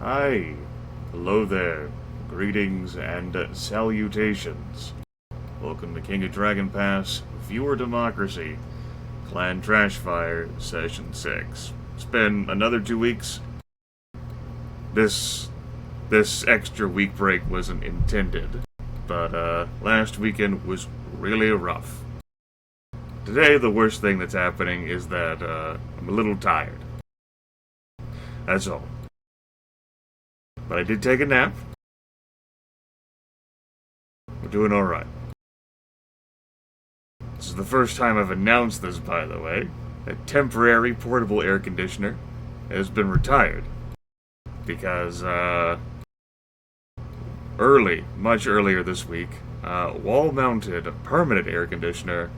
Hi. Hello there. Greetings and salutations. Welcome to King of Dragon Pass, Viewer Democracy, Clan Trashfire, Session 6. It's been another 2 weeks. This extra week break wasn't intended, but last weekend was really rough. Today, the worst thing that's happening is that I'm a little tired. That's all. But I did take a nap. We're doing alright. This is the first time I've announced this, by the way. A temporary portable air conditioner has been retired. Because, much earlier this week, wall-mounted permanent air conditioner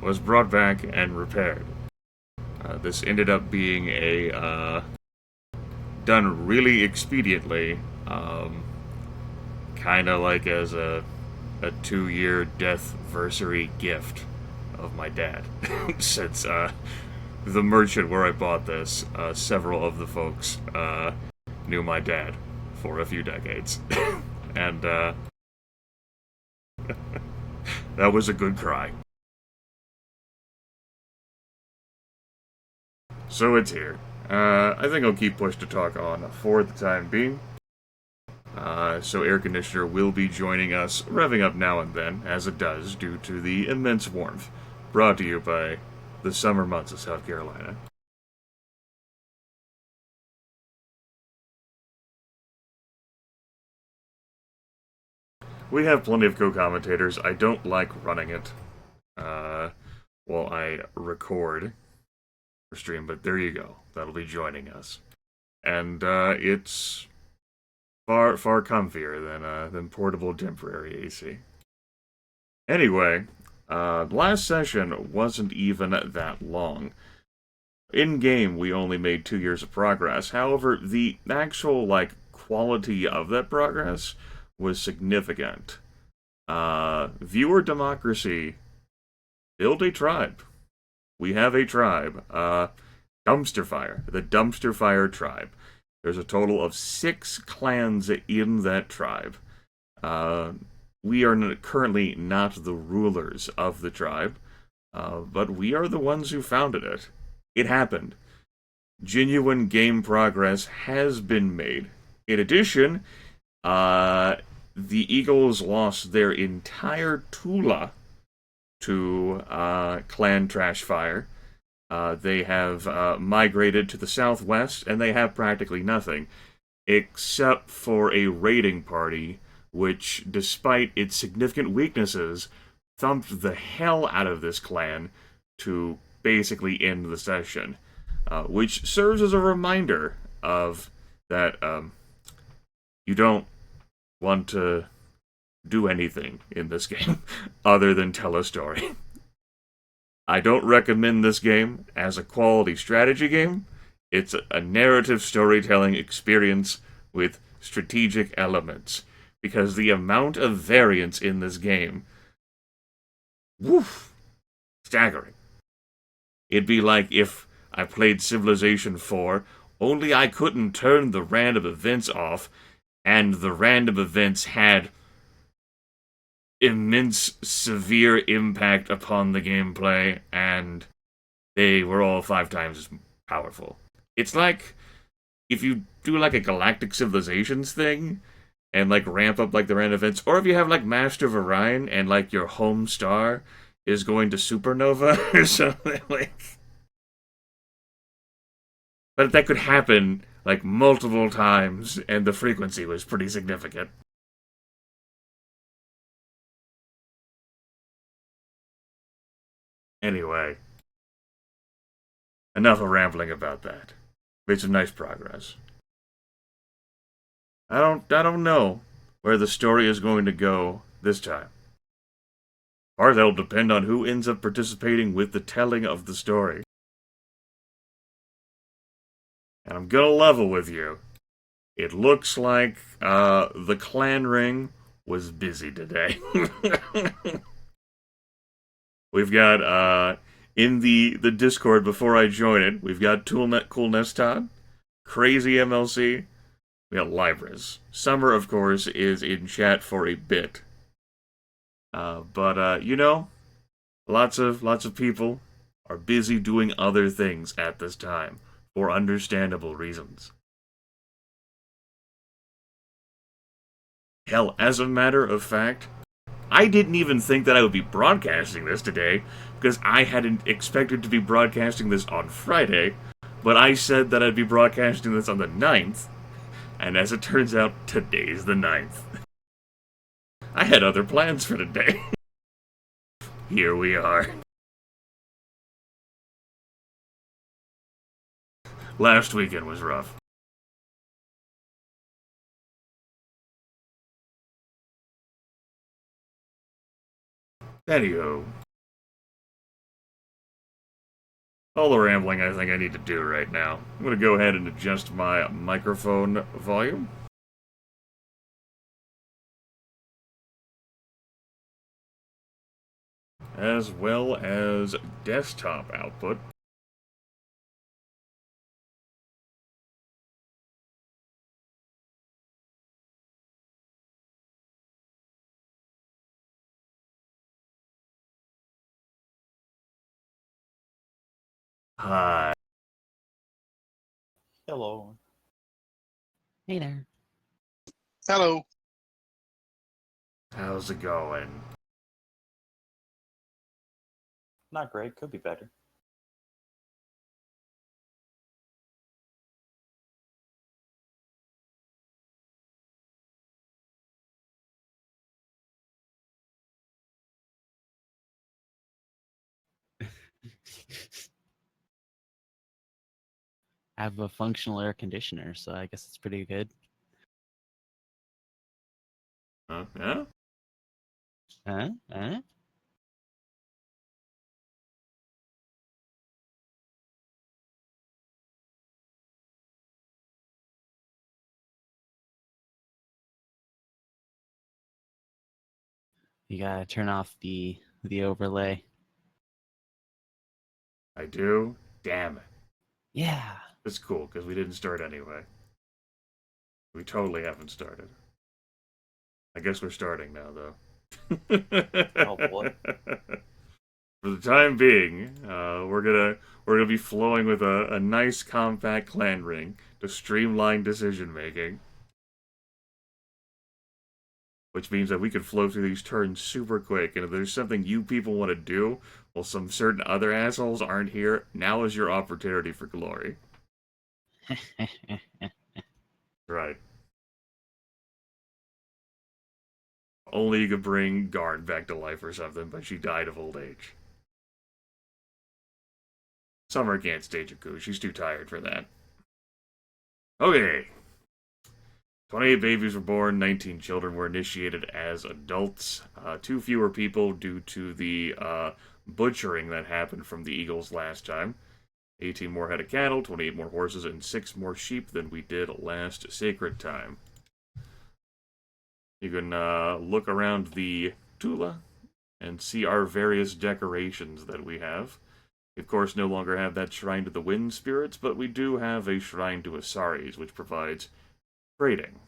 was brought back and repaired. This ended up being done really expediently, kinda like as a 2-year death-versary gift of my dad. Since, the merchant where I bought this, several of the folks, knew my dad for a few decades. And, that was a good cry. So it's here. I think I'll keep Push to Talk on for the time being. So Air Conditioner will be joining us, revving up now and then, as it does, due to the immense warmth brought to you by the summer months of South Carolina. We have plenty of co-commentators. I don't like running it while I record for stream, but there you go. That'll be joining us. And it's far comfier than portable temporary AC. Anyway, last session wasn't even that long. In-game, we only made 2 years of progress. However, the actual, quality of that progress was significant. Viewer Democracy built a tribe. We have a tribe. Dumpster Fire. The Dumpster Fire tribe. There's a total of 6 clans in that tribe. We are currently not the rulers of the tribe, but we are the ones who founded it. It happened. Genuine game progress has been made. In addition, the Eagles lost their entire Tula to Clan Trashfire. They have migrated to the southwest, and they have practically nothing, except for a raiding party, which, despite its significant weaknesses, thumped the hell out of this clan to basically end the session. Which serves as a reminder of that you don't want to do anything in this game other than tell a story. I don't recommend this game as a quality strategy game. It's a narrative storytelling experience with strategic elements. Because the amount of variance in this game, woof, staggering. It'd be like if I played Civilization 4, only I couldn't turn the random events off, and the random events had immense, severe impact upon the gameplay, and they were all 5 times as powerful. It's like if you do a Galactic Civilizations thing, and ramp up the random events, or if you have Master of Orion, and your home star is going to supernova, or something But that could happen, multiple times, and the frequency was pretty significant. Anyway, enough of rambling about that. Made some nice progress. I don't know where the story is going to go this time. Or that'll depend on who ends up participating with the telling of the story. And I'm gonna level with you. It looks like the clan ring was busy today. We've got in the Discord before I join it, we've got Toolnet Cool Nest Todd, Crazy MLC, We got Libris. Summer, of course, is in chat for a bit. But you know, lots of people are busy doing other things at this time for understandable reasons. Hell, as a matter of fact, I didn't even think that I would be broadcasting this today because I hadn't expected to be broadcasting this on Friday, but I said that I'd be broadcasting this on the 9th, and as it turns out, today's the 9th. I had other plans for today. Here we are. Last weekend was rough. Anywho, all the rambling I think I need to do right now. I'm going to go ahead and adjust my microphone volume. As well as desktop output. Hi. Hello. Hey there. Hello. How's it going? Not great. Could be better. I have a functional air conditioner, so I guess it's pretty good. Yeah? Huh? You gotta turn off the overlay. I do? Damn it. Yeah. It's cool, because we didn't start anyway. We totally haven't started. I guess we're starting now, though. Oh boy. For the time being, we're gonna be flowing with a nice compact clan ring to streamline decision making, which means that we can flow through these turns super quick. And if there's something you people want to do, while some certain other assholes aren't here, now is your opportunity for glory. Right. Only you could bring Garn back to life or something, but she died of old age. Summer can't stage a coup. She's too tired for that. Okay. 28 babies were born, 19 children were initiated as adults. 2 fewer people due to the butchering that happened from the Eagles last time. 18 more head of cattle, 28 more horses, and 6 more sheep than we did last sacred time. You can look around the Tula and see our various decorations that we have. We, of course, no longer have that shrine to the wind spirits, but we do have a shrine to Asaris, which provides trading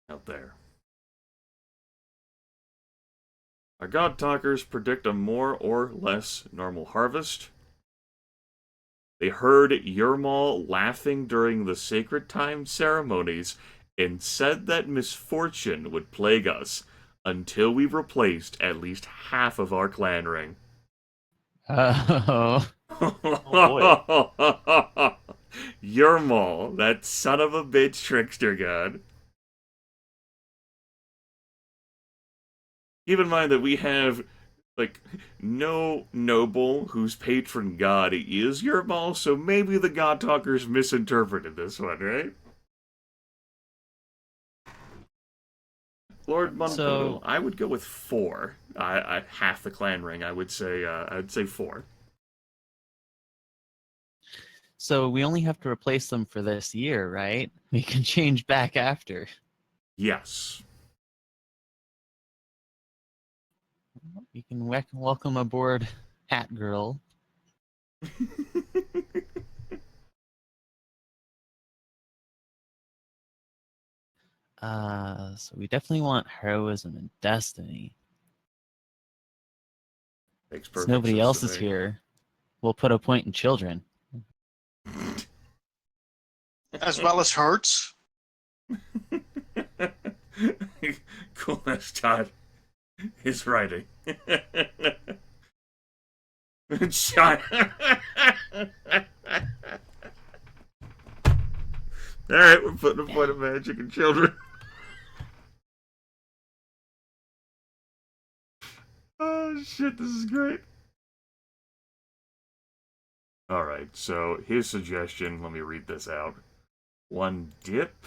out there. Our God Talkers predict a more or less normal harvest. They heard Eurmal laughing during the sacred time ceremonies and said that misfortune would plague us until we replaced at least half of our clan ring. Oh. Oh Eurmal, that son of a bitch trickster god. Keep in mind that we have, like, no noble whose patron god is Eurmal, so maybe the God Talkers misinterpreted this one, right? Lord Munpoodle, So- I would go with 4. I half the clan ring. I'd say 4. So we only have to replace them for this year, right? We can change back after. Yes. You can welcome aboard Hat Girl. So we definitely want heroism and destiny. Makes Since perfect nobody sense else to is me. here, we'll put a point in children. As well as hurts. Cool as Todd is writing. Shot. Alright, we're putting a point of magic in children. Oh shit, this is great. Alright, so his suggestion, let me read this out. 1 dip.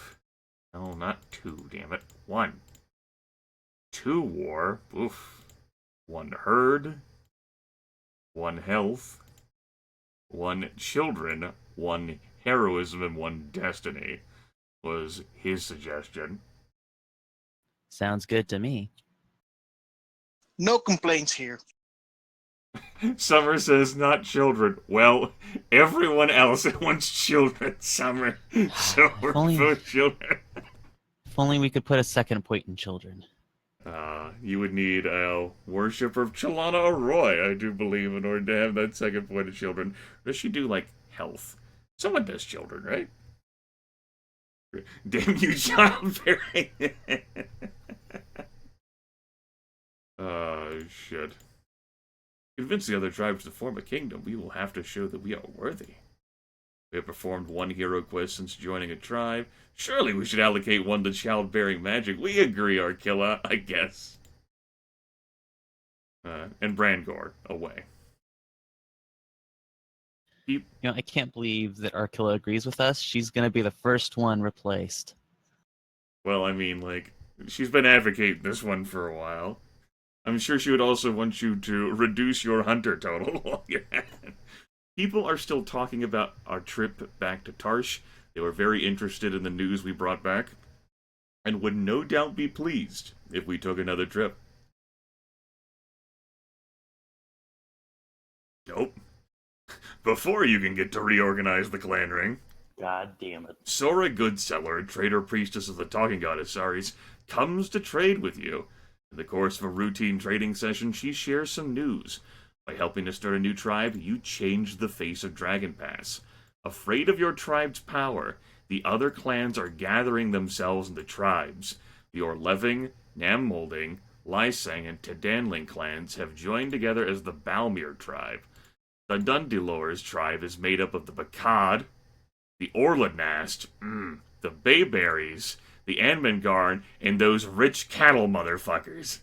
No, not 2, damn it. 1. 2 war. Oof. 1 herd. 1 health. 1 children. 1 heroism, and 1 destiny was his suggestion. Sounds good to me. No complaints here. Summer says not children. Well, everyone else wants children, Summer. So we're If only- both children. If only we could put a second point in children. You would need a worshipper of Chalana Arroy, I do believe, in order to have that second point of children. Does she do, like, health? Someone does children, right? Damn you, childbearing! Oh, shit. Convince the other tribes to form a kingdom, we will have to show that we are worthy. We have performed 1 hero quest since joining a tribe. Surely we should allocate 1 to childbearing magic. We agree, Arkilla, I guess. And Brangor, away. You know, I can't believe that Arkilla agrees with us. She's gonna be the first one replaced. Well, I mean, like, she's been advocating this one for a while. I'm sure she would also want you to reduce your hunter total while you're at it. People are still talking about our trip back to Tarsh. They were very interested in the news we brought back, and would no doubt be pleased if we took another trip. Nope. Before you can get to reorganize the clan ring, God damn it. Sora Goodseller, trader priestess of the Talking Goddess Saris, comes to trade with you. In the course of a routine trading session, she shares some news. By helping to start a new tribe, you change the face of Dragon Pass. Afraid of your tribe's power, the other clans are gathering themselves into tribes. The Orleving, Nammolding, Lysang, and Tedanling clans have joined together as the Balmir tribe. The Dundalor's tribe is made up of the Bakad, the Orlanast, the Bayberries, the Anmengarn, and those rich cattle motherfuckers.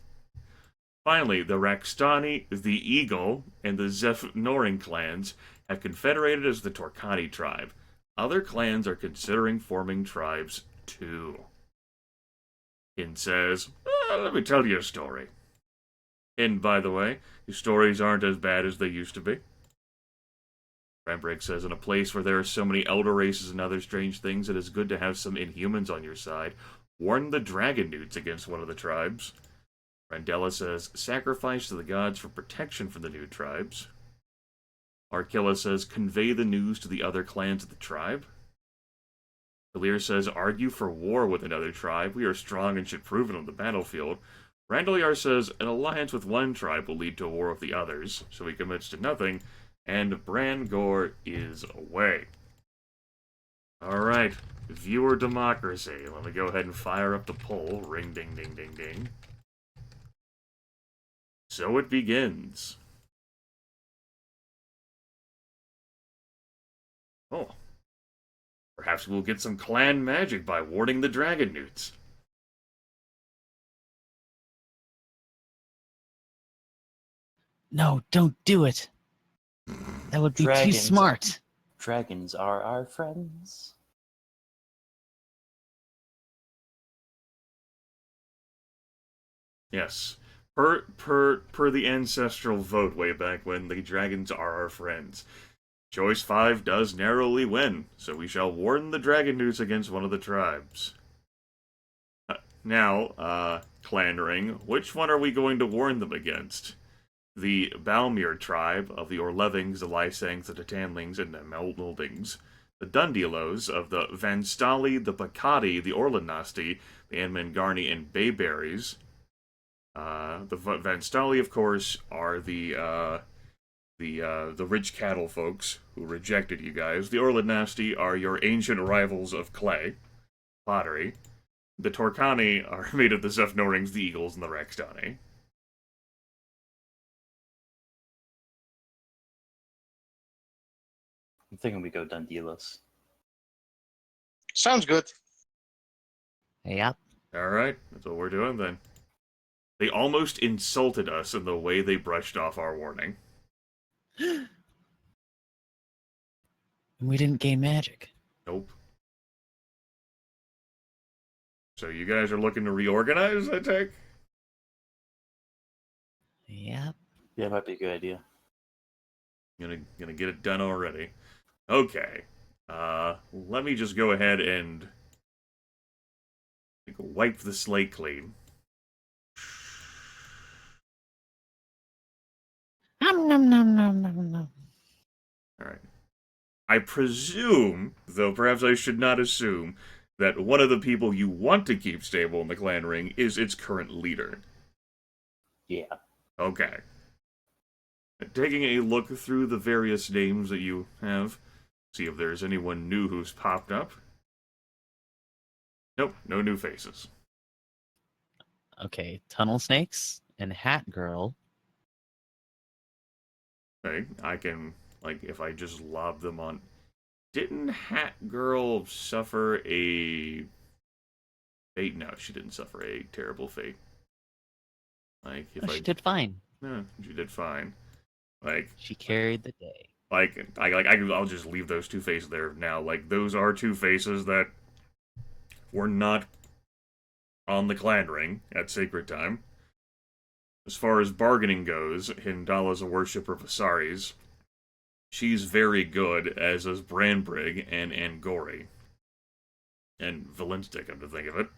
Finally, the Raxtani, the Eagle, and the Zeph-Noring clans have confederated as the Torkani tribe. Other clans are considering forming tribes, too. Hin says, let me tell you a story. And, by the way, your stories aren't as bad as they used to be. Rambrake says, in a place where there are so many elder races and other strange things, it is good to have some inhumans on your side. Warn the dragon newts against one of the tribes. Randella says, sacrifice to the gods for protection from the new tribes. Arkilla says, convey the news to the other clans of the tribe. Kalir says, argue for war with another tribe. We are strong and should prove it on the battlefield. Randaliar says, an alliance with one tribe will lead to a war with the others, so he commits to nothing. And Brangor is away. Alright, viewer democracy. Let me go ahead and fire up the poll. Ring, ding, ding, ding, ding. So it begins. Oh. Perhaps we'll get some clan magic by warding the dragon newts. No, don't do it. That would be too Dragons. smart. Dragons are our friends. Yes. Per the ancestral vote way back when, the dragons are our friends. Choice 5 does narrowly win, so we shall warn the dragon newts against one of the tribes. Now, clan ring, which one are we going to warn them against? The Balmir tribe of the Orlevings, the Lysangs, the Tetanlings, and the Melmoldings. the Dundielos of the Van Stali, the Bacardi, the Orlandasti, the Anmangarni, and Bayberries. The Van Stali, of course, are the rich cattle folks who rejected you guys. The Orlandasti are your ancient rivals of clay, pottery. The Torcani are made of the Zefnorings, the Eagles, and the Rexdani. I'm thinking we go Dundeeless. Sounds good. Yep. Alright, that's what we're doing then. They almost insulted us in the way they brushed off our warning. We didn't gain magic. Nope. So you guys are looking to reorganize, I take? Yep. Yeah, might be a good idea. Gonna get it done already. Okay. Let me just go ahead and wipe the slate clean. Nom nom nom nom nom nom. Alright. I presume, though perhaps I should not assume, that one of the people you want to keep stable in the clan ring is its current leader. Yeah. Okay. Taking a look through the various names that you have, see if there's anyone new who's popped up. Nope, no new faces. Okay, tunnel snakes and hat girl. Okay, I can, like, if I just lob them on... Didn't Hat Girl suffer a fate? No, she didn't suffer a terrible fate. Like, if Oh, I... she did fine. No, she did fine. Like, She carried the day. I'll just leave those two faces there now. Like, those are two faces that were not on the clan ring at Sacred Time. As far as bargaining goes, Hindala's a worshipper of Asaris. She's very good, as is Branbrig and Angori. And Valenstick, come to think of it.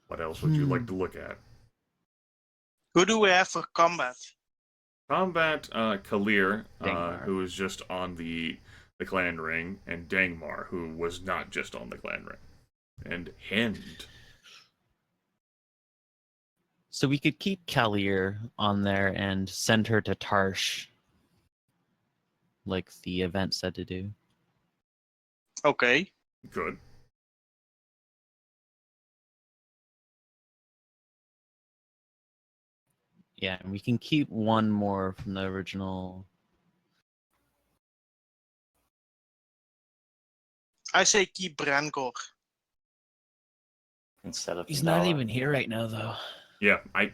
What else would you like to look at? Who do we have for combat? Combat, Kalir, Dangmar. who was just on the clan ring, and Dangmar, who was not just on the clan ring. And Hind. So we could keep Kalir on there and send her to Tarsh, like the event said to do. Okay. Good. Yeah, and we can keep one more from the original. I say keep Brangor. Instead of He's not Hindala. even here right now, though. Yeah, I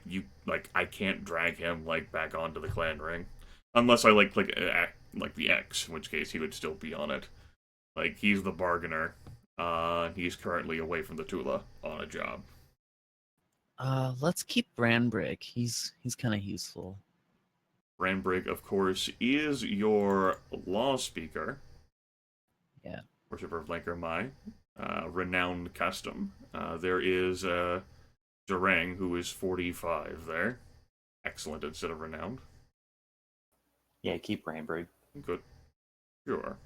can't drag him, like, back onto the clan ring. Unless I, like the X, in which case he would still be on it. Like, he's the bargainer. He's currently away from the Tula on a job. Let's keep Branbrig. He's kind of useful. Rambrig, of course, is your law speaker. Yeah. Worshipper of Lankar Mai. Renowned custom. There is Durang, who is 45 there. Excellent instead of renowned. Yeah, keep Rainbrig. Good. Sure.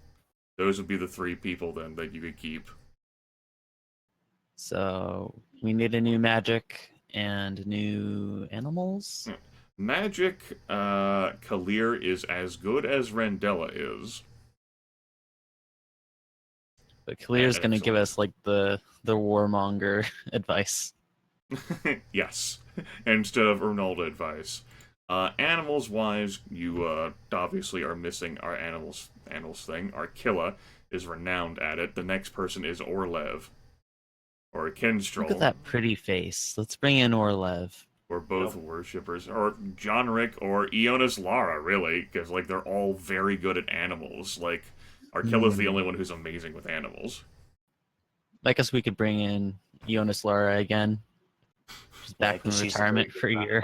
Those would be the three people, then, that you could keep. So we need a new magic and new animals. Magic, Kalir is as good as Randella is. But Kalir's going to give Excellent. us like the warmonger advice. Yes, instead of Ronaldo advice. Animals-wise, you obviously are missing our animals thing. Arkilla is renowned at it. The next person is Orlev. Or Kinstrel. Look at that pretty face. Let's bring in Orlev. Or both worshippers. Or Jonric or Ionis Lara, really. Because, like, they're all very good at animals. Like, Arkilla's the only one who's amazing with animals. I guess we could bring in Ionis Lara again. She's back from retirement for a year.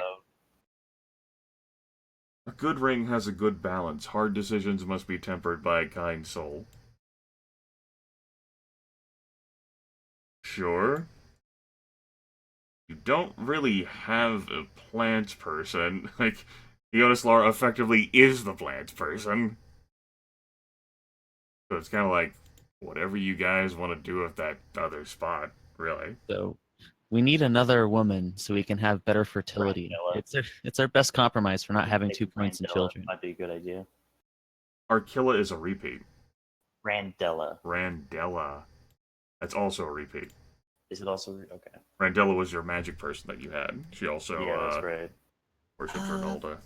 A good ring has a good balance. Hard decisions must be tempered by a kind soul. Sure. You don't really have a plant person. Like, Ionislar effectively is the plant person. So it's kind of like, whatever you guys want to do with that other spot, really. So we need another woman so we can have better fertility. Brandella. It's our best compromise for not having Maybe 2 points in Brandella children. might be a good idea. Arkilla is a repeat. Randella. Randella. That's also a repeat. Is it also okay? Randella was your magic person that you had. She also Yeah, that's right. worshipped Renalda.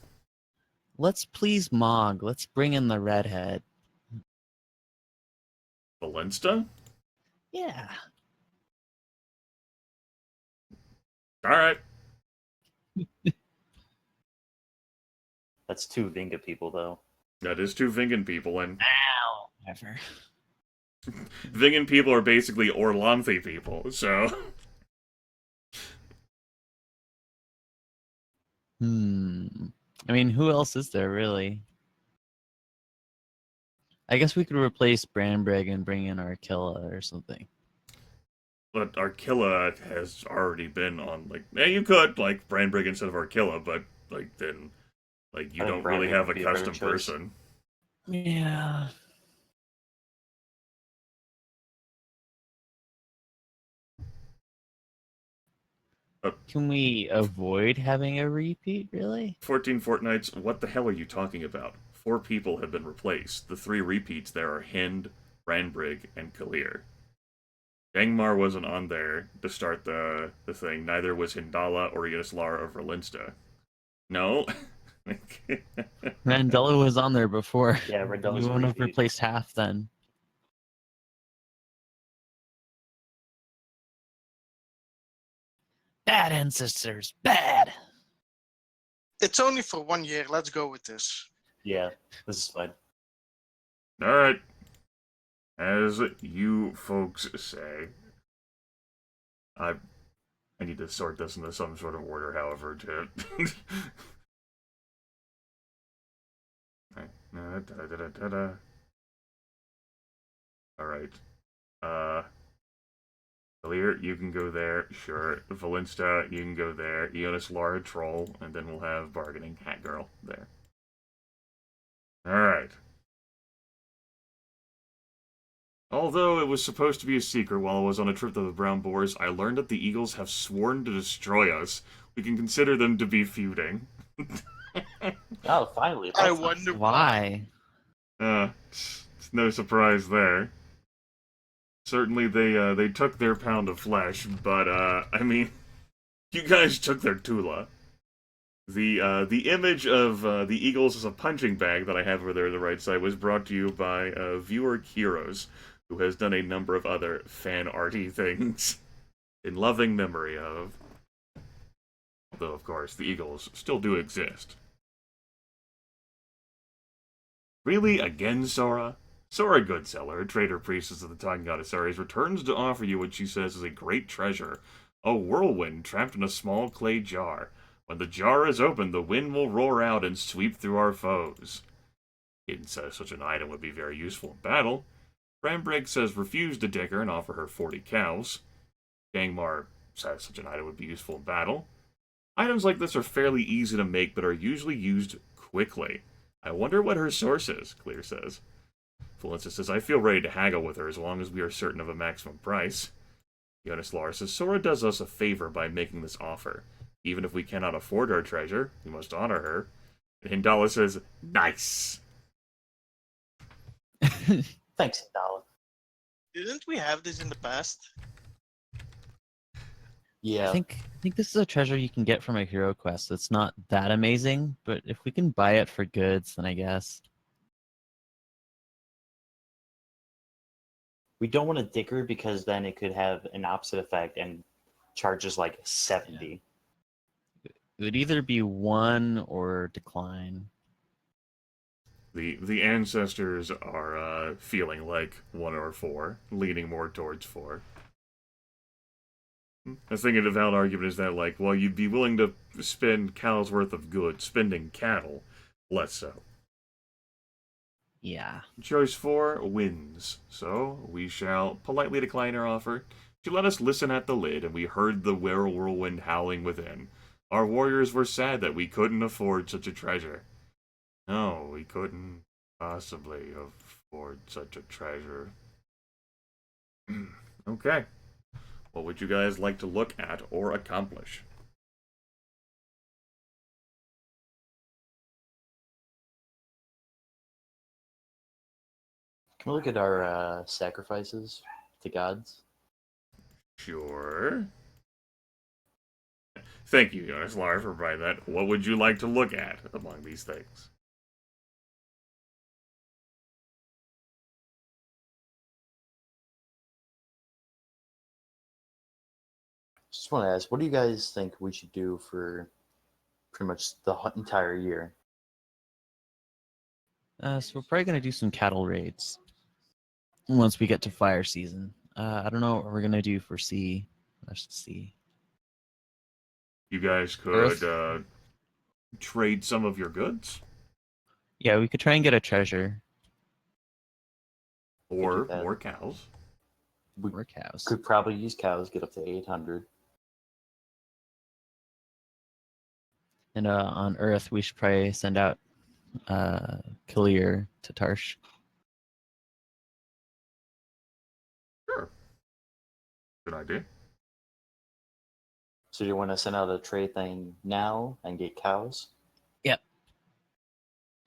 Let's please Mog. Let's bring in the redhead. Valensta? Yeah. Alright. That's 2 Vinga people, though. That is 2 Vingan people, and Ow. Whatever. Vingan people are basically Orlanthe people, so... I mean, who else is there, really? I guess we could replace Branbrig and bring in Arkilla or something. But Arkilla has already been on, like... Yeah, you could, like, Branbrig instead of Arkilla, but, like, then... Like, you I don't think really Branbrig have a would be a better custom choice. person. Yeah. Can we avoid having a repeat, really? 14 fortnights, what the hell are you talking about? 4 people have been replaced. The 3 repeats there are Hind, Branbrig, and Kalir. Dangmar wasn't on there to start the thing. Neither was Hindala or Yaslar of Verlinsta. No? Randella was on there before. Yeah, Randella's You a wouldn't have repeat. replaced half then. Bad ancestors. Bad. It's only for 1 year. Let's go with this. Yeah, this is fine. Alright. As you folks say. I need to sort this into some sort of order, however, to... Alright. Kalir, you can go there, sure. Valinsta, you can go there. Ionis Lara Troll, and then we'll have Bargaining Hat Girl there. Alright. Although it was supposed to be a secret while I was on a trip to the Brown Boars, I learned that the Eagles have sworn to destroy us. We can consider them to be feuding. Oh, finally. I that's nice. wonder Why? It's no surprise there. Certainly they took their pound of flesh, but I mean, you guys took their Tula. The image of the Eagles as a punching bag that I have over there on the right side was brought to you by viewer Kiros, who has done a number of other fan arty things in loving memory of. Though, of course, the Eagles still do exist. Really? Again, Sora? Sora Goodseller, traitor priestess of the Titan Goddess Ares, returns to offer you what she says is a great treasure. A whirlwind trapped in a small clay jar. When the jar is opened, the wind will roar out and sweep through our foes. Hidden says such an item would be very useful in battle. Brambrig says refuse to dig her and offer her 40 cows. Dangmar says such an item would be useful in battle. Items like this are fairly easy to make, but are usually used quickly. I wonder what her source is, Clear says. Valenza says, I feel ready to haggle with her as long as we are certain of a maximum price. Jonas Lar says, Sora does us a favor by making this offer. Even if we cannot afford her treasure, we must honor her. And Hindala says, nice. Thanks, Hindala. Didn't we have this in the past? Yeah. I think this is a treasure you can get from a hero quest. It's not that amazing, but if we can buy it for goods, then I guess. We don't want to dig her because then it could have an opposite effect and charges like 70. It would either be 1 or decline. The ancestors are feeling like 1 or 4, leaning more towards 4. I think a valid argument is that, like, well, you'd be willing to spend cows worth of goods, spending cattle, less so. Yeah. Choice 4 wins, so we shall politely decline her offer. She let us listen at the lid, and we heard the whirlwind howling within. Our warriors were sad that we couldn't afford such a treasure. No, we couldn't possibly afford such a treasure. Okay. What would you guys like to look at or accomplish? Can we look at our sacrifices to gods? Sure. Thank you, Jonas Lar, for providing that. What would you like to look at among these things? Just want to ask, what do you guys think we should do for pretty much the entire year? So we're probably gonna do some cattle raids once we get to fire season. I don't know what we're gonna do for sea. Let's see. You guys Earth? could trade some of your goods, Yeah, we could try and get a treasure or that. more cows. We or cows. could probably use cows, get up to 800. And on Earth, we should probably send out Killier to Tarsh. Sure. Good idea. So do you want to send out a trade thing now and get cows? Yep.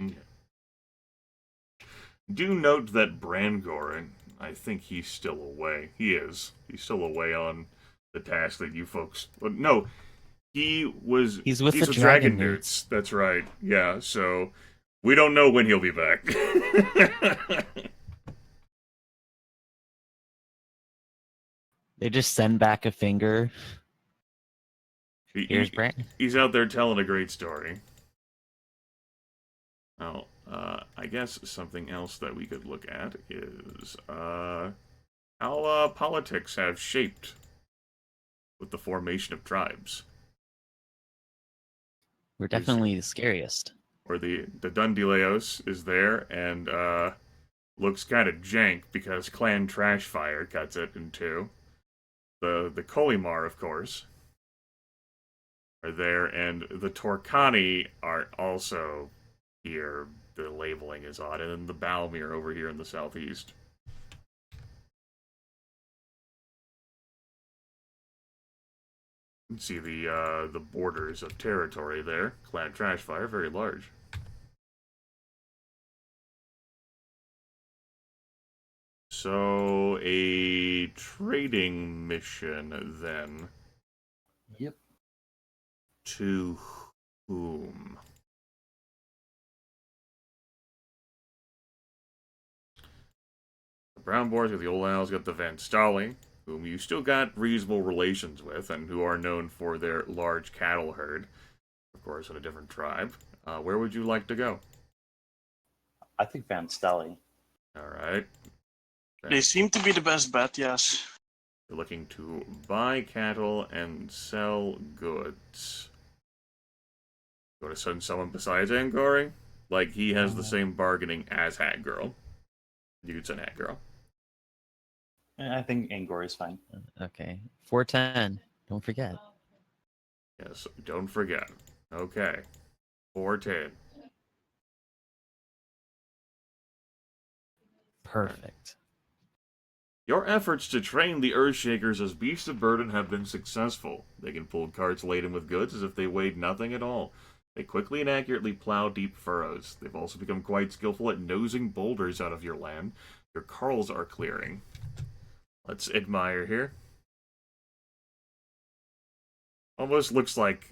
Okay. Do note that Brangor, I think he's still away. He is. He's still away on the task that you folks... No, he's with the with Dragon Newts. That's right. Yeah, so we don't know when he'll be back. They just send back a finger. Here's Brand. He's out there telling a great story. Now, I guess something else that we could look at is how politics have shaped with the formation of tribes. We're definitely the scariest. Where the Dundileos is there and looks kind of jank because Clan Trashfire cuts it in two. The Kolimar, of course, are there, and the Torkani are also here. The labeling is odd, and then the Balmir over here in the southeast. You can see the borders of territory there. Clan Trashfire, very large. So, a trading mission, then. Yep. To whom? The Brown Boys got the Old Owls, got the Van Stali, whom you still got reasonable relations with, and who are known for their large cattle herd. Of course, in a different tribe. Where would you like to go? I think Van Stali. Alright. They seem to be the best bet, yes. You're looking to buy cattle and sell goods. You want to send someone besides Angori? Like, he has the same bargaining as Hat Girl. You could send Hat Girl. I think Angor is fine. Okay. 410. Don't forget. Yes, don't forget. Okay. 410. Perfect. Your efforts to train the Earthshakers as beasts of burden have been successful. They can pull carts laden with goods as if they weighed nothing at all. They quickly and accurately plow deep furrows. They've also become quite skillful at nosing boulders out of your land. Your carls are clearing. Let's admire here. Almost looks like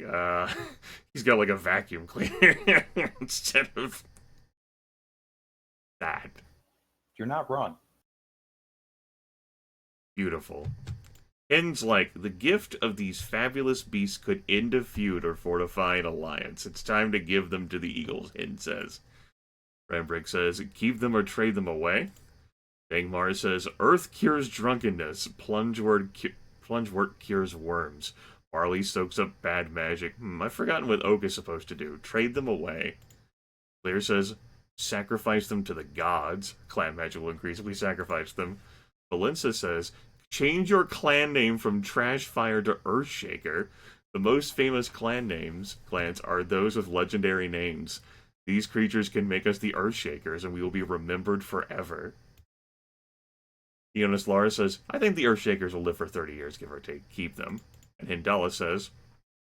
he's got like a vacuum cleaner instead of that. You're not wrong. Beautiful. Ends like, the gift of these fabulous beasts could end a feud or fortify an alliance. It's time to give them to the Eagles, Hind says. Rambrick says, keep them or trade them away. Dangmar says, earth cures drunkenness, plungewort cures worms. Barley soaks up bad magic. I've forgotten what Oak is supposed to do. Trade them away. Clear says, sacrifice them to the gods. Clan magic will increase if we sacrifice them. Valenza says, change your clan name from Trashfire to Earthshaker. The most famous clans are those with legendary names. These creatures can make us the Earthshakers, and we will be remembered forever. Ionis Lara says, I think the Earthshakers will live for 30 years, give or take. Keep them. And Hindala says,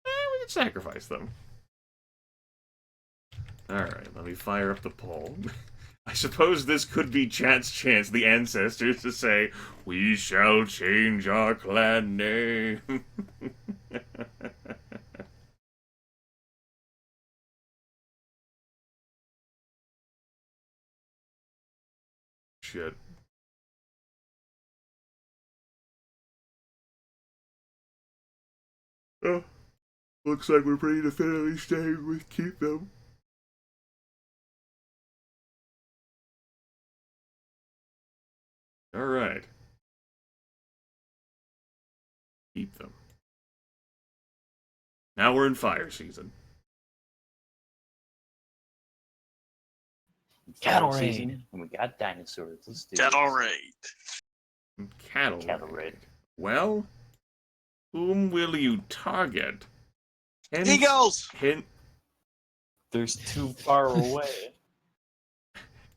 we can sacrifice them. Alright, let me fire up the poll. I suppose this could be chat's chance, the ancestors, to say, we shall change our clan name. Shit. Oh, looks like we're pretty definitively staying with keep them. Alright. Keep them. Now we're in fire season. Cattle Fire raid. season, and we got dinosaurs. Let's do Cattle this. raid. Cattle raid. raid. Well, whom will you target? Eagles! There's too far away.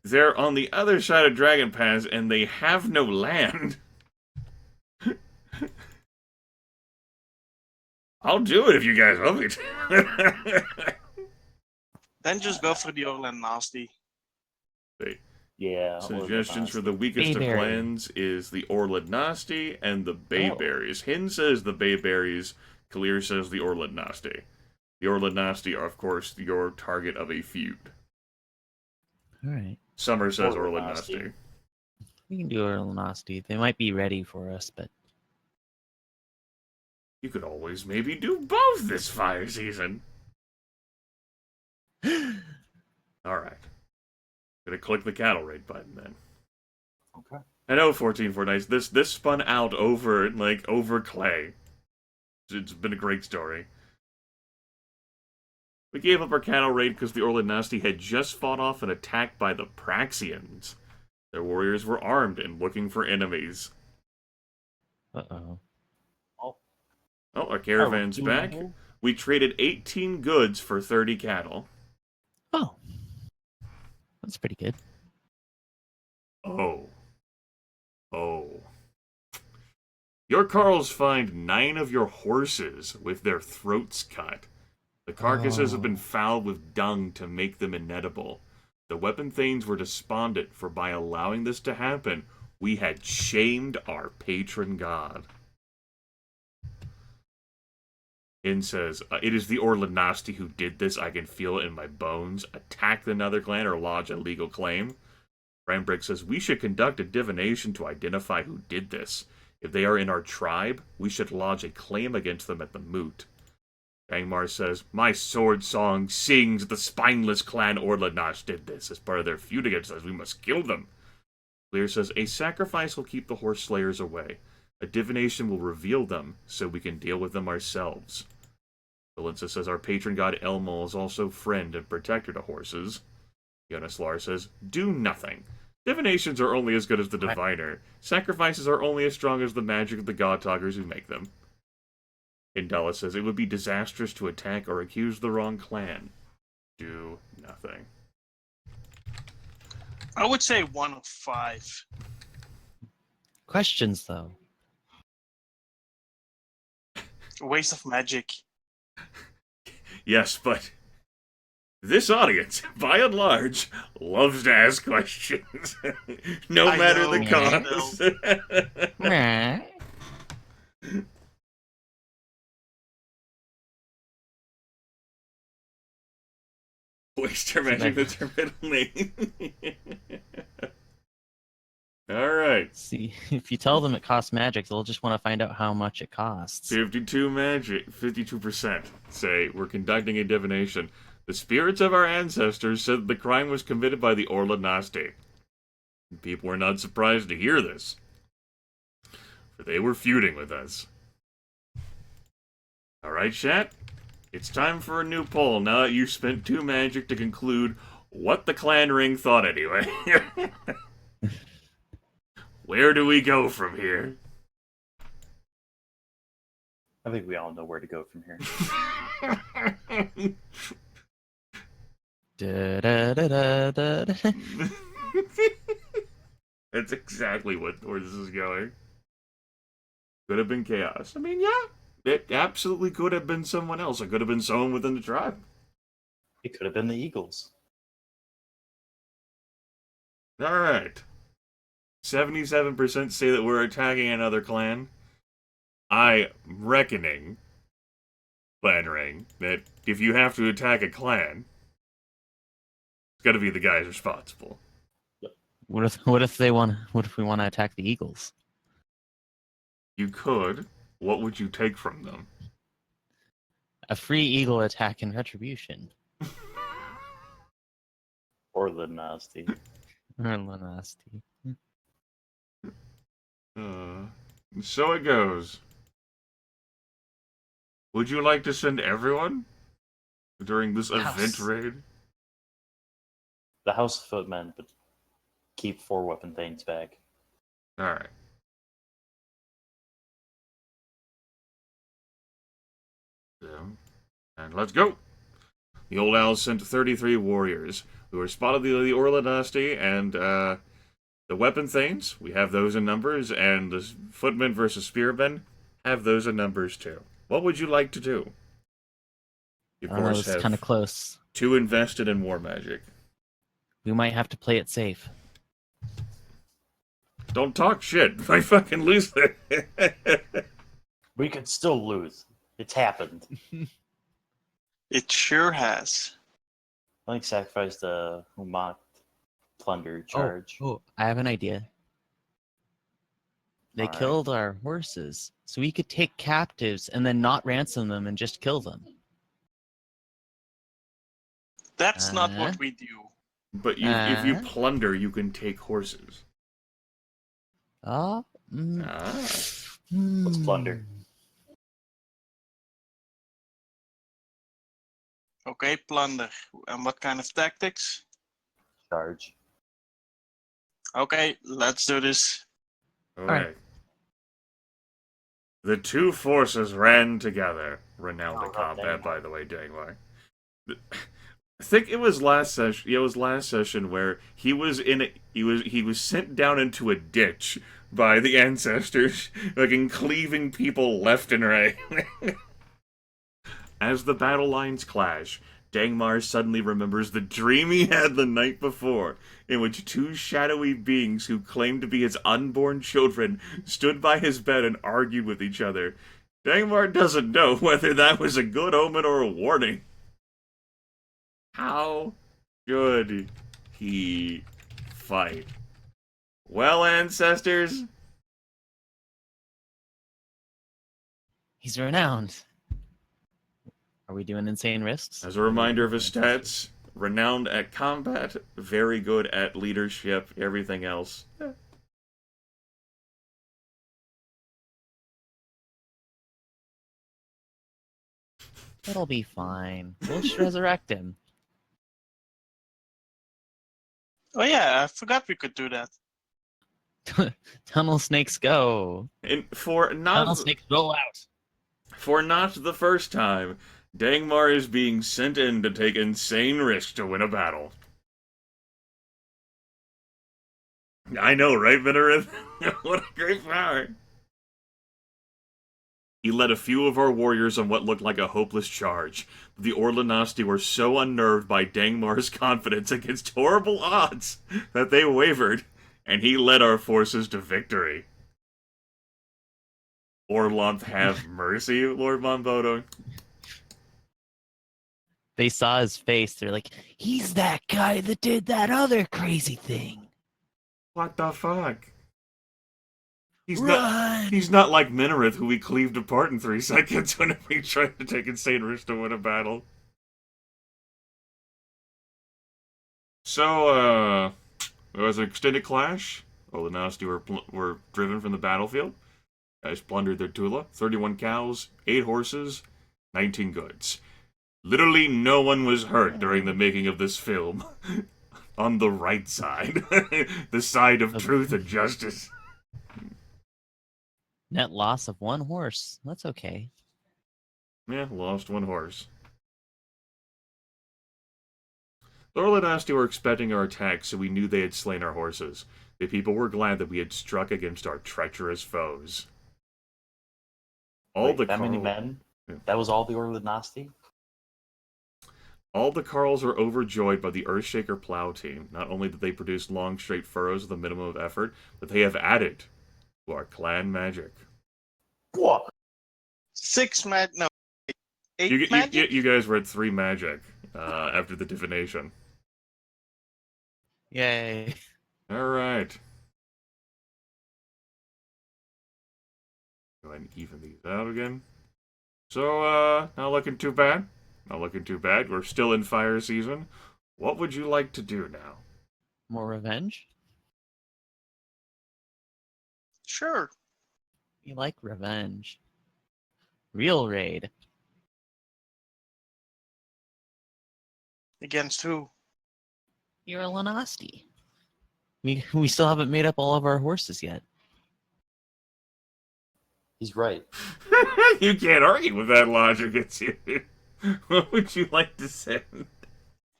They're on the other side of Dragon Pass, and they have no land. I'll do it if you guys want me to. Then just go for the Orland Nasty. Yeah. Suggestions for the weakest of Bayberry. clans is the Orland Nasty and the Bayberries. Hin says the Bayberries, Kalir says the Orland Nasty. The Orland Nasty are, of course, your target of a feud. Alright. Summer says Orland Orland Nasty. Nasty. We can do a nasty. They might be ready for us, but You could always maybe do both this fire season. Alright. Gonna click the cattle raid button then. Okay. I know 14 Fortnights. This spun out over Clay. It's been a great story. We gave up our cattle raid because the Orland Nasty had just fought off an attack by the Praxians. Their warriors were armed and looking for enemies. uh-oh. Oh, Oh, our caravan's back. We traded 18 goods for 30 cattle. Oh. That's pretty good. Oh. Oh. Your Carls find 9 of your horses with their throats cut. The carcasses have been fouled with dung to make them inedible. The weapon thanes were despondent, for by allowing this to happen, we had shamed our patron god. In says, it is the Orland Nasty who did this. I can feel it in my bones. Attack the Nether Clan or lodge a legal claim. Rambrick says, we should conduct a divination to identify who did this. If they are in our tribe, we should lodge a claim against them at the moot. Angmar says, my sword song sings the spineless clan Orlanash did this. As part of their feud against us, we must kill them. Lear says, a sacrifice will keep the horse slayers away. A divination will reveal them, so we can deal with them ourselves. Valenza says, our patron god Elmol is also friend and protector to horses. Jonas Lar says, do nothing. Divinations are only as good as the diviner. Sacrifices are only as strong as the magic of the god talkers who make them. Indala says, it would be disastrous to attack or accuse the wrong clan. Do nothing. I would say 1 of 5. Questions, though. A waste of magic. Yes, but this audience, by and large, loves to ask questions. No I matter know, the cause. Meh. Waste your magic, that's her middle name. Alright. See, if you tell them it costs magic, they'll just want to find out how much it costs. 52 magic, 52% say we're conducting a divination. The spirits of our ancestors said that the crime was committed by the Orla Nasty. People were not surprised to hear this, for they were feuding with us. Alright, chat? It's time for a new poll now that you've spent 2 magic to conclude what the clan ring thought anyway. Where do we go from here? I think we all know where to go from here. Da, da, da, da, da, da. That's exactly where this is going. Could have been chaos. I mean, yeah, it absolutely could have been someone else. It could have been someone within the tribe. It could have been the Eagles. All right. 77% say that we're attacking another clan. I'm reckoning, plannering, that if you have to attack a clan, it's got to be the guys responsible. What if we want to attack the Eagles? You could. What would you take from them? A free eagle attack in retribution. Or the nasty. Or nasty. So it goes. Would you like to send everyone during this event raid? The House of Footmen, but keep 4 weapon things back. Alright. And let's go! The Old Owls sent 33 warriors who were spotted the Orla dynasty, and the weapon things, we have those in numbers, and the footmen versus spearmen have those in numbers too. What would you like to do? You, of course, It's kind of close. 2 invested in war magic. We might have to play it safe. Don't talk shit. I fucking lose it. We could still lose. It's happened. It sure has. I think sacrifice the Humak plunder charge. Oh, I have an idea. They Alright. killed our horses, so we could take captives and then not ransom them and just kill them. That's not what we do. But if you plunder, you can take horses. Oh. Let's plunder. Okay, plunder. And what kind of tactics? Charge. Okay, let's do this. Okay. Alright. The 2 forces ran together. Renowned Oh, in combat, Dangmar. by the way, Dangmar. I think it was last session. Yeah, it was last session where he was sent down into a ditch by the ancestors, like cleaving people left and right. As the battle lines clash, Dangmar suddenly remembers the dream he had the night before, in which 2 shadowy beings who claimed to be his unborn children stood by his bed and argued with each other. Dangmar doesn't know whether that was a good omen or a warning. How should he fight? Well, ancestors, He's renowned. Are we doing insane risks? as a reminder of his stats, renowned at combat, very good at leadership, everything else. That'll be fine. We'll just resurrect him. Oh yeah, I forgot we could do that. Tunnel snakes go. And Tunnel snakes roll out. for not the first time, Dangmar is being sent in to take insane risks to win a battle. I know, right, Veteran? What a great power! He led a few of our warriors on what looked like a hopeless charge. The Orlanasti were so unnerved by Dangmar's confidence against horrible odds that they wavered, and he led our forces to victory. Orlanth have mercy, Lord Monbodo. They saw his face. They're like, he's that guy that did that other crazy thing. What the fuck? He's Run! not like Minorith, who we cleaved apart in 3 seconds whenever he tried to take insane risks to win a battle. So, there was an extended clash. Orlanasti were driven from the battlefield. Guys plundered their Tula. 31 cows, 8 horses, 19 goods. Literally no one was hurt during the making of this film. On the right side. The side of truth and justice. Net loss of 1 horse. That's okay. Yeah, lost one horse. The Orlanasti were expecting our attack, so we knew they had slain our horses. The people were glad that we had struck against our treacherous foes. Wait, that many men? Yeah. That was all the Orlanasti? All the Carls were overjoyed by the Earthshaker plow team. Not only did they produce long, straight furrows with a minimum of effort, but they have added to our clan magic. What? 6 mag. No, 8 You magic. you guys were at 3 magic after the divination. Yay. All right. Go ahead and even these out again. So, not looking too bad. Not looking too bad. We're still in fire season. What would you like to do now? More revenge? Sure. We like revenge. Real raid. Against who? You're a Lanasti. We still haven't made up all of our horses yet. He's right. You can't argue with that logic, it's you. What would you like to send?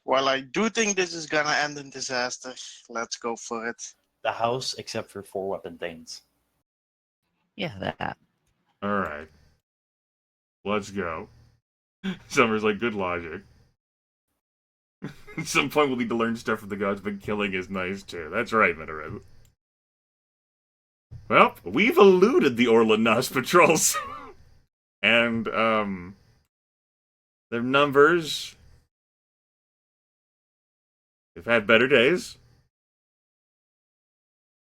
Well, I do think this is gonna end in disaster. Let's go for it. The house, except for 4 weapon things. Yeah, that. Alright. Let's go. Summer's like, good logic. At some point we'll need to learn stuff from the gods, but killing is nice too. That's right, Minaret. Well, we've eluded the Orlanas patrols. And, their numbers... They've had better days.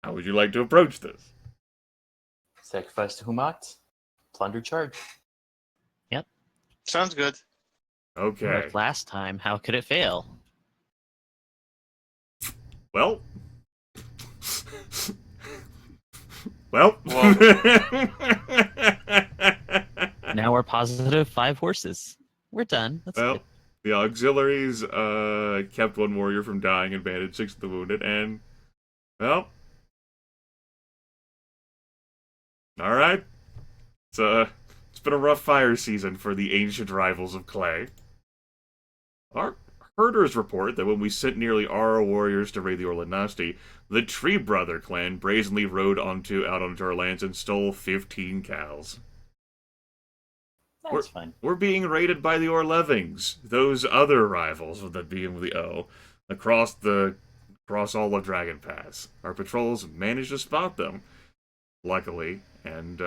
How would you like to approach this? Sacrifice to Humat. Plunder charge. Sounds good. Okay. Like last time, how could it fail? Well. Well. Now we're positive 5 horses. We're done. That's Well, good. the auxiliaries kept one warrior from dying and bandaged 6 of the wounded, and well, all right. It's been a rough fire season for the ancient rivals of Clay. Our herders report that when we sent nearly our warriors to raid the Orlanasti, the Tree Brother clan brazenly rode out onto our lands and stole 15 cows. That's fine. We're being raided by the Orlevings, those other rivals with the B and with the O, across all of Dragon Pass. Our patrols managed to spot them, luckily, and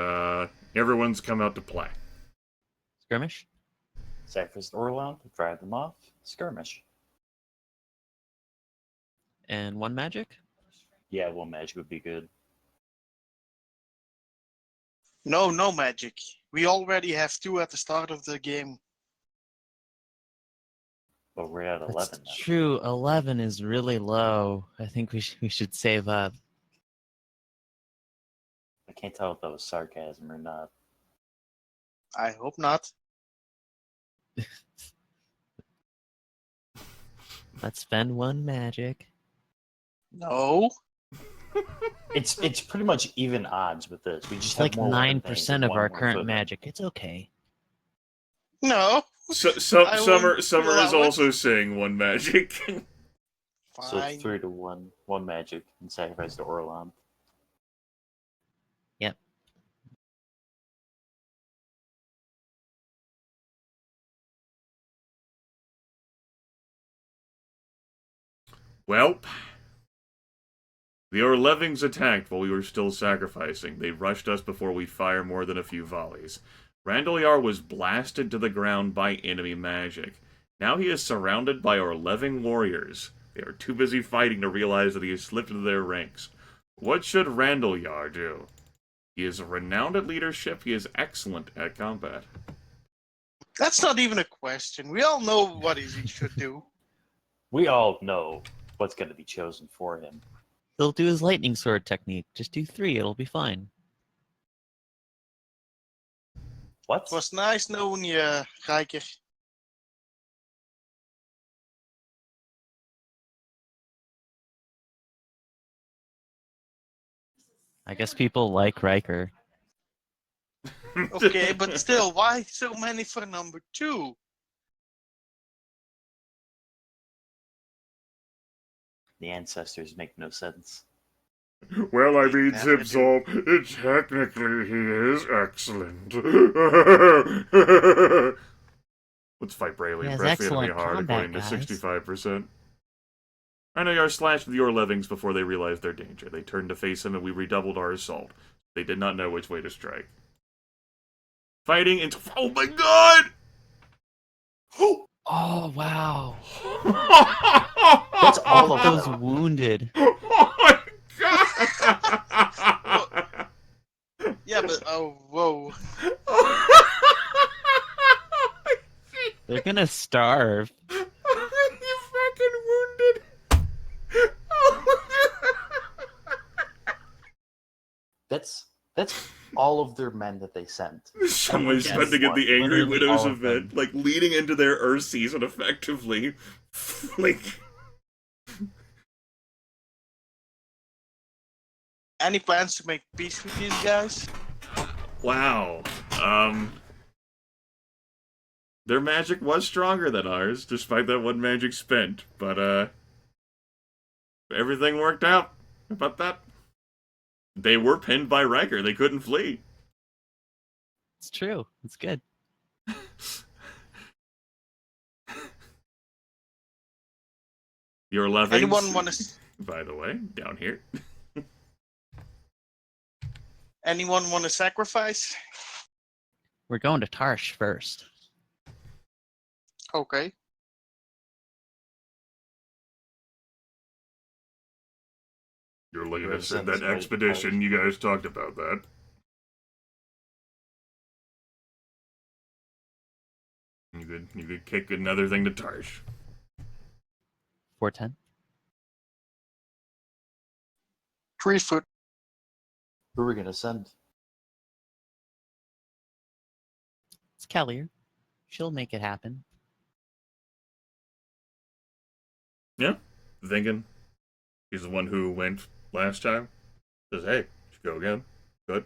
everyone's come out to play. Skirmish? Sacrifice to Orlan, drive them off, skirmish. And 1 magic? Yeah, 1 magic would be good. No magic. We already have 2 at the start of the game. But we're at 11 That's now. true. 11 is really low. I think we should save up. I can't tell if that was sarcasm or not. I hope not. Let's spend 1 magic. No. It's pretty much even odds with this. We just It's have like more weapon things 9% and of 1 our more current foot. magic. It's okay. No. I won't Summer is allow it. also saying 1 magic. So Fine. it's 3 to 1. 1 magic and sacrifice to Orlan. Yep. Well, the Orlevings attacked while we were still sacrificing. They rushed us before we fire more than a few volleys. Randalyar was blasted to the ground by enemy magic. Now he is surrounded by Orleving warriors. They are too busy fighting to realize that he has slipped into their ranks. What should Randalyar do? He is renowned at leadership. He is excellent at combat. That's not even a question. We all know what he should do. We all know what's going to be chosen for him. He'll do his lightning sword technique. Just do 3. It'll be fine. What? It was nice knowing you, Riker. I guess people like Riker. Okay, but still, why so many for number 2? The ancestors make no sense. Well, I They mean, never Zipzol, technically he is excellent. Let's fight bravely He and has press the enemy excellent hard, combat, according to guys. 65%. Ragnar slashed the Orlevings before they realized their danger. They turned to face him, and we redoubled our assault. They did not know which way to strike. Fighting into... Oh my god! Oh wow! That's all of Those them. wounded. Oh my god! Yeah, but oh, whoa. They're gonna starve. You fucking wounded. That's all of their men that they sent. Someone's Yes, spending at the Angry literally Widows all of event, them. like leading into their Earth season effectively. Like, Any plans to make peace with these guys? wow. Their magic was stronger than ours, despite that one magic spent. But, everything worked out. How about that? They were pinned by Riker. They couldn't flee. It's true. It's good. Your Levings, Anyone want to? by the way, down here. Anyone want to sacrifice? We're going to Tarsh first. Okay. You're looking Right, at that that's right. expedition. You guys talked about that. You could kick another thing to Tarsh. 410. 3 foot. Who are we gonna send? It's Kellier. She'll make it happen. Yeah, thinking he's the one who went last time. Says, hey, should go again. Good.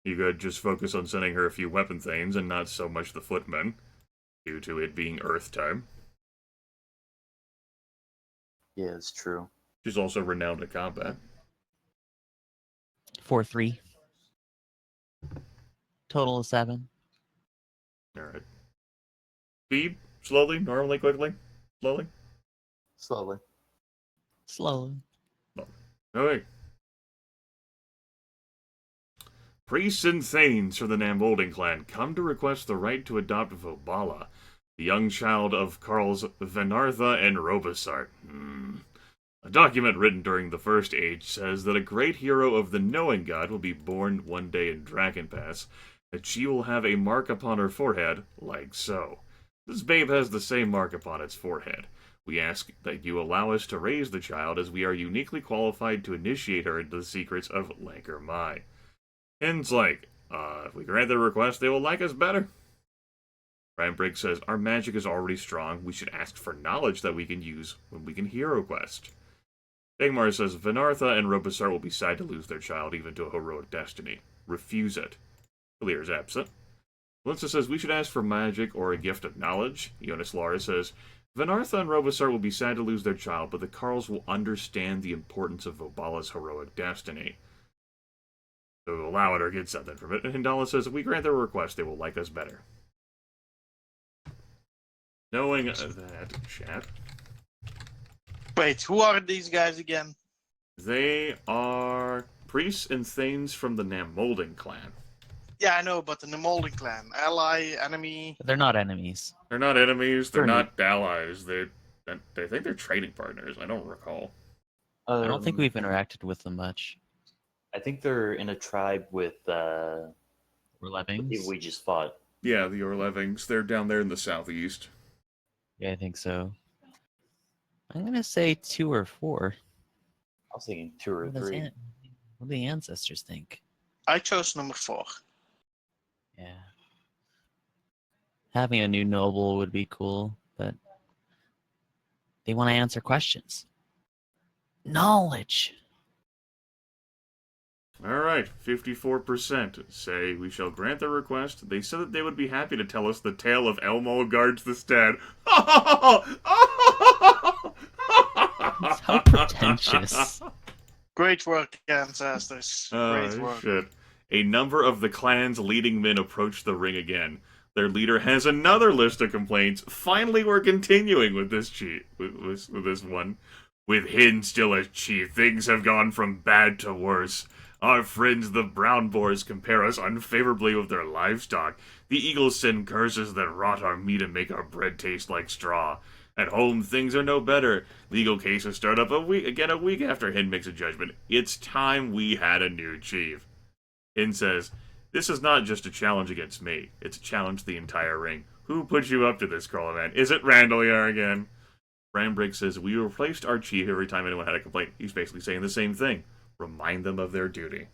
You could just focus on sending her a few weapon things and not so much the footmen, due to it being Earth time. Yeah, it's true. She's also renowned at combat. 4-3. Total of 7. Alright. Speed? Slowly? Normally? Quickly? Slowly? Slowly. Slowly. Okay. Priests and Thanes from the Nambolding clan come to request the right to adopt Vobala, the young child of Carls Venartha and Robosart. A document written during the First Age says that a great hero of the Knowing God will be born one day in Dragon Pass, that she will have a mark upon her forehead, like so. This babe has the same mark upon its forehead. We ask that you allow us to raise the child, as we are uniquely qualified to initiate her into the secrets of Lanker Mai. Hin's like, if we grant their request, they will like us better. Ryan Briggs says, our magic is already strong. We should ask for knowledge that we can use when we can hero quest. Dagmar says, Venartha and Robosar will be sad to lose their child, even to a heroic destiny. Refuse it. Clear is absent. Valenza says, we should ask for magic or a gift of knowledge. Jonas Lara says, Venartha and Robosar will be sad to lose their child, but the Carls will understand the importance of Vobala's heroic destiny. So allow it or get something from it. And Hindala says, if we grant their request, they will like us better. Knowing that, chat, Wait, who are these guys again? they are priests and thanes from the Nambolding clan. Yeah, I know, but in the Molding clan. Ally, enemy. They're not enemies. They're not enemies, they're They're not allies, they think they're trading partners, I don't recall. I don't think we've interacted with them much. I think they're in a tribe with We're Lemmings. we just fought. Yeah, the Orlevings, they're down there in the southeast. Yeah, I think so. I'm gonna say 2 or 4. I was thinking 2 or What does 3. what do the ancestors think? I chose number 4. Yeah. Having a new noble would be cool, but they want to answer questions. Knowledge. Alright, 54% say we shall grant their request. They said that they would be happy to tell us the tale of Elmo guards the stead. How pretentious. Great work, ancestors. Great Oh, work. shit. A number of the clan's leading men approach the ring again. Their leader has another list of complaints. Finally, we're continuing with this with this one. With Hin still as chief, things have gone from bad to worse. Our friends the brown boars compare us unfavorably with their livestock. The eagles send curses that rot our meat and make our bread taste like straw. At home, things are no better. Legal cases start up a week after Hin makes a judgment. It's time we had a new chief. Hin says, "This is not just a challenge against me. It's a challenge to the entire ring. Who put you up to this, Crawlerman? Is it Randall Yar again?" Brandbrigg says, "We replaced our chief every time anyone had a complaint." He's basically saying the same thing. Remind them of their duty.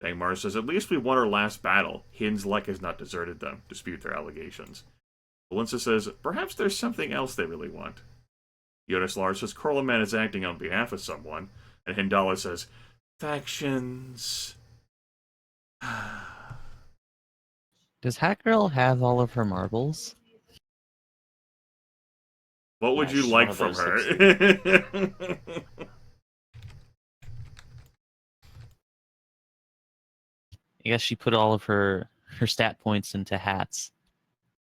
Dangmar says, "At least we won our last battle. Hin's luck has not deserted them. Dispute their allegations." Valenza says, "Perhaps there's something else they really want." Yodaslar says, "Corlaman is acting on behalf of someone." And Hindala says, "Factions." Does Hat Girl have all of her marbles? What would Yeah, you she's like one of from those her? I guess she put all of her stat points into hats.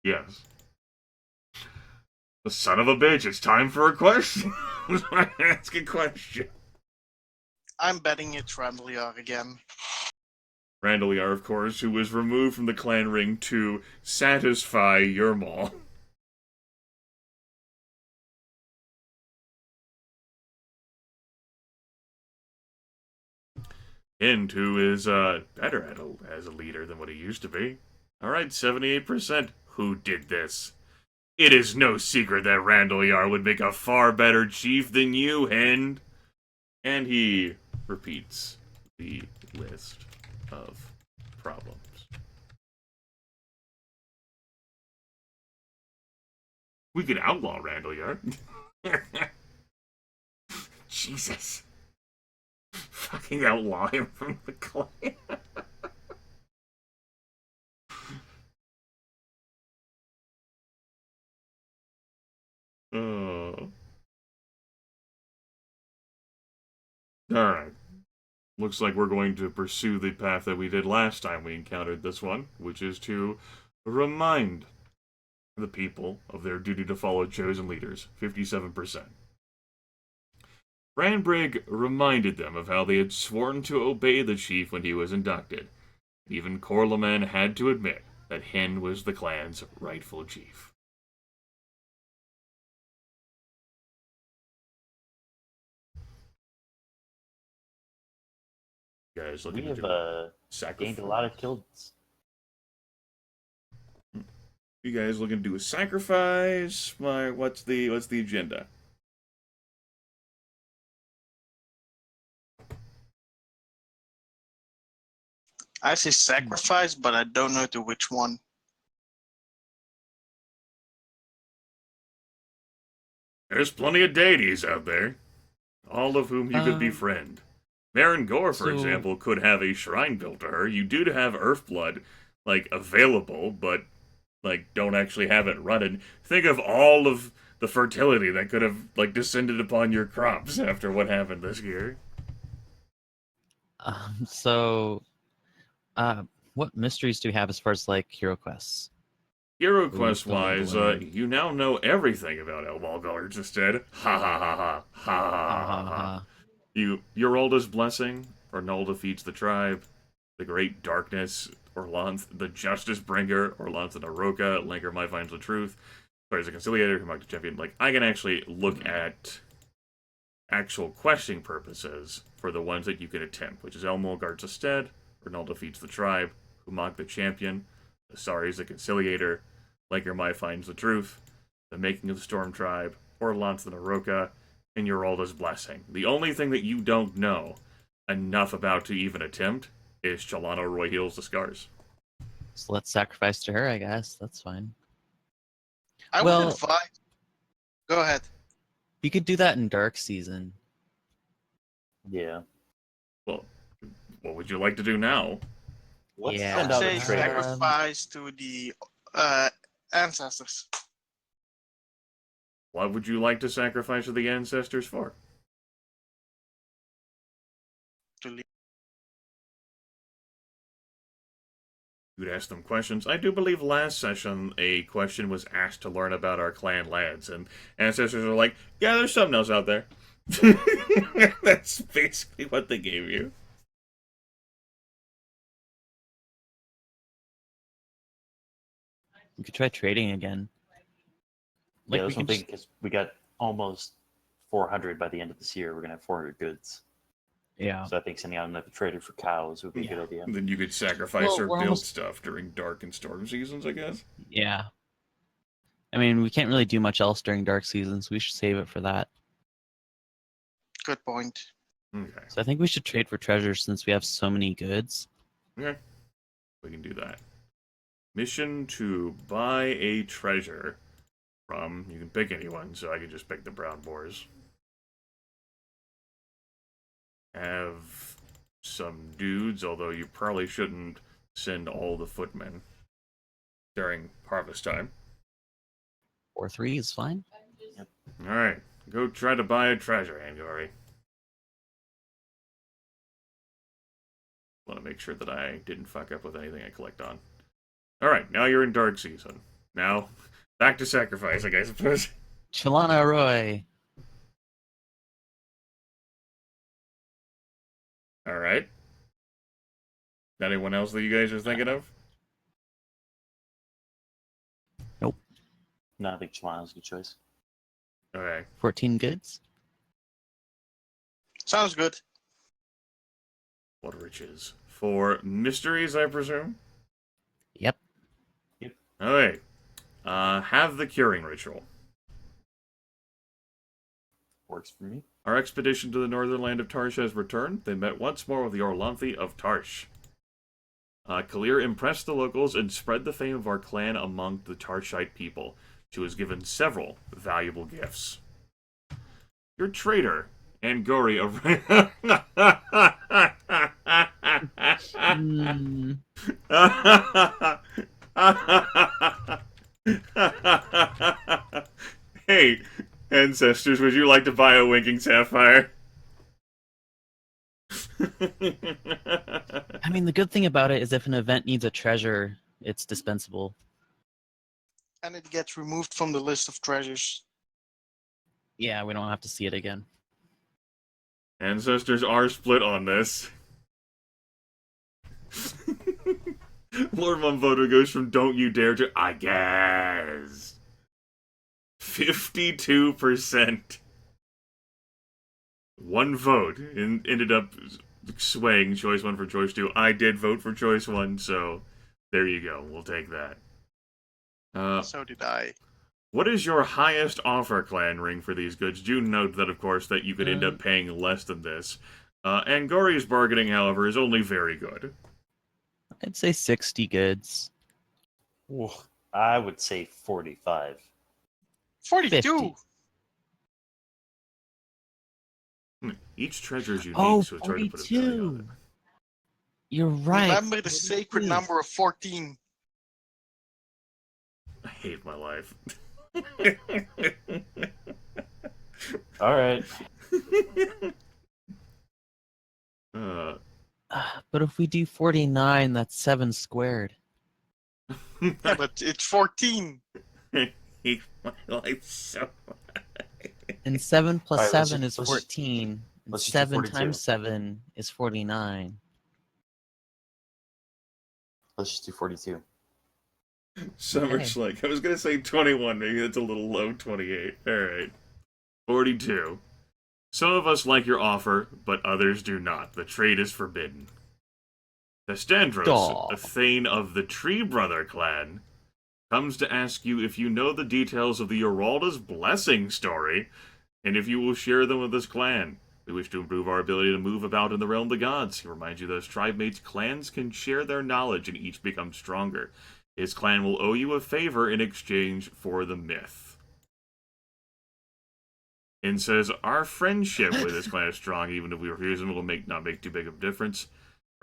Yes. The son of a bitch, it's time for a question. Ask a question. I'm betting it's Randall Yar again. Randall Yar, of course, who was removed from the clan ring to satisfy Eurmal. Hint, who is better as a leader than what he used to be. Alright, 78%. Who did this? It is no secret that Randall Yar would make a far better chief than you, Hind. And he repeats the list of problems. We could outlaw Randall Yar. Jesus. Fucking outlaw him from the clan. Oh. Alright. Looks like we're going to pursue the path that we did last time we encountered this one, which is to remind the people of their duty to follow chosen leaders. 57%. Brandbrigg reminded them of how they had sworn to obey the chief when he was inducted. Even Corlaman had to admit that Hin was the clan's rightful chief. You guys We looking to have do gained sacrifice? a lot of kills. You guys looking to do a sacrifice? What's the agenda? I say sacrifice, but I don't know to which one. There's plenty of deities out there, all of whom you could befriend. Marin Gore, for example, could have a shrine built to her. You do have Earthblood, available, but, don't actually have it running. Think of all of the fertility that could have, descended upon your crops after what happened this year. What mysteries do we have as far as, hero quests? Hero quest-wise, you now know everything about Elwal Guards instead. Ha ha ha ha. Ha ha ha ha. Euralda's Blessing, Arnal defeats the tribe, the Great Darkness, Orlanth, the Justice Bringer, Orlanth and Aroka, Lanker finds the truth, Sorry, as a conciliator, who marked the champion. I can actually look at actual questing purposes for the ones that you can attempt, which is Elmo guards a stead, Arnal defeats the tribe, Humak the champion, Asari is the conciliator, Lanker finds the truth, the making of the storm tribe, Orlanth and Aroka, and Euralda's blessing. The only thing that you don't know enough about to even attempt is Chalano Roy heals the scars. So let's sacrifice to her, I guess. That's fine. I would advise. Go ahead. You could do that in Dark Season. Yeah. Well, what would you like to do now? Let's Yeah. send I'd out say a trader. sacrifice to the ancestors. What would you like to sacrifice to the ancestors for? To leave. You'd ask them questions. I do believe last session a question was asked to learn about our clan lands, and ancestors are like, yeah, there's something else out there. That's basically what they gave you. We could try trading again. Yeah, Like, we that's one could thing, because we got almost 400 by the end of this year. We're going to have 400 goods. Yeah. So I think sending out another trader for cows would be a good idea. Then you could sacrifice Well, or we're build almost- stuff during dark and storm seasons, I guess. Yeah. I mean, we can't really do much else during dark seasons. We should save it for that. Good point. Okay. So I think we should trade for treasures since we have so many goods. Okay. We can do that. Mission to buy a treasure from, you can pick anyone, so I can just pick the brown boars. Have some dudes, although you probably shouldn't send all the footmen during harvest time. 4-3 is fine. Alright, go try to buy a treasure, Angori. Want to make sure that I didn't fuck up with anything I collect on. Alright, now you're in dark season. Now, back to sacrificing, I suppose. Chalana Roy. Alright. Anyone else that you guys are thinking of? No, I think Chalana's a good choice. Okay. 14 goods. Sounds good. What riches? For mysteries, I presume? Yep. Alright. Have the curing ritual. Works for me. Our expedition to the northern land of Tarsh has returned. They met once more with the Orlanthi of Tarsh. Kalir impressed the locals and spread the fame of our clan among the Tarshite people. She was given several valuable gifts. Your traitor, Angori of... Hmm. Hey, ancestors, would you like to buy a winking sapphire? I mean, the good thing about it is if an event needs a treasure, it's dispensable. And it gets removed from the list of treasures. Yeah, we don't have to see it again. Ancestors are split on this. Lord Monvoto goes from don't you dare to I guess. 52%. One vote ended up swaying choice 1 for choice 2. I did vote for choice 1, so there you go. We'll take that. So did I. What is your highest offer, clan ring, for these goods? Do note that, of course, that you could end up paying less than this. Angori's bargaining, however, is only very good. I'd say 60 goods. Ooh, I would say 45. 42. 50. Each treasure is unique, Oh, so it's hard to put a value on 42. You're right. Remember the sacred 42. number of 14. I hate my life. All right. But if we do 49, that's 7 squared. Yeah, but it's 14. I hate my life so much. And 7 plus Alright, let's 7 just- is let's just- 14. And let's just do 7 42. times 7 is 49. Let's just do 42. Summer's like, I was going to say 21, maybe that's a little low, 28. Alright. 42. Some of us like your offer, but others do not. The trade is forbidden. Testandros, Aw. a Thane of the Tree Brother clan, comes to ask you if you know the details of the Uralda's Blessing story, and if you will share them with this clan. We wish to improve our ability to move about in the realm of the gods. He reminds you that as tribe mates, clans can share their knowledge and each become stronger. His clan will owe you a favor in exchange for the myth. And says, our friendship with this clan is strong, even if we refuse him, it will not make too big of a difference.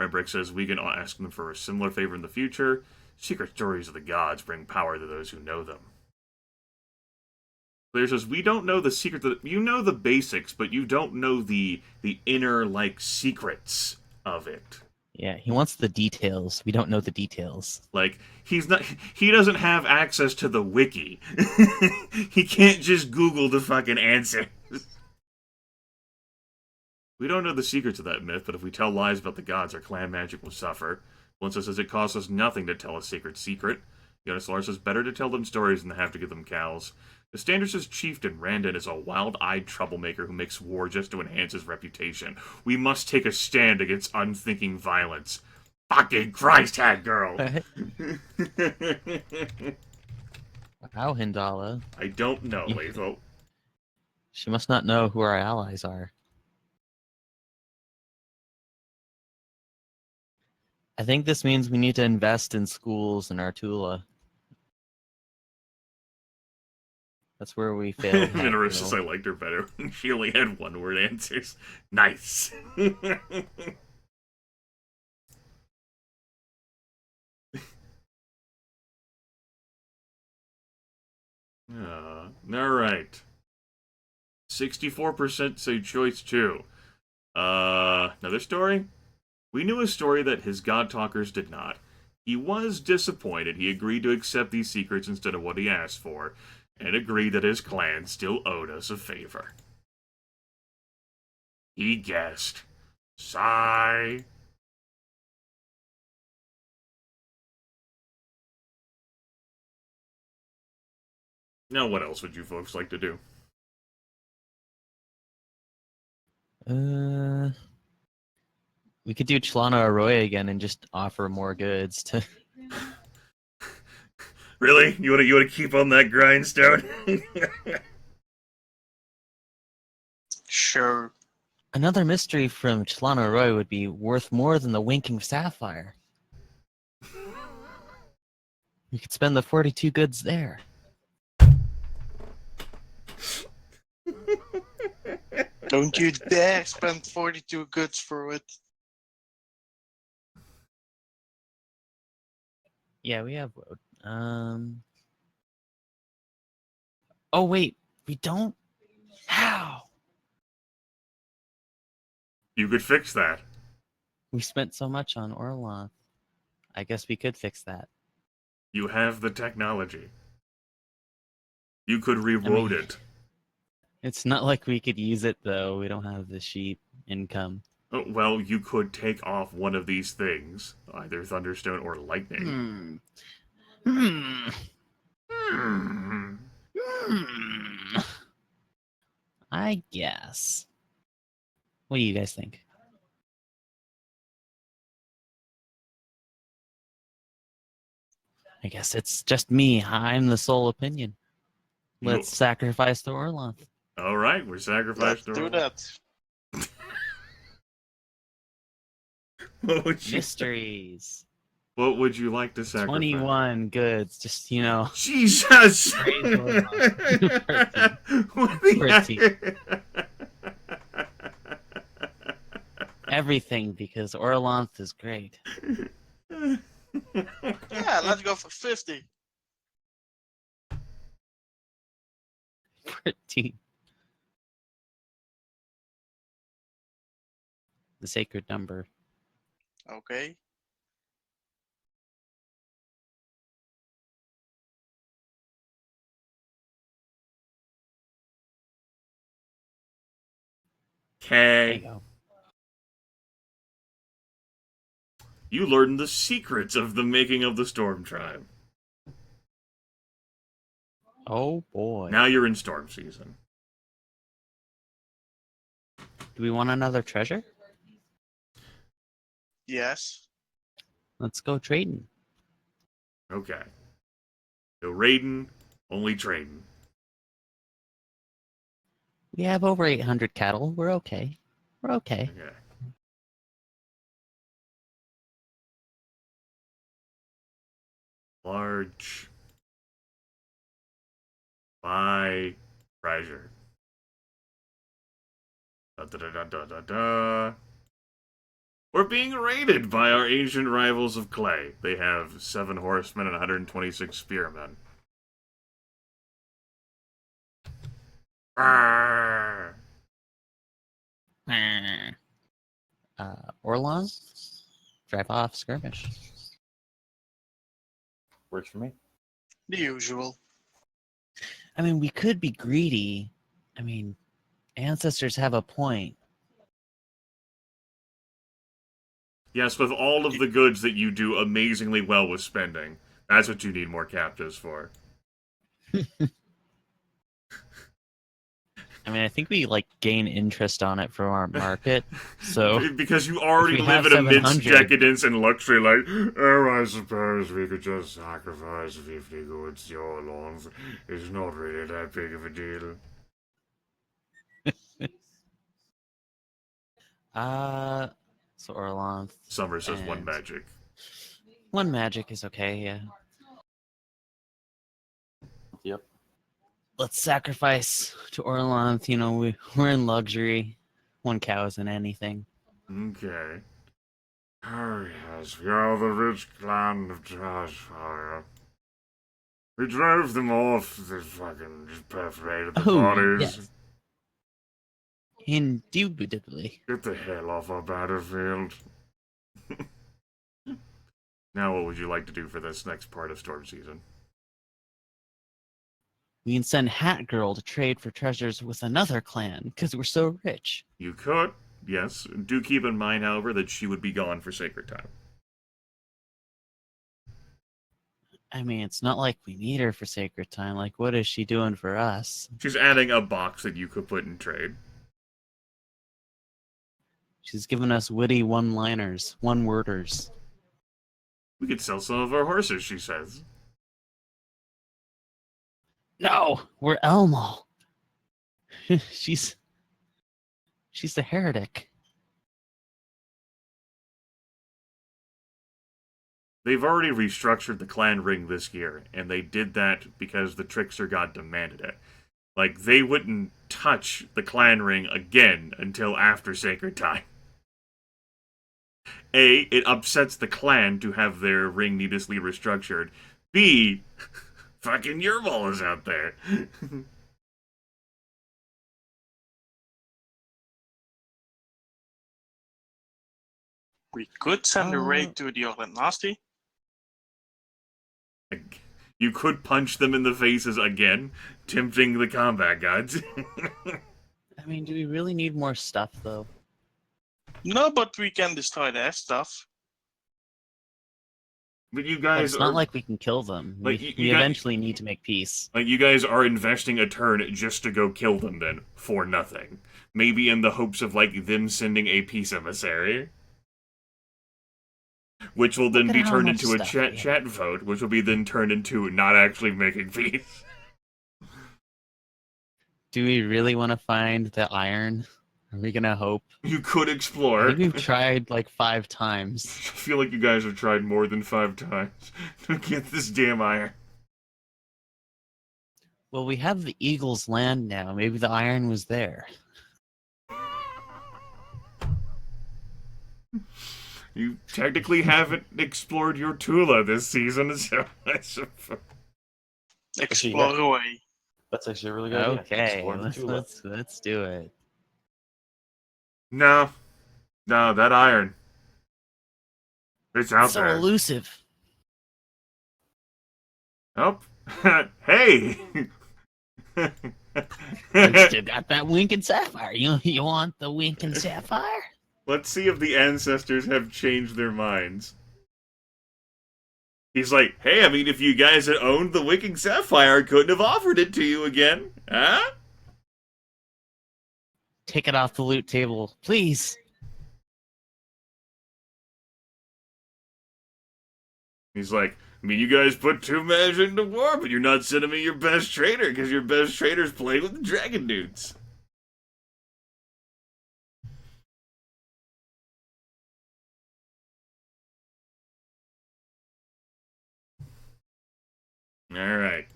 Redbrick says we can ask them for a similar favor in the future. Secret stories of the gods bring power to those who know them. Clear says we don't know the secret. You know the basics, but you don't know the inner like secrets of it. Yeah, he wants the details. We don't know the details. Like he doesn't have access to the wiki. He can't just Google the fucking answer. We don't know the secrets of that myth, but if we tell lies about the gods, our clan magic will suffer. Melinda says it costs us nothing to tell a secret. Yonasalar says better to tell them stories than to have to give them cows. The Standard says Chieftain Randon is a wild-eyed troublemaker who makes war just to enhance his reputation. We must take a stand against unthinking violence. Fucking Christ, hat girl! Wow, Hindala. I don't know, Lethal. She must not know who our allies are. I think this means we need to invest in schools in Artula. That's where we failed. Minarus says I liked her better. She only had one-word answers. Nice. Alright. 64% say choice 2. Another story? We knew a story that his god talkers did not. He was disappointed he agreed to accept these secrets instead of what he asked for, and agreed that his clan still owed us a favor. He guessed. Sigh. Now, what else would you folks like to do? We could do Chlana Arroyo again and just offer more goods to. Really? You wanna keep on that grindstone? Sure. Another mystery from Chlana Arroyo would be worth more than the winking sapphire. We could spend the 42 goods there. Don't you dare spend 42 goods for it. Yeah, we have road. Oh wait, we don't. How? You could fix that. We spent so much on Orloth. I guess we could fix that. You have the technology. You could reload it. It's not like we could use it though. We don't have the sheep income. Oh, well, you could take off one of these things, either Thunderstone or Lightning. I guess. What do you guys think? I guess it's just me. I'm the sole opinion. Let's sacrifice to Orloth. All right, we're sacrificed. Let's do that. Mysteries. What would you like to sacrifice? 21 goods. Just, Jesus! Praise Orloth. What the Everything, because Orloth is great. Yeah, let's go for 50. 14. The sacred number. Okay. There you Okay. go. You learned the secrets of the making of the Storm Tribe. Oh boy. Now you're in Storm Season. Do we want another treasure? Yes. Let's go trading. Okay. No raiding, only trading. We have over 800 cattle. We're okay. We're okay. Okay. Large. Buy treasure. Da da da da da da da. We're being raided by our ancient rivals of clay. They have 7 horsemen and 126 spearmen. Arrgh. Orlon, drive off skirmish. Works for me. The usual. I mean, we could be greedy. I mean, ancestors have a point. Yes, with all of the goods that you do amazingly well with spending. That's what you need more captives for. I mean, I think we like gain interest on it from our market. So because you already if we live have in amidst 700 decadence and luxury, like, oh, I suppose we could just sacrifice 50 goods to your lawns. It's not really that big of a deal. so Orlon, Summer says one And- magic. one magic is okay. Yeah, Yep. let's sacrifice to Orlon. You know, we're in luxury. One cow isn't anything. Okay. Oh, yes, we are the rich clan of Trashfire. We drove them off, they fucking just perforated the bodies. Yes. Indubitably. Get the hell off our battlefield. Now, what would you like to do for this next part of Storm Season? We can send Hat Girl to trade for treasures with another clan because we're so rich. You could, yes. Do keep in mind, however, that she would be gone for Sacred Time. I mean, it's not like we need her for Sacred Time. Like, what is she doing for us? She's adding a box that you could put in trade. She's giving us witty one-liners, one-worders. We could sell some of our horses, she says. No, we're Elmo. she's the heretic. They've already restructured the clan ring this year, and they did that because the Trickster God demanded it. Like, they wouldn't touch the clan ring again until after Sacred Time. A, it upsets the clan to have their ring needlessly restructured. B, fucking Eurmal is out there. We could send a raid to the other nasty. You could punch them in the faces again, tempting the combat gods. I mean, do we really need more stuff, though? No, but we can destroy their stuff. But you But guys it's are not like we can kill them. Like, we you guys- eventually need to make peace. like you guys are investing a turn just to go kill them then for nothing. Maybe in the hopes of like them sending a peace emissary. Which will then Look be at how turned much into a stuff we have. chat vote, which will be then turned into not actually making peace. Do we really want to find the iron? Are we gonna hope? You could I explore. think we've tried like 5 times. I feel like you guys have tried more than 5 times to get this damn iron. Well, we have the Eagle's land now. Maybe the iron was there. You technically haven't explored your Tula this season, so I suppose. Explore away. That's actually a really good idea. Okay, Explore the Tula. let's do it. No, that iron. It's out So there. elusive. Oh, hey! You still got that winking sapphire. You want the winking sapphire? Let's see if the ancestors have changed their minds. He's like, hey, I mean, if you guys had owned the Wicking Sapphire, I couldn't have offered it to you again. Huh? Take it off the loot table, please. He's like, I mean, you guys put 2 measures into war, but you're not sending me your best trader, because your best trader's playing with the dragon dudes. Alright.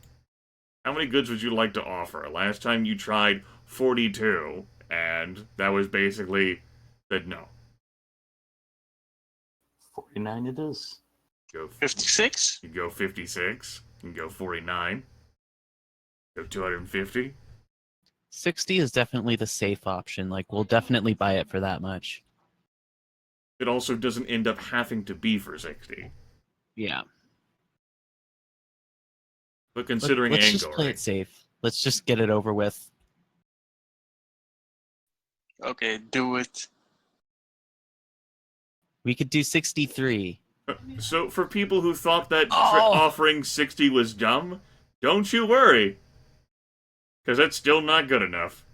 How many goods would you like to offer? Last time you tried 42, and that was basically said no. 49 it is. Go 56? You go 56. You go 49. Go 250. 60 is definitely the safe option. Like, we'll definitely buy it for that much. It also doesn't end up having to be for 60. Yeah. But considering Let's angle, just play right? it safe. Let's just get it over with. Okay, do it. We could do 63. So for people who thought that Oh! offering 60 was dumb, don't you worry. Because that's still not good enough.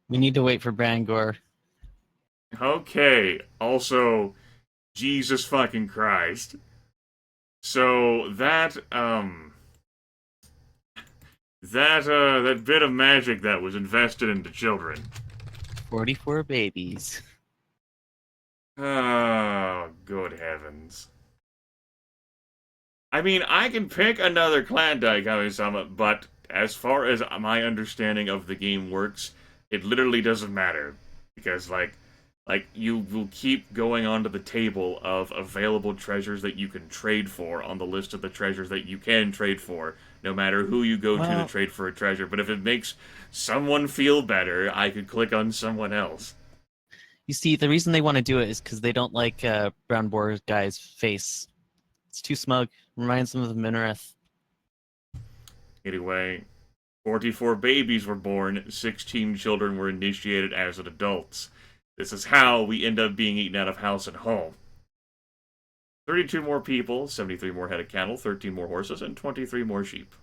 We need to wait for Brangor. Okay, also, Jesus fucking Christ. So that bit of magic that was invested into children. 44 babies. Oh, good heavens. I mean, I can pick another clan Daikami-sama, but as far as my understanding of the game works, it literally doesn't matter. Because, like you will keep going onto the table of available treasures that you can trade for on the list of the treasures that you can trade for, no matter who you go to trade for a treasure. But if it makes someone feel better, I could click on someone else. You see, the reason they want to do it is because they don't like Brown Boar guy's face. It's too smug. Reminds them of Minareth. Anyway, 44 babies were born, 16 children were initiated as adults. This is how we end up being eaten out of house and home. 32 more people, 73 more head of cattle, 13 more horses, and 23 more sheep.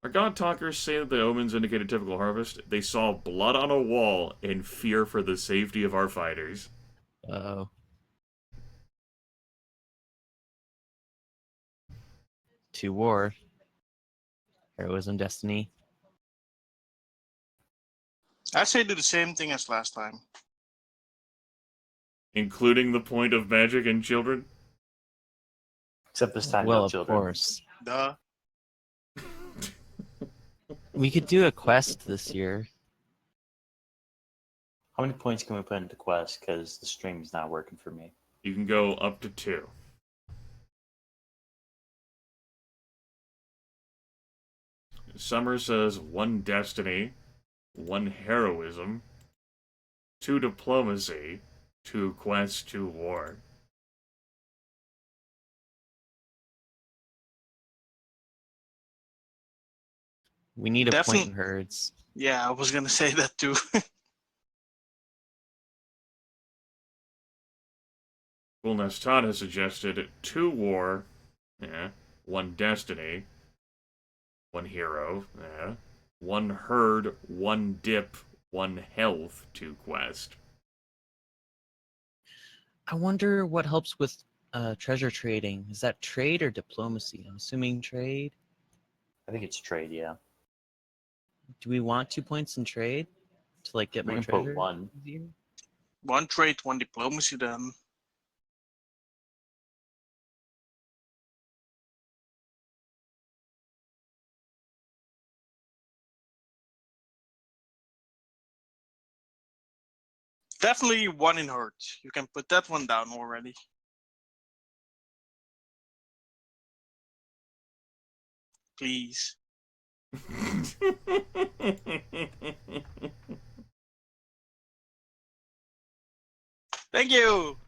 Our god talkers say that the omens indicate a typical harvest. They saw blood on a wall and fear for the safety of our fighters. Uh-oh. To war. Heroism, destiny. I say do the same thing as last time. Including the point of magic and children? Except this time, Well, no of children. course. Duh. We could do a quest this year. How many points can we put into quest? Because the stream's not working for me. You can go up to 2. Summer says 1 destiny, 1 heroism, 2 diplomacy, 2 quest, 2 war. We need a point Definitely. in herds. Yeah, I was gonna say that too. Coolness Todd has suggested 2 war, 1 destiny, 1 hero, 1 herd, 1 dip, 1 health, 2 quest. I wonder what helps with treasure trading. Is that trade or diplomacy? I'm assuming trade. I think it's trade, yeah. Do we want 2 points in trade to like get We more can put treasure? 1. easier? 1 trade, 1 diplomacy then. Definitely 1 in hurt. You can put that one down already. Please. Thank you!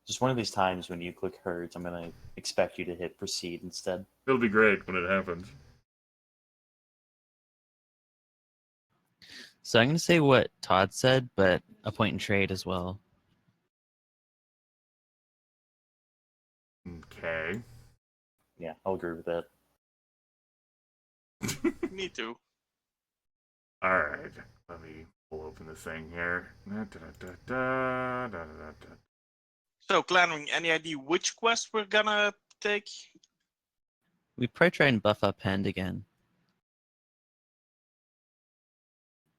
Just one of these times when you click herds, I'm going to expect you to hit proceed instead. It'll be great when it happens. So I'm going to say what Todd said, but a point in trade as well. Okay. Yeah, I'll agree with that. Me too. Alright. Let me pull open the thing here. So, Clanwing, any idea which quest we're gonna take? We probably try and buff up Hand again.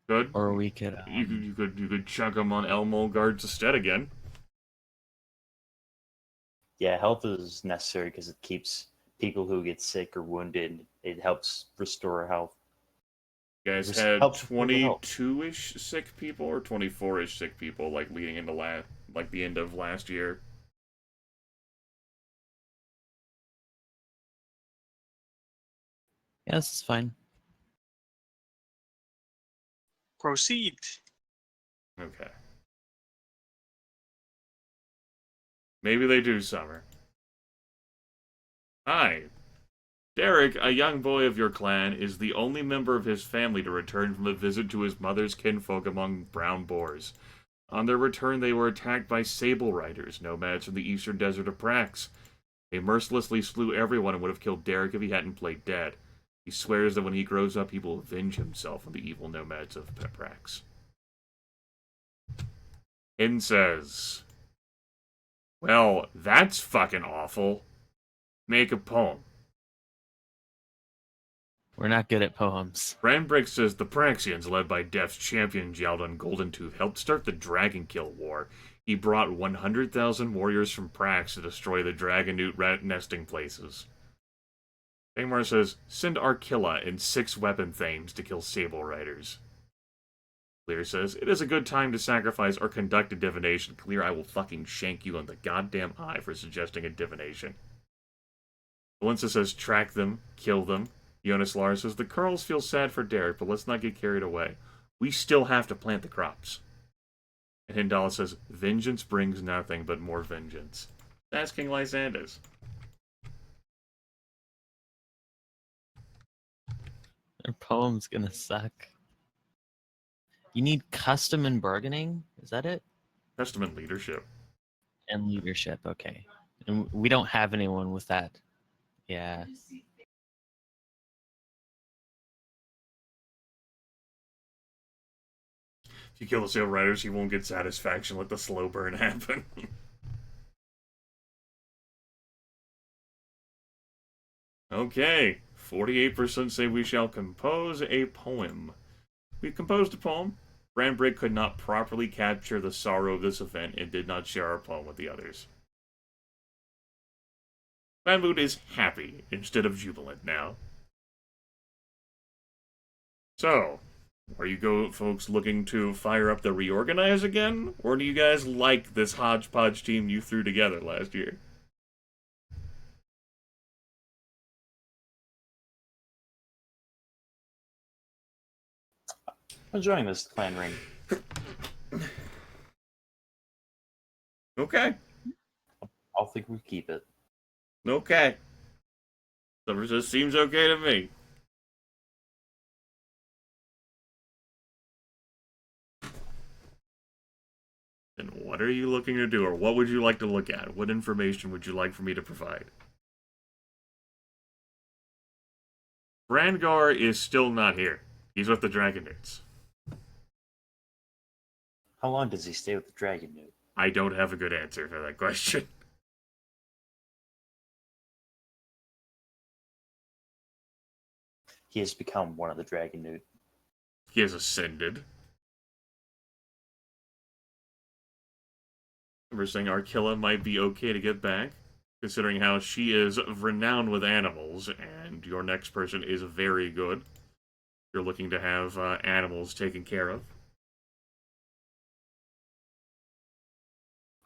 Good. Or we could... You could chunk them on Elmo guards instead again. Yeah, health is necessary because it keeps people who get sick or wounded, it helps restore health. You guys Just had helps with the help. 22-ish sick people or 24-ish sick people, like leading into the end of last year. Yeah, this is fine. Proceed. Okay. Maybe they do, Summer. Hi. Derek, a young boy of your clan, is the only member of his family to return from a visit to his mother's kinfolk among brown boars. On their return, they were attacked by sable riders, nomads from the eastern desert of Prax. They mercilessly slew everyone and would have killed Derek if he hadn't played dead. He swears that when he grows up, he will avenge himself on the evil nomads of Prax. Hin says, well, that's fucking awful. Make a poem. We're not good at poems. Brandbrick says the Praxians, led by Death's champion Jaldon Goldentooth, helped start the Dragon Kill War. He brought 100,000 warriors from Prax to destroy the Dragonute rat nesting places. Bangmar says, send Arkilla and 6 weapon thames to kill Sable Riders. Clear says, it is a good time to sacrifice or conduct a divination. Clear, I will fucking shank you on the goddamn eye for suggesting a divination. Valenza says, track them, kill them. Jonas Lars says, the Carls feel sad for Derek, but let's not get carried away. We still have to plant the crops. And Hindala says, vengeance brings nothing but more vengeance. That's King Lysander's. Their poem's gonna suck. You need custom and bargaining? Is that it? Custom and leadership. And leadership, okay. And we don't have anyone with that. Yeah. If you kill the Sail Riders, you won't get satisfaction. Let the slow burn happen. Okay. 48% say we shall compose a poem. We composed a poem. Brandbrick could not properly capture the sorrow of this event and did not share our poem with the others. Vanwood is happy instead of jubilant now. So, are you folks looking to fire up the reorganize again? Or do you guys like this hodgepodge team you threw together last year? I'm enjoying this clan ring. Okay. I'll think we keep it. Okay. Summer just seems okay to me. Then what are you looking to do, or what would you like to look at? What information would you like for me to provide? Brangar is still not here. He's with the Dragonutes. How long does he stay with the Dragon Newt? I don't have a good answer for that question. He has become one of the Dragon Newt. He has ascended. We're saying Arkilla might be okay to get back, considering how she is renowned with animals, and your next person is very good. You're looking to have animals taken care of.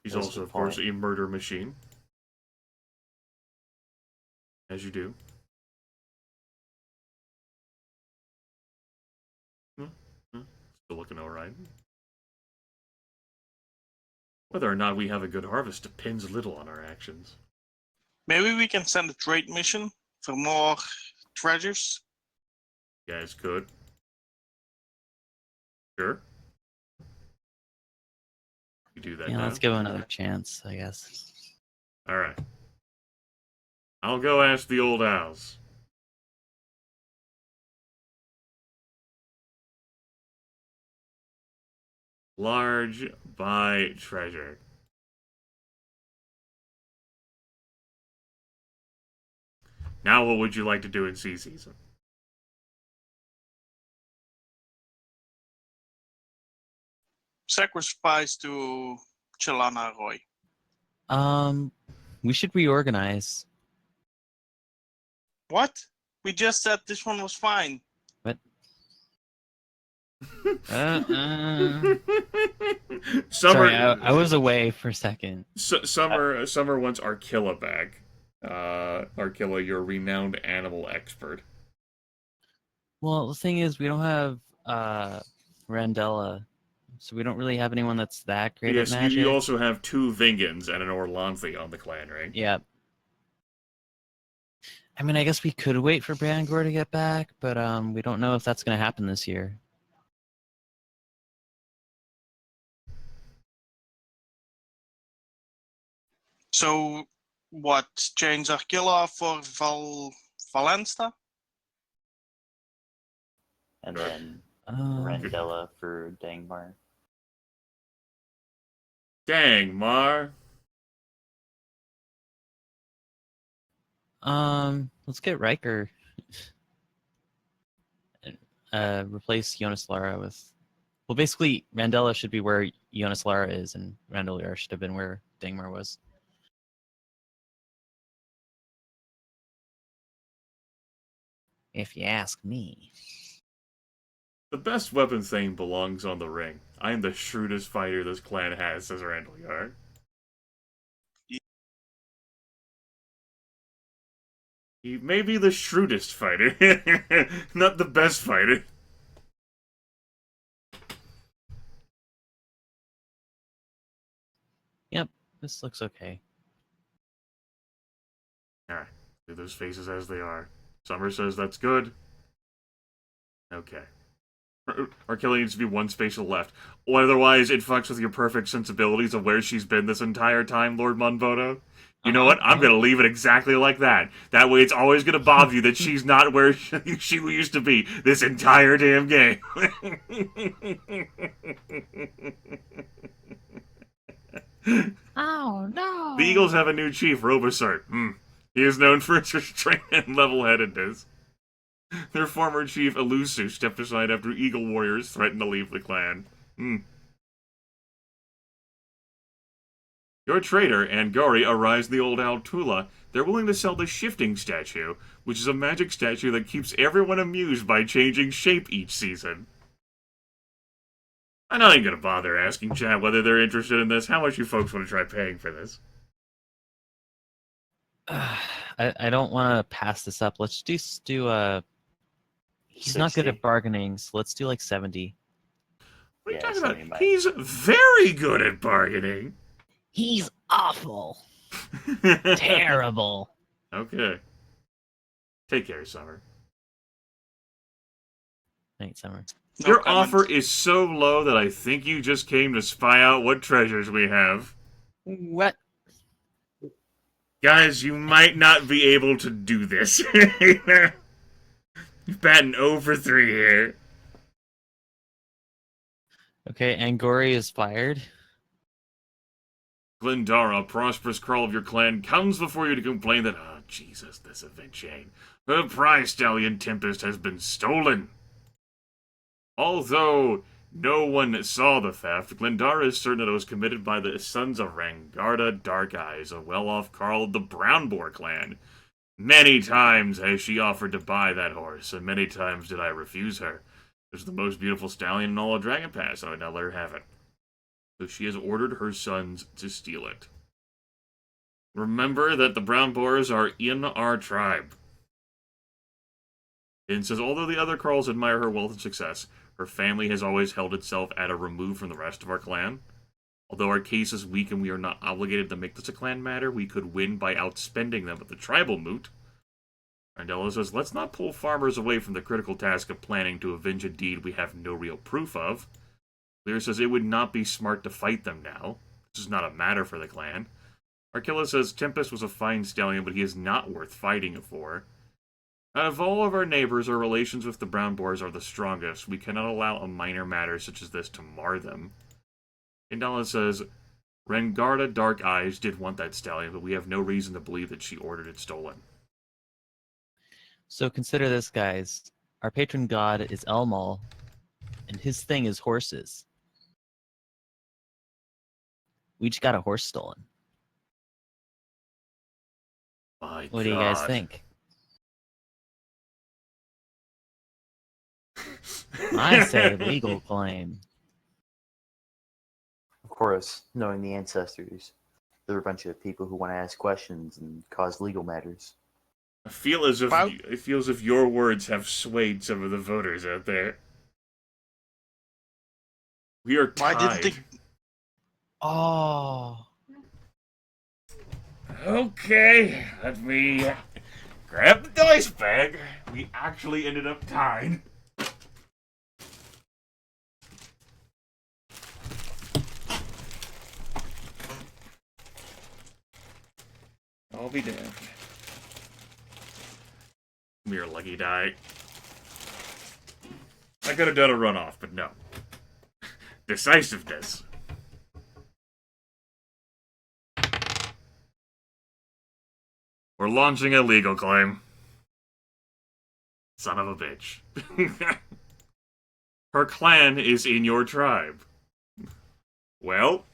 He's That's also, the of course, point. a murder machine. As you do. Still looking alright. Whether or not we have a good harvest depends little on our actions. Maybe we can send a trade mission for more treasures. You guys could. Sure. You do that Yeah, now. let's give him another chance, I guess. Alright. I'll go ask the old owls. Large by treasure. Now what would you like to do in sea season? Sacrifice to Chelana Roy. We should reorganize. What? We just said this one was fine. What? Sorry, Summer, I was away for a second. Summer wants Arkilla back. Arkilla, you're a renowned animal expert. Well, the thing is, we don't have Randella, so we don't really have anyone that's that great at Yes, you magic. also have 2 Vingans and an Orlanthe on the clan ring. Yeah. I mean, I guess we could wait for Brangor to get back, but we don't know if that's going to happen this year. So, what? Change Arkilla for Valensta? And then Um, Randella for Dangmar. Dang, Mar. let's get Riker. Replace Jonas Lara with. Well, basically, Randella should be where Jonas Lara is, and Randella should have been where Dangmar was. If you ask me. The best weapon thing belongs on the ring. I am the shrewdest fighter this clan has, says Randall. He may be the shrewdest fighter, not the best fighter. Yep, this looks okay. Alright, do those faces as they are. Summer says that's good. Okay. Arkilla needs to be 1 space to the left. Otherwise, it fucks with your perfect sensibilities of where she's been this entire time, Lord Munvoto. You know what? I'm gonna leave it exactly like that. That way it's always gonna bother you that she's not where she used to be this entire damn game. Oh no! The Eagles have a new chief, Robosart. He is known for his restraint and level-headedness. Their former chief, Elusu, stepped aside after Eagle warriors threatened to leave the clan. Your trader, Angori, arrives in the old Altula. They're willing to sell the Shifting Statue, which is a magic statue that keeps everyone amused by changing shape each season. I'm not even gonna bother asking chat whether they're interested in this. How much you folks want to try paying for this? I don't want to pass this up. Let's just do He's not good 60. at bargaining, so let's do like 70. What are you Yeah, talking 70 about? might. He's very good at bargaining. He's awful. Terrible. Okay. Take care, Summer. Night, Summer. No Your comment. offer is so low that I think you just came to spy out what treasures we have. What? Guys, you might not be able to do this. You're batting 0 for 3 here. Okay, Angori is fired. Glendara, prosperous crawl of your clan, comes before you to complain that, oh, Jesus, this event chain. Her prize stallion Tempest has been stolen. Although no one saw the theft, Glendara is certain that it was committed by the sons of Rangarda Dark Eyes, a well-off Carl of the Brown Boar clan. Many times has she offered to buy that horse, and many times did I refuse her. It's the most beautiful stallion in all of Dragon Pass, I would not let her have it. So she has ordered her sons to steal it. Remember that the Brown Boars are in our tribe. And says, although the other Carls admire her wealth and success, her family has always held itself at a remove from the rest of our clan. Although our case is weak and we are not obligated to make this a clan matter, we could win by outspending them at the tribal moot. Randella says, let's not pull farmers away from the critical task of planning to avenge a deed we have no real proof of. Lear says it would not be smart to fight them now. This is not a matter for the clan. Arkilla says Tempest was a fine stallion, but he is not worth fighting for. Out of all of our neighbors, our relations with the Brown Boars are the strongest. We cannot allow a minor matter such as this to mar them. Indala says, Rengarda Dark Eyes did want that stallion, but we have no reason to believe that she ordered it stolen. So consider this, guys. Our patron god is Elmal, and his thing is horses. We just got a horse stolen. My What do you guys think? I say legal claim. Of course, knowing the ancestors, they're a bunch of people who want to ask questions and cause legal matters. I feel as if Well- it feels as if your words have swayed some of the voters out there. We are Why didn't tied. they- Oh. Okay, let me grab the dice bag. We actually ended up tied. I'll be damned. Mere lucky die. I could have done a runoff, but no. Decisiveness. We're launching a legal claim. Son of a bitch. Her clan is in your tribe. Well,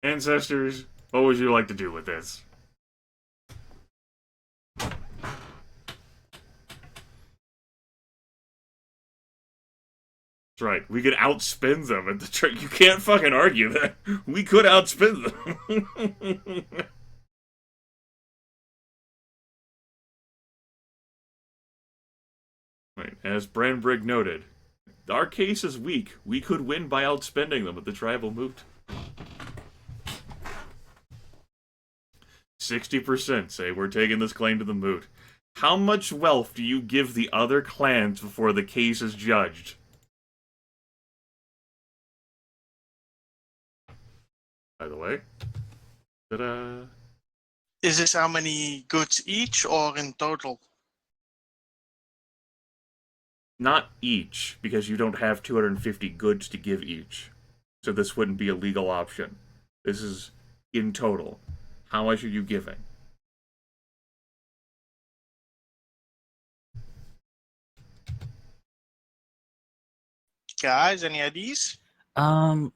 ancestors, what would you like to do with this? That's right. We could outspin them at the You can't fucking argue that. We could outspin them. Right. As Brandbrigg noted, our case is weak. We could win by outspending them at the tribal moot. 60% say we're taking this claim to the moot. How much wealth do you give the other clans before the case is judged? By the way. Ta-da. Is this how many goods each or in total? Not each, because you don't have 250 goods to give each. So this wouldn't be a legal option. This is in total. How much are you giving? Guys, any ideas?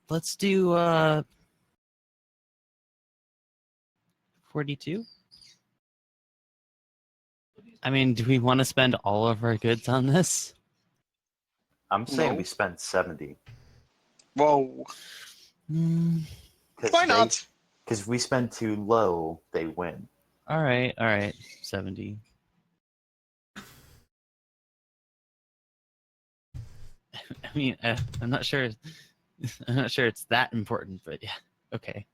Let's do 42. I mean, do we want to spend all of our goods on this? I'm saying No. we spent 70. Whoa. Hmm. Why not? Because if we spend too low, they win. All right. 70. I mean, I'm not sure. I'm not sure it's that important, but yeah. Okay.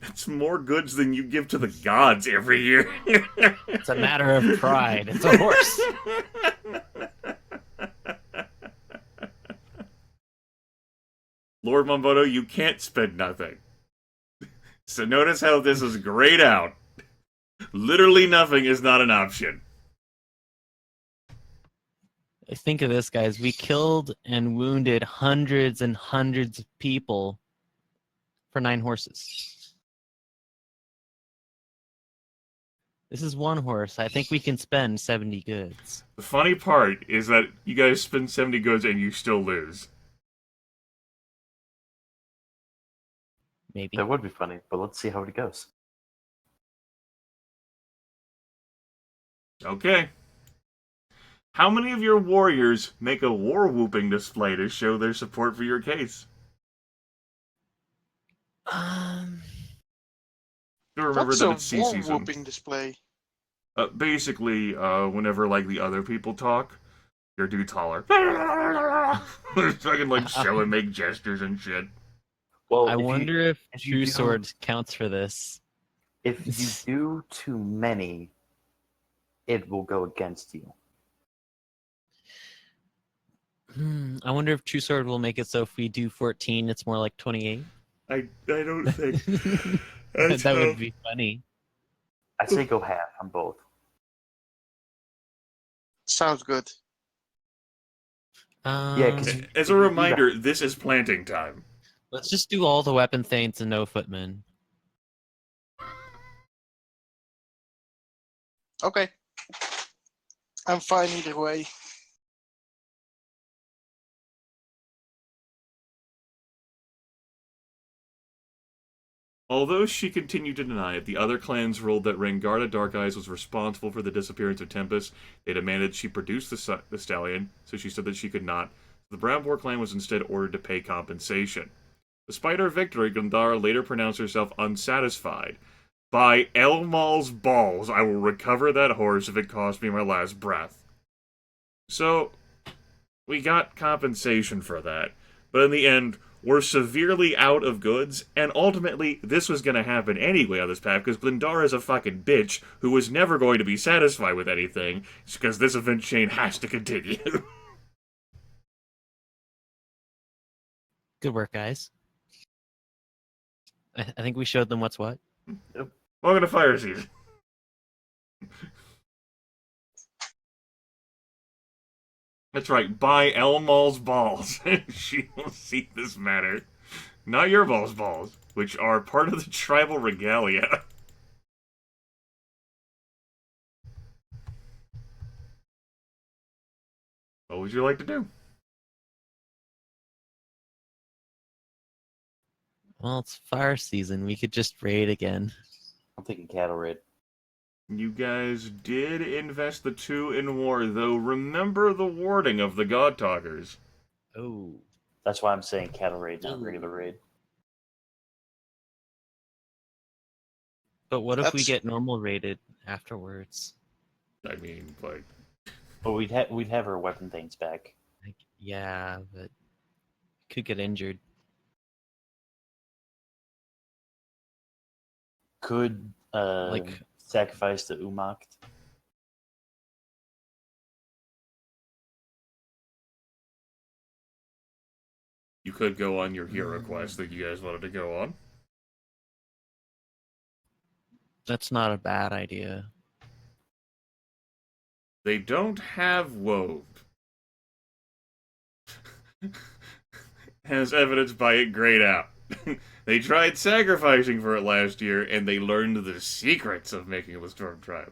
That's more goods than you give to the gods every year. It's a matter of pride. It's a horse. Lord Momboto, you can't spend nothing. So notice how this is grayed out. Literally nothing is not an option. Think of this, guys. We killed and wounded hundreds and hundreds of people for 9 horses. This is 1 horse. I think we can spend 70 goods. The funny part is that you guys spend 70 goods and you still lose. Maybe. That would be funny, but let's see how it goes. Okay. How many of your warriors make a war whooping display to show their support for your case? Do remember What's that a it's sea war season. whooping display? Basically, whenever like the other people talk, your dude's holler. So I can like show and make gestures and shit. Well, I wonder if if you True do- Sword counts for this. if you do too many, it will go against you. I wonder if True Sword will make it so if we do 14, it's more like 28. I don't think that that's would how- be funny. I say go half on both. Sounds good. Yeah, 'cause Um, As a reminder, this is planting time. let's just do all the weapon thanes and no footmen. Okay. I'm fine either way. Although she continued to deny it, the other clans ruled that Rangarda Dark Eyes was responsible for the disappearance of Tempest. They demanded she produce the stallion, so she said that she could not. The Brown Boar clan was instead ordered to pay compensation. Despite her victory, Gandhara later pronounced herself unsatisfied. By Elmal's balls, I will recover that horse if it costs me my last breath. So, we got compensation for that. But in the end, we're severely out of goods, and ultimately, this was going to happen anyway on this path, because Glyndara is a fucking bitch who was never going to be satisfied with anything, because this event chain has to continue. Good work, guys. I think we showed them what's what. Welcome to Fire Season. That's right, buy Elmal's balls. She will see this matter. Not your balls, which are part of the tribal regalia. What would you like to do? Well, it's fire season. We could just raid again. I'm thinking cattle raid. You guys did invest the 2 in war, though remember the warding of the God Talkers. Oh. That's why I'm saying cattle raid, not regular raid. But what if we That's- get normal raided afterwards? I mean, like, But we'd have our weapon things back. Like, yeah, but could get injured. Could Like, sacrifice the Umacht. you could go on your hero quest that you guys wanted to go on. that's not a bad idea. They don't have Wove. As evidenced by it grayed out. They tried sacrificing for it last year, and they learned the secrets of making it a Storm Tribe.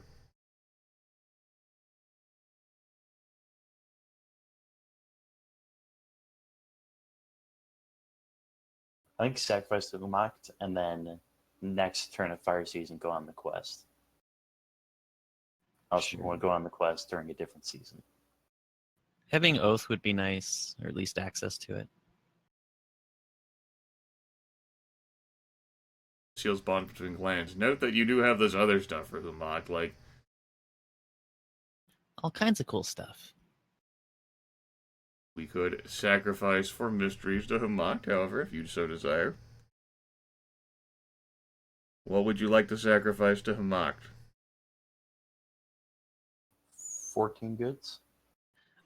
I think sacrifice the Umacht, and then next turn of fire season go on the quest. I also Sure. want to go on the quest during a different season. Having Oath would be nice, or at least access to it. Seals bond between clans. Note that you do have this other stuff for Humak, like All kinds of cool stuff. we could sacrifice for mysteries to Humak, however, if you so desire. What would you like to sacrifice to Humak? 14 goods?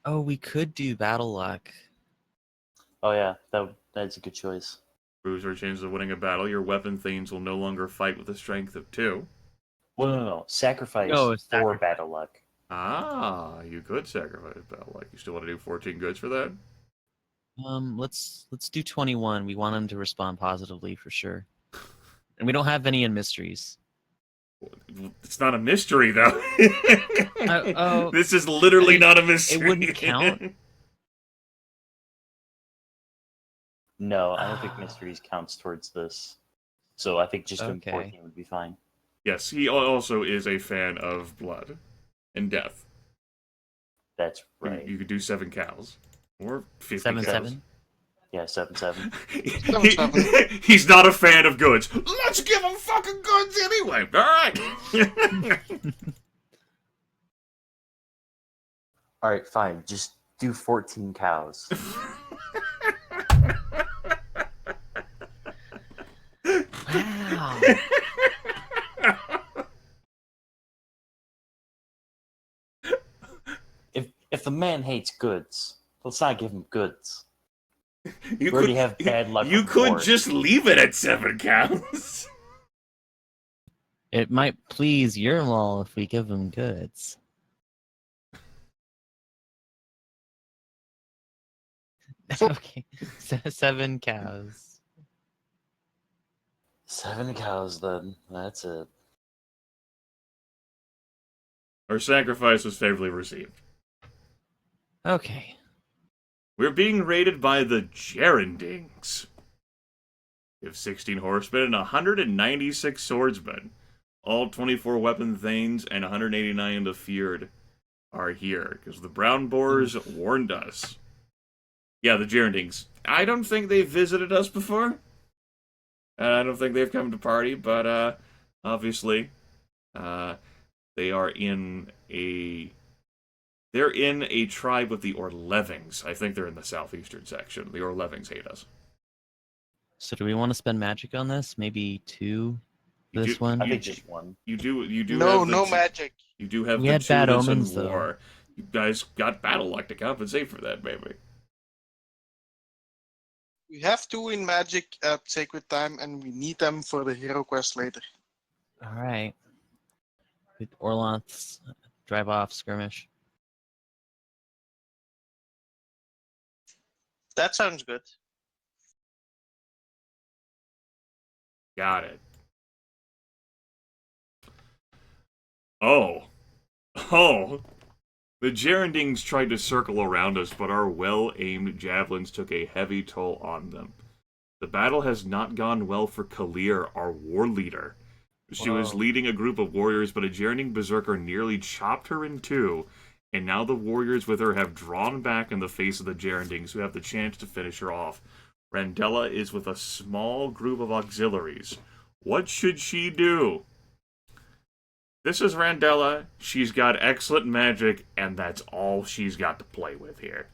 Oh, we could do Battle Luck. Oh yeah, that's a good choice. Bruiser chances of winning a battle. Your weapon themes will no longer fight with a strength of 2. Well, no. Sacrifice No, for it's sacrifice. battle luck. Ah, you could sacrifice battle. Like, you still want to do 14 goods for that? Let's do 21. We want him to respond positively for sure. And we don't have any in mysteries. It's not a mystery, though. Oh, This is literally not a mystery. it wouldn't count? No, I don't think mysteries counts towards this. So I think just doing Okay. 14 would be fine. Yes, he also is a fan of blood and death. That's right. You could do 7 cows. Or 50 7 cows. 7. Yeah, 7-7. He's not a fan of goods. Let's give him fucking goods anyway. All right. All right, fine. Just do 14 cows. Wow. If the man hates goods, let's not give him goods. You We already have bad luck You with could war. just leave it at 7 cows. It might please Eurmal if we give him goods. Okay, 7 cows. 7 cows, then. That's it. Our sacrifice was favorably received. Okay. We're being raided by the Gerundings. We have 16 horsemen and 196 swordsmen. All 24 weapon thanes and 189 of the feared are here, because the brown boars warned us. Yeah, the Gerundings. I don't think they've visited us before. And I don't think they've come to party, but obviously, they are in a... They're in a tribe with the Orlevings. I think they're in the southeastern section. The Orlevings hate us. So do we want to spend magic on this? Maybe 2 You this do- one? I think just one. You do No, have the no two- magic. You do have We the had 2 bad that's in omens, though. war. You guys got battle luck to compensate for that, maybe. We have 2 in magic at Sacred Time, and we need them for the hero quest later. All right. With Orlanth's drive off skirmish. That sounds good. Got it. Oh. The Gerundings tried to circle around us, but our well-aimed javelins took a heavy toll on them. The battle has not gone well for Kalir, our war leader. She was Whoa. leading a group of warriors, but a Gerunding berserker nearly chopped her in 2, and now the warriors with her have drawn back in the face of the Gerundings, who have the chance to finish her off. Randella is with a small group of auxiliaries. What should she do? This is Randella. She's got excellent magic, and that's all she's got to play with here.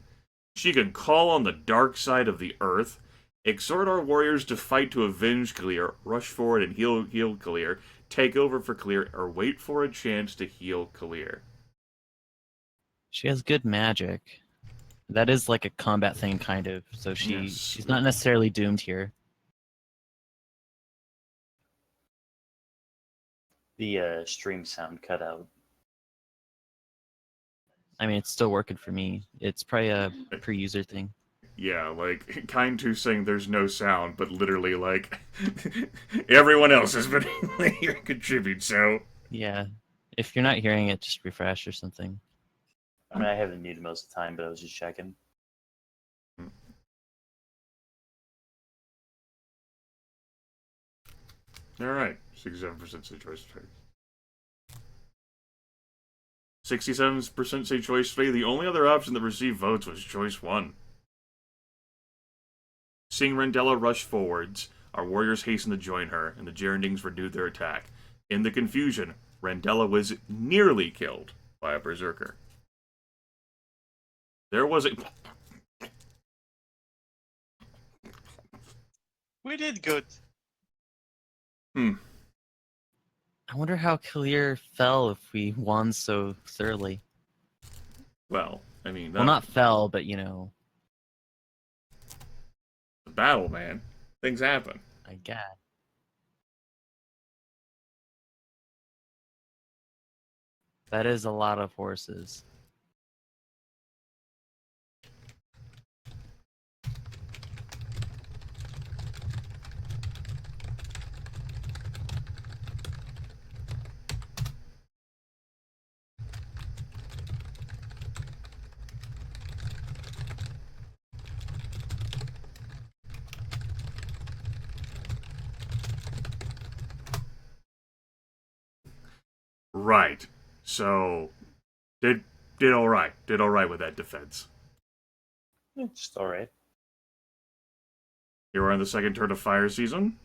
She can call on the dark side of the earth, exhort our warriors to fight to avenge Kalir, rush forward and heal Kalir, take over for Kalir, or wait for a chance to heal Kalir. She has good magic. That is like a combat thing, kind of. So Yes. she's not necessarily doomed here. The stream sound cut out. I mean, it's still working for me. It's probably a per user thing. Yeah, like, kind to saying there's no sound, but literally, like, everyone else has been here to contribute, so... Yeah. If you're not hearing it, just refresh or something. I mean, I have it muted most of the time, but I was just checking. Alright, 67% say choice trade. 67% say choice trade. The only other option that received votes was choice 1. Seeing Randella rush forwards, our warriors hasten to join her, and the Gerundings renewed their attack. In the confusion, Randella was nearly killed by a berserker. There was a... We did good. I wonder how Kalir fell if we won so thoroughly. Well, I mean... Well, not fell, but, you know, the battle, man. Things happen. I guess. That is a lot of horses. Right. So, did all right. Did all right with that defense. Just all right. Here we're on the second turn of fire season.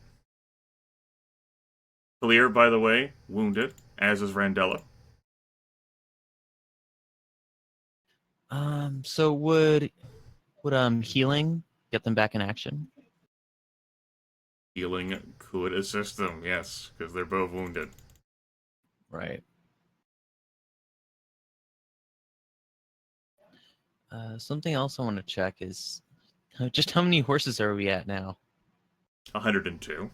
Clear, by the way, wounded, as is Randella. So would healing get them back in action? Healing could assist them, yes, because they're both wounded. Right. Something else I want to check is just how many horses are we at now? 102.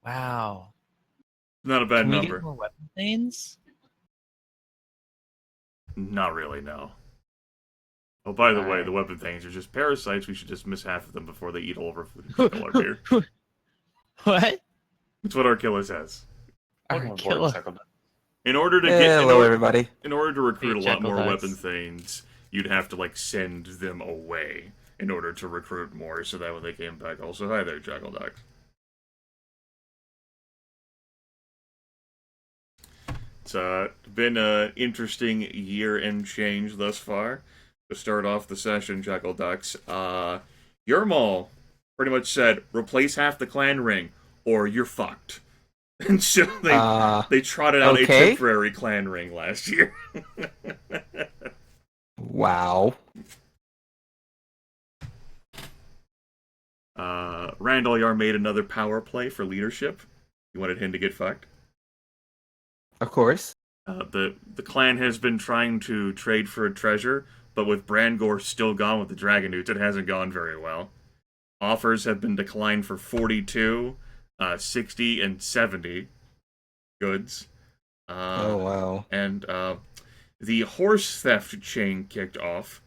Wow. Not a bad Can we number. get more weapon things? Not really, no. Oh, by the way, Alright. the weapon things are just parasites. We should just miss half of them before they eat all of our food and kill our deer. What? That's what Archilla says. Welcome Our aboard, killer. Chuckle. In order to get... Hello, everybody. In order to recruit Hey, a lot more Chuckle weapon Ducks. things, you'd have to, like, send them away. in order to recruit more, so that when they came back, also, hi there, Jackal Ducks. It's been an interesting year and change thus far. To start off the session, Jackal Ducks, Eurmal pretty much said, replace half the clan ring, or you're fucked. And so they trotted out a temporary clan ring last year. Wow. Randall Yar made another power play for leadership. You wanted him to get fucked? Of course. The clan has been trying to trade for a treasure, but with Brangor still gone with the Dragon Newts, it hasn't gone very well. Offers have been declined for 42, 60, and 70 goods. Oh, wow. And the horse theft chain kicked off.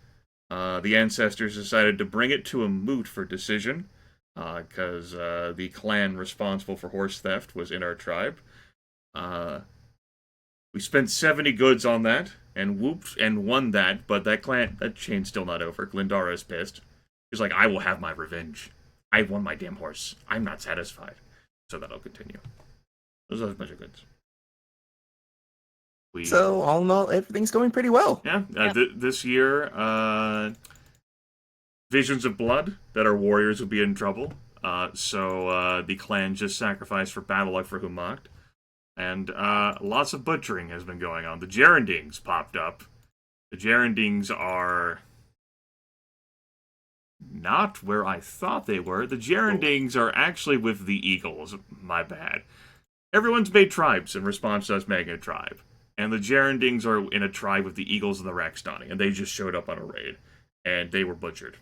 The ancestors decided to bring it to a moot for decision, because the clan responsible for horse theft was in our tribe. We spent 70 goods on that, and whooped, and won that, but that chain's still not over. Glendara is pissed. He's like, I will have my revenge. I won my damn horse. I'm not satisfied. So that'll continue. Those are a bunch of goods. So, all in all, everything's going pretty well. Yeah, this year, Visions of Blood, that our warriors will be in trouble. So the clan just sacrificed for battle luck for Humacht. And lots of butchering has been going on. The Gerundings popped up. The Gerundings are not where I thought they were. The Gerundings are actually with the Eagles. My bad. Everyone's made tribes in response to us making a tribe. And the Gerundings are in a tribe with the Eagles and the Raxdani. And they just showed up on a raid. And they were butchered.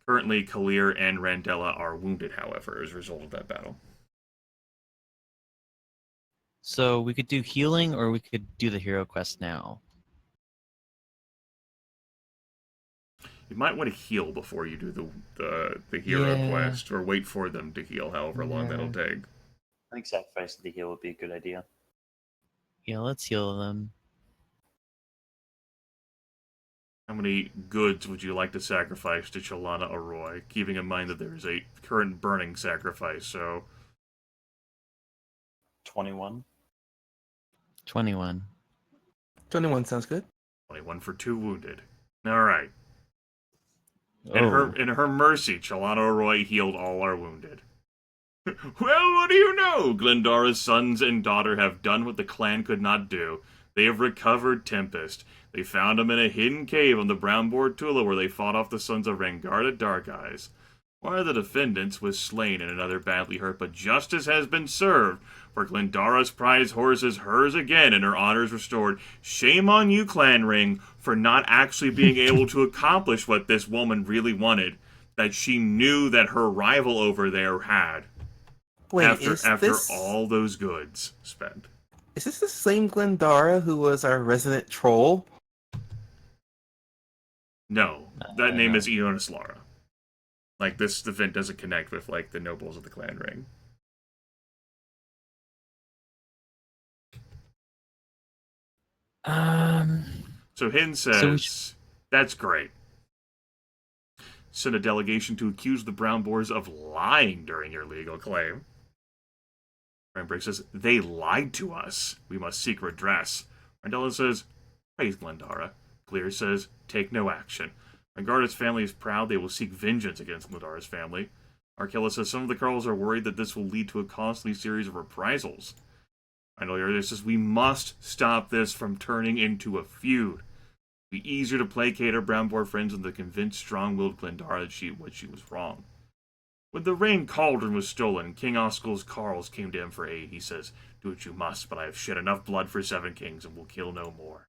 Currently, Kalir and Randella are wounded, however, as a result of that battle. So we could do healing, or we could do the hero quest now. You might want to heal before you do the hero Yeah. quest, or wait for them to heal, however long that'll take. I think sacrificing the heal would be a good idea. Yeah, let's heal them. How many goods would you like to sacrifice to Chalana Arroy, keeping in mind that there is a current burning sacrifice, so... 21. 21. 21 sounds good. 21 for 2 wounded. Alright. Oh. In her mercy, Chalana Arroy healed all our wounded. Well, what do you know? Glendara's sons and daughter have done what the clan could not do. They have recovered Tempest. They found him in a hidden cave on the Brownboard Tula where they fought off the sons of Rangarda Dark Eyes. One of the defendants was slain and another badly hurt, but justice has been served, for Glendara's prize horse is hers again and her honors restored. Shame on you, Clan Ring, for not actually being able to accomplish what this woman really wanted, that she knew that her rival over there had. Wait, after all those goods spent. Is this the same Glendara who was our resident troll? No, that name no. is Ionis Lara. Like, this event doesn't connect with, like, the nobles of the clan ring. So Hin says, that's great. Send a delegation to accuse the Brown Boars of lying during your legal claim. Rainbreak says, they lied to us. We must seek redress. Randella says, praise Glendara. Clear says, take no action. Rangarda's family is proud they will seek vengeance against Glendara's family. Arkella says some of the Carls are worried that this will lead to a costly series of reprisals. Randall says, we must stop this from turning into a feud. It will be easier to placate our Brown Boar friends than to convince strong-willed Glendara that she was wrong. When the Rain Cauldron was stolen, King Oscul's Carls came to him for aid. He says, do what you must, but I have shed enough blood for 7 kings and will kill no more.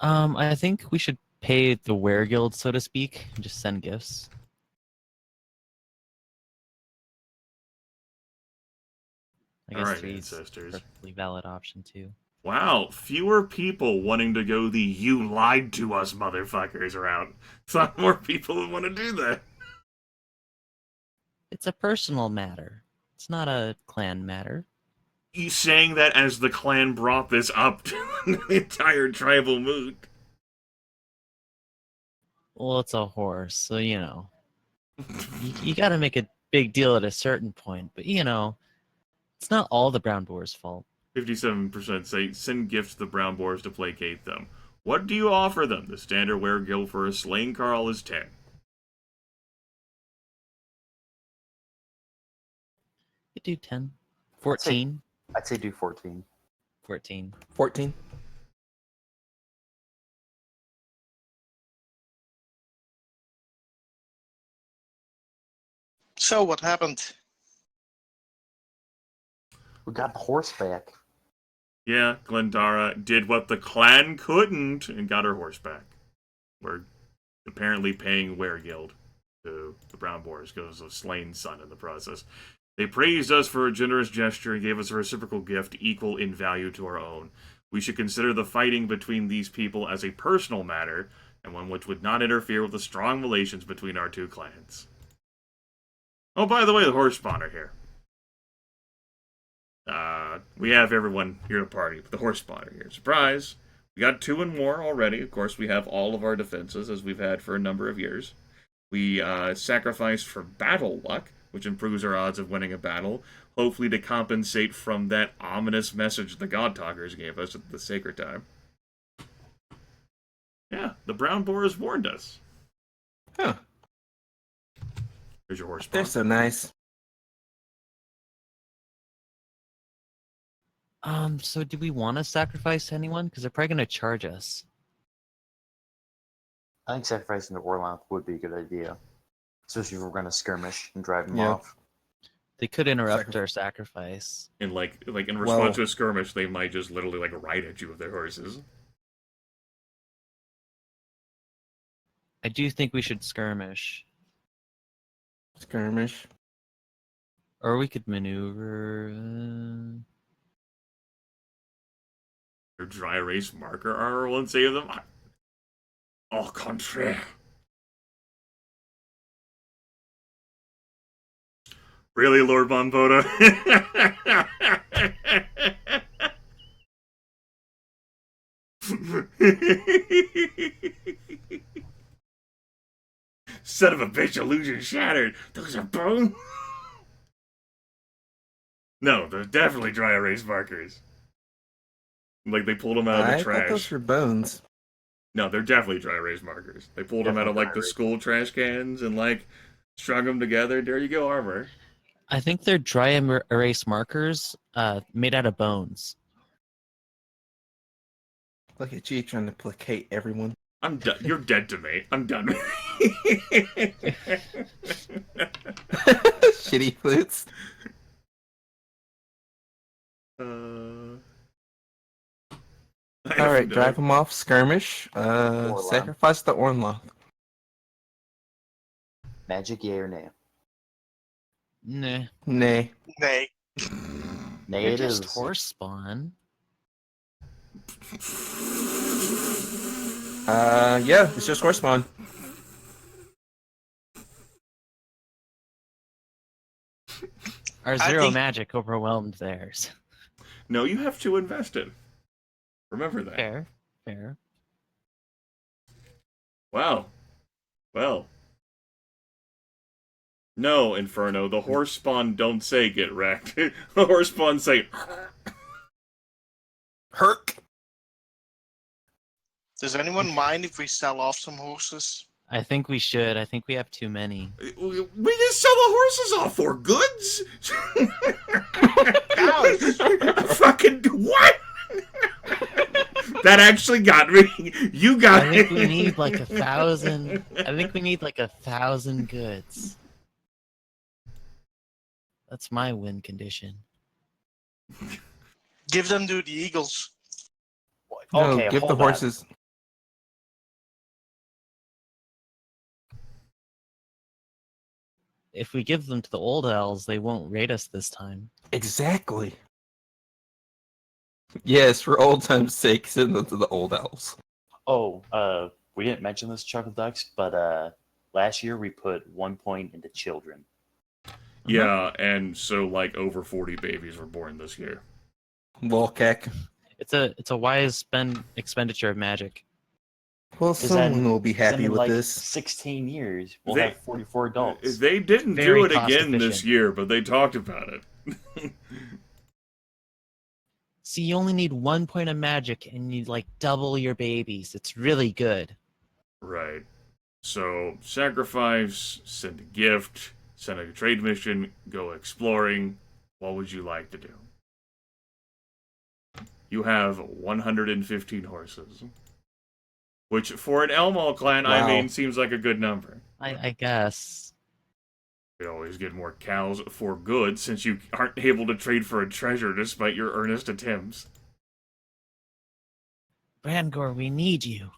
I think we should pay the Wereguild, so to speak, and just send gifts. I guess Alright, 3 ancestors. is a perfectly valid option, too. Wow, fewer people wanting to go the you lied to us motherfuckers route. It's not more people that want to do that. It's a personal matter. It's not a clan matter. You saying that as the clan brought this up to the entire tribal moot. Well, it's a horse, so you got to make a big deal at a certain point. But it's not all the brown boar's fault. 57% say send gifts to the brown boars to placate them. What do you offer them? The standard were guild for a slain Carl is 10. You do 10. 14. I'd say do 14. 14. 14. So what happened? We got the horse back. Yeah, Glendara did what the clan couldn't and got her horse back. We're apparently paying Were Guild to the brown boars because of slain son in the process. They praised us for a generous gesture and gave us a reciprocal gift equal in value to our own. We should consider the fighting between these people as a personal matter, and one which would not interfere with the strong relations between our two clans. Oh, by the way, the horse spawner here. We have everyone here to party, but the horse spawner here. Surprise! We got 2 and more already. Of course, we have all of our defenses, as we've had for a number of years. We sacrificed for battle luck, which improves our odds of winning a battle, hopefully to compensate from that ominous message the God Talkers gave us at the Sacred Time. Yeah, the brown boars warned us. Huh. Here's your horse They're spawn. so nice. So do we want to sacrifice anyone? Because they're probably going to charge us. I think sacrificing the Orlanth would be a good idea. Especially if we're going to skirmish and drive them Yeah. off. They could interrupt our sacrifice. And like in response to a skirmish, they might just literally ride at you with their horses. I do think we should skirmish. Skirmish. Or we could maneuver. Their dry erase marker armor won't save them. Au contraire. Really, Lord Bonvoda? Son of a bitch, illusion shattered. Those are bones. No, they're definitely dry erase markers. Like they pulled them out of the I thought those trash. were bones. No, they're definitely dry erase markers. They pulled them out of the school trash cans and strung them together. There you go, armor. I think they're dry erase markers made out of bones. Look at you trying to placate everyone. I'm done. You're dead to me. I'm done. Shitty flutes. All right, drive them off. Skirmish. Sacrifice the Orlanth. Magic, yay or nay? Nah. Nay. Nay. Nay, You're it just is. horse spawn. Yeah, it's just horse spawn. Our zero magic overwhelmed theirs. No, you have to invest in. Remember that. Fair. Wow. Well. No, Inferno. The horse spawn don't say get wrecked. The horse spawn say Herc. Does anyone mind if we sell off some horses? I think we should. I think we have too many. we just sell the horses off for goods. Fucking what? That actually got me. You got I think we need 1,000. I think we need 1,000 goods. That's my win condition. Give them to the Eagles. No, Okay, give the hold on. horses. If we give them to the old elves, they won't raid us this time. Exactly. Yes, for old time's sake, send them to the old elves. Oh, we didn't mention this, Chuckle Ducks, but last year we put 1 point into children. Yeah, and so over 40 babies were born this year. Lolkek. It's a wise expenditure of magic. Well, 'Cause then- someone will be 'cause then happy in, with like, this. 16 years, we'll They- have 44 adults. They didn't Very do it cost again this efficient. year, but they talked about it. See, you only need 1 point of magic and you like double your babies. It's really good. Right. So, sacrifice, send a gift, send a trade mission, go exploring. What would you like to do? You have 115 horses. Which, for an Elmal clan, I Wow. mean, seems like a good number. I guess. You always get more cows for good, since you aren't able to trade for a treasure despite your earnest attempts. Brangor, we need you.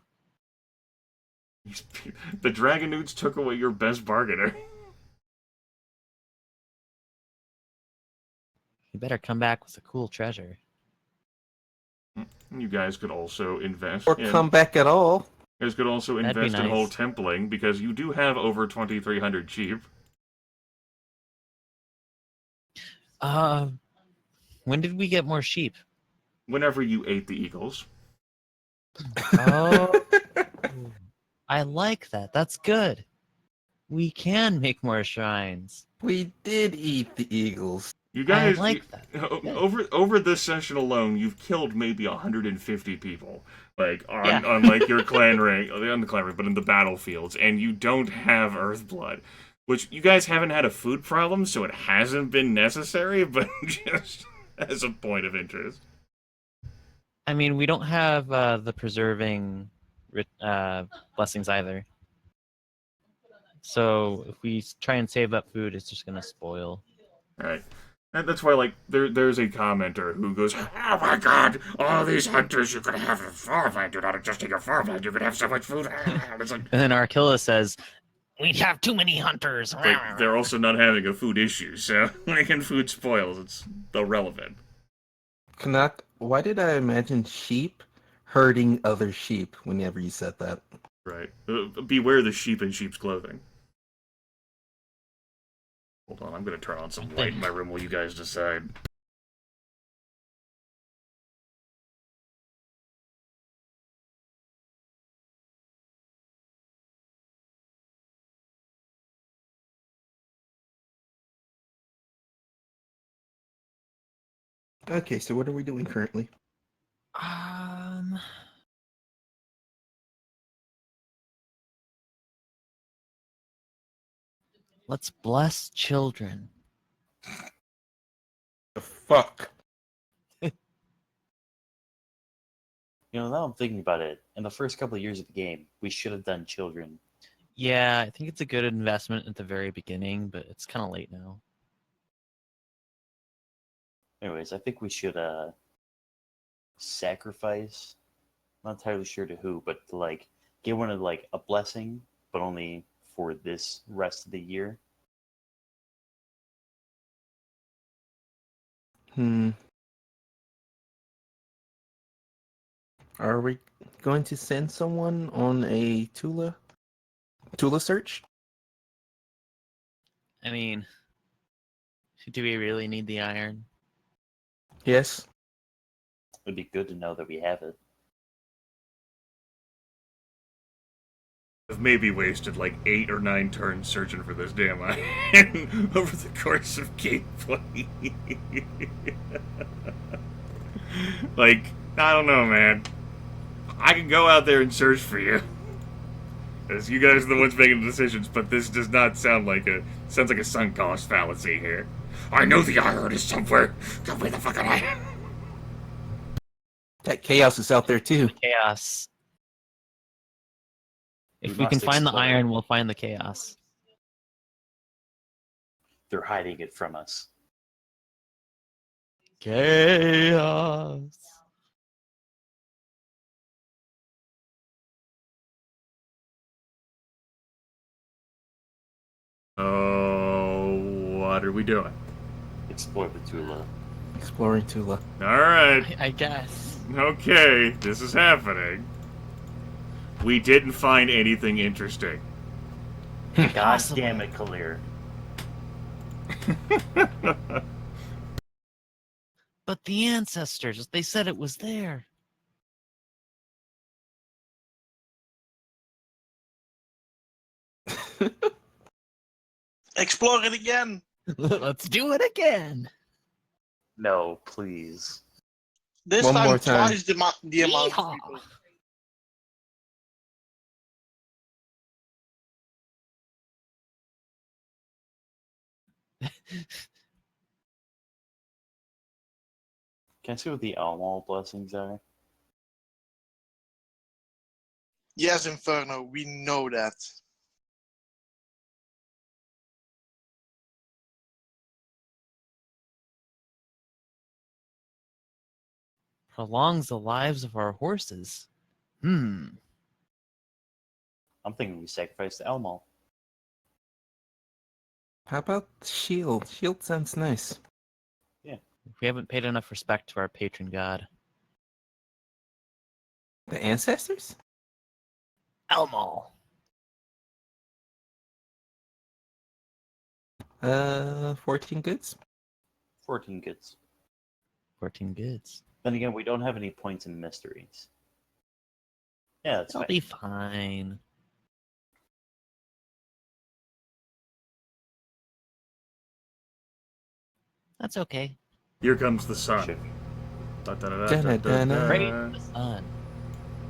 The Dragonoots took away your best bargainer. You better come back with a cool treasure. You guys could also invest Or in... come back at all. You guys could also That'd be invest in nice. whole templing, because you do have over 2,300 sheep. When did we get more sheep? Whenever you ate the eagles. Oh, I like that. That's good. We can make more shrines. We did eat the eagles. You guys, I like that. over this session alone, you've killed maybe 150 people, like on Yeah. on like your clan rank, on the clan rank, but in the battlefields, and you don't have Earthblood, which you guys haven't had a food problem, so it hasn't been necessary, but just as a point of interest. I mean, we don't have the preserving blessings either. So if we try and save up food, it's just gonna spoil. Right. And that's why, like, there's a commenter who goes, "Oh my god, all these hunters you could have a farmland, you're not adjusting your farmland, you could have so much food." And it's like, And then Arkilla says, "We have too many hunters." like, they're also not having a food issue, so when food spoils, it's irrelevant. Canuck, why did I imagine sheep herding other sheep whenever you said that? Right. Beware the sheep in sheep's clothing. Hold on, I'm gonna turn on some light in my room while you guys decide. Okay, so what are we doing currently? Let's bless children. The fuck? You know, now I'm thinking about it. In the first couple of years of the game, we should have done children. Yeah, I think it's a good investment at the very beginning, but it's kind of late now. Anyways, I think we should sacrifice. Not entirely sure to who, but to like give one of like a blessing, but only for this rest of the year. Are we going to send someone on a Tula search? I mean, do we really need the iron? Yes. It'd be good to know that we have it. I've maybe wasted like 8 or 9 turns searching for this damn iron over the course of gameplay. Like, I don't know, man. I can go out there and search for you. As you guys are the ones making the decisions, but this does not sound like sounds like a sunk cost fallacy here. I know the iron is somewhere. Give me the fucking iron. That chaos is out there too. Chaos. If We we can must find the explore. iron, we'll find the chaos. They're hiding it from us. Chaos. Oh, what are we doing? Explore the Tula. Exploring Tula. Alright. I guess. Okay, this is happening. We didn't find anything interesting. God Impossible. damn it, Kalir. But the ancestors, they said it was there. Explore it again. Let's do it again. No, please. This One time, more time. twice the amount of Yeehaw. people. Can I see what the Eurmal blessings are? Yes, Inferno, we know that. Prolongs the lives of our horses. I'm thinking we sacrifice the Eurmal. How about shield? Shield sounds nice. We haven't paid enough respect to our patron god. The ancestors? Elmal. 14 goods? 14 goods. 14 goods. Then again, we don't have any points in mysteries. Yeah, that's I'll fine. be fine. That's okay. Here comes the sun. Sure. Dun-dun-dun-dun. Praise the sun.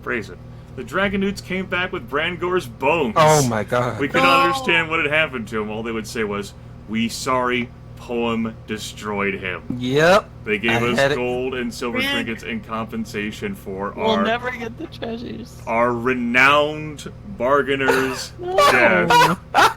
Praise it. The Dragonutes came back with Brangor's bones. Oh my god. We couldn't No! understand what had happened to him. All they would say was, "We sorry, poem destroyed him." Yep. They gave I us had it. gold and silver Rick. trinkets in compensation for We'll our never get the treasures. renowned bargainer's No. death.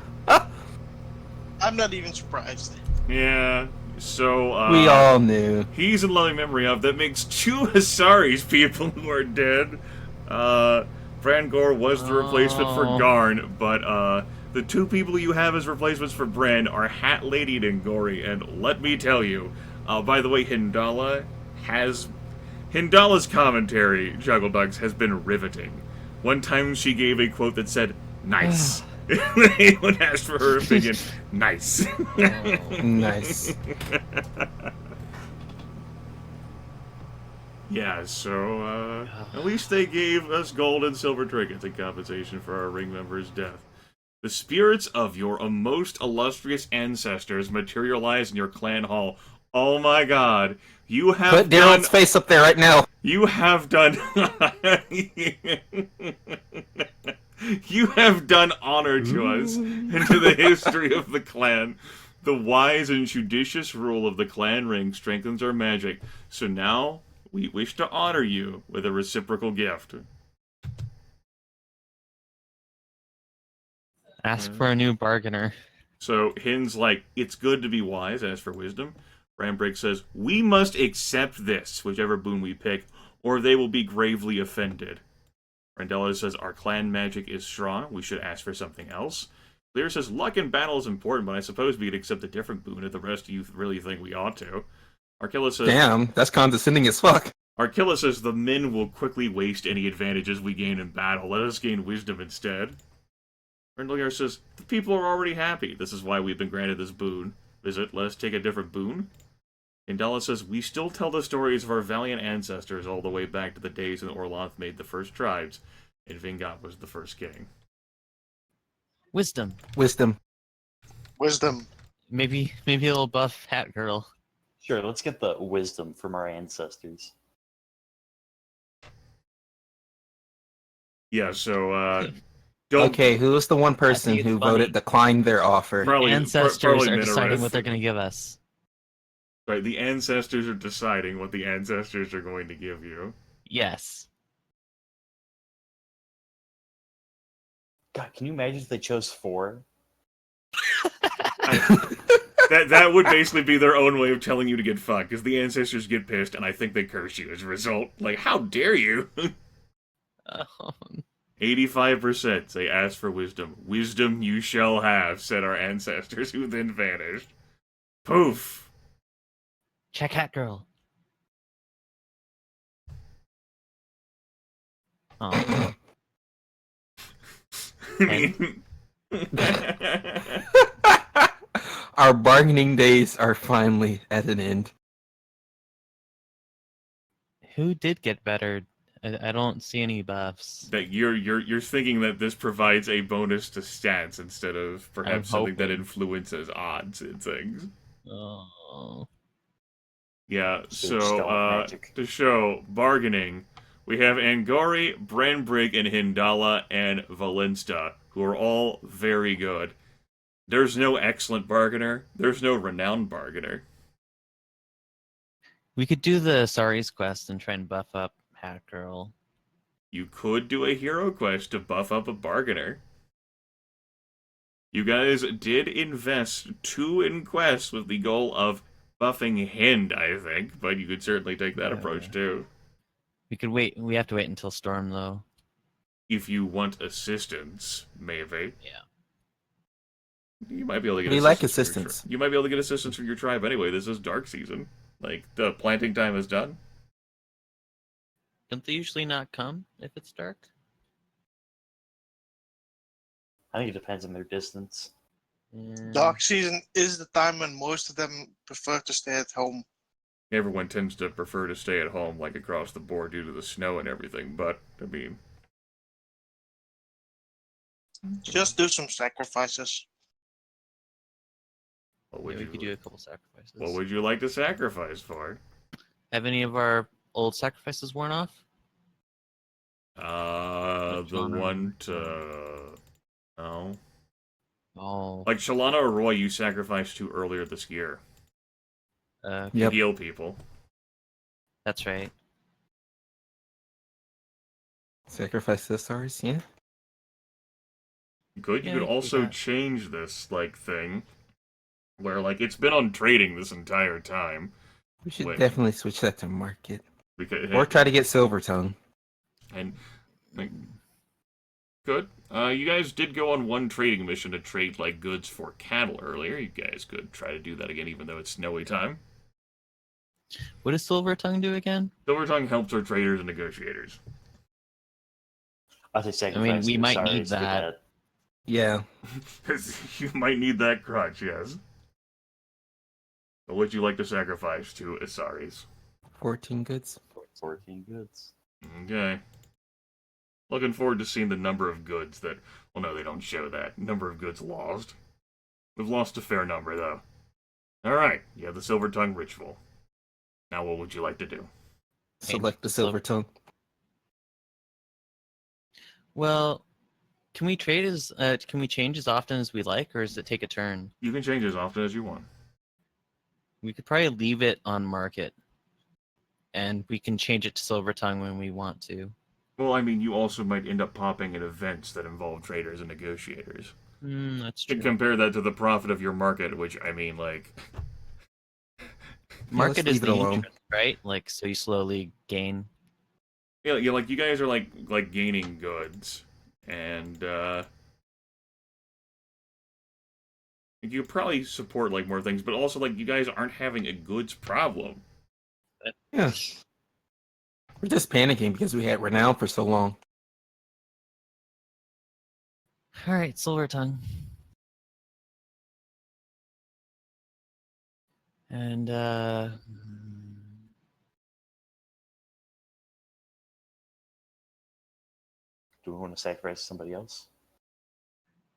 I'm not even surprised. Yeah. So We all knew. he's in loving memory of. That makes 2 Hasaris people who are dead. Brangor was the replacement for Oh. Garn, but the 2 people you have as replacements for Bran are Hat Lady and Gory, and let me tell you, by the way, Hindala's commentary, Juggle Ducks, has been riveting. One time she gave a quote that said, "Nice." Anyone asked for her opinion, nice. Nice. Yeah, so, at least they gave us gold and silver trinkets in compensation for our ring member's death. The spirits of your most illustrious ancestors materialize in your clan hall. Oh my god. You have Put done... Daryl's face up there right now. You have done... You have done honor to us and to the history of the clan. The wise and judicious rule of the clan ring strengthens our magic. So now, we wish to honor you with a reciprocal gift. Ask for a new bargainer. So Hin's like, it's good to be wise, as for wisdom. Rambrake says, we must accept this, whichever boon we pick, or they will be gravely offended. Randella says, our clan magic is strong, we should ask for something else. Lear says, luck in battle is important, but I suppose we could accept a different boon if the rest of you really think we ought to. Arkilla says, Damn, that's condescending as fuck. Arkilla says, the men will quickly waste any advantages we gain in battle. Let us gain wisdom instead. Rendelier says, the people are already happy. This is why we've been granted this boon. Visit, let us take a different boon. Indala says, we still tell the stories of our valiant ancestors all the way back to the days when Orlanth made the first tribes, and Vingat was the first king. Wisdom. Wisdom. Wisdom. Maybe a little buff hat girl. Sure, let's get the wisdom from our ancestors. Yeah, so, don't... Okay, who was the one person it's who funny. voted declined their offer? Probably, Ancestors probably are deciding Minareth. what they're going to give us. Right, the ancestors are deciding what the ancestors are going to give you. Yes. God, can you imagine if they chose 4? That would basically be their own way of telling you to get fucked, because the ancestors get pissed, and I think they curse you as a result. Like, how dare you? 85% say ask for wisdom. Wisdom you shall have, said our ancestors, who then vanished. Poof! Check hat girl. Oh. I mean... Our bargaining days are finally at an end. Who did get better I don't see any buffs. That you're thinking that this provides a bonus to stats instead of perhaps something that hoping. influences odds and things. Oh. Yeah, So so stealth magic. to show bargaining, we have Angori, Branbrig, and Hindala, and Valinsta, who are all very good. There's no excellent bargainer. There's no renowned bargainer. We could do the Sari's quest and try and buff up Hat Girl. You could do a hero quest to buff up a bargainer. You guys did invest 2 in quests with the goal of buffing Hind, I think, but you could certainly take that approach too. We could wait. We have to wait until Storm, though. If you want assistance, maybe. Yeah. You might be able to get We like assistance. from your assistance. You might be able to get assistance from your tribe anyway. This is dark season. Like, the planting time is done. Don't they usually not come if it's dark? I think it depends on their distance. Yeah. Dark season is the time when most of them prefer to stay at home. Everyone tends to prefer to stay at home, like, across the board due to the snow and everything, but, I mean... Just do some sacrifices. What would Yeah, we you, could do a couple sacrifices. what would you like to sacrifice for? Have any of our old sacrifices worn off? The Shalana one or to... No. Oh. Like, Shalana or Roy you sacrificed to earlier this year. To Yep. heal people. That's right. Sacrifice the stars, yeah. You could Yeah, we could do also that. change this, like, thing. Where, like, it's been on trading this entire time. We should Wait. definitely switch that to market. Because, Or try to get Silver Tongue. And, like, good. You guys did go on one trading mission to trade, like, goods for cattle earlier. You guys could try to do that again, even though it's snowy time. What does Silver Tongue do again? Silver Tongue helps our traders and negotiators. I say sacrifice. we the might need Osiris to that. Yeah. You might need that crutch, yes. What would you like to sacrifice to Isaris? 14 goods. 14 goods. Okay. Looking forward to seeing the number of goods that... Well, no, they don't show that. Number of goods lost. We've lost a fair number, though. Alright, you have the Silver Tongue ritual. Now what would you like to do? Select the Silver Tongue. Well, can we trade can we change as often as we like, or does it take a turn? You can change as often as you want. We could probably leave it on market, and we can change it to Silver Tongue when we want to. Well, I mean, you also might end up popping in events that involve traders and negotiators. That's You true. compare that to the profit of your market, which, I mean, like... Market let's is leave it the alone. interest, right? Like, so you slowly gain. Yeah, like, you guys are, like gaining goods. And, you could probably support, like, more things, but also, like, you guys aren't having a goods problem. Yeah. We're just panicking because we had Renown for so long. All right, Silver Tongue. And Do we want to sacrifice somebody else?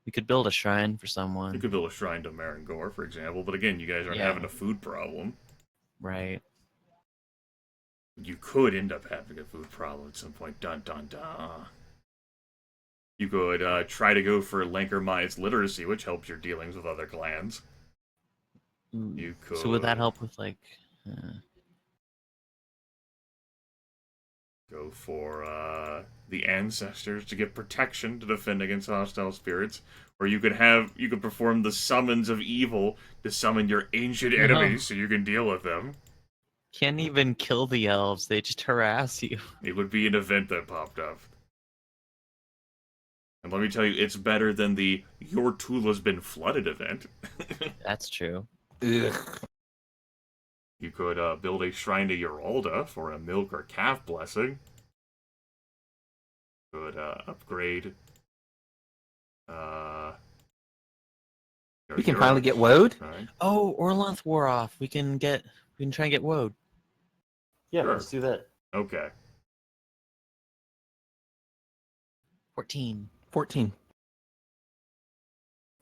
we could build a shrine for You someone. could build a shrine to Marangor, for example, but again, you guys aren't Yeah. having a food problem. Right. You could end up having a food problem at some point. Dun dun dun. You could try to go for Lankermai's literacy, which helps your dealings with other clans. You could. So would that help with like? Go for the ancestors to get protection to defend against hostile spirits, or you could perform the summons of evil to summon your ancient enemies so you can deal with them. Can't even kill the elves; they just harass you. It would be an event that popped up. And let me tell you, it's better than the Your Tula's Been Flooded event. That's true. Ugh. You could build a shrine to Uralda for a milk or calf blessing. You could upgrade. We can finally get Woad. Right. Oh, Orlanth wore off. We can try and get Woad. Yeah, Sure. let's do that. Okay. 14. 14.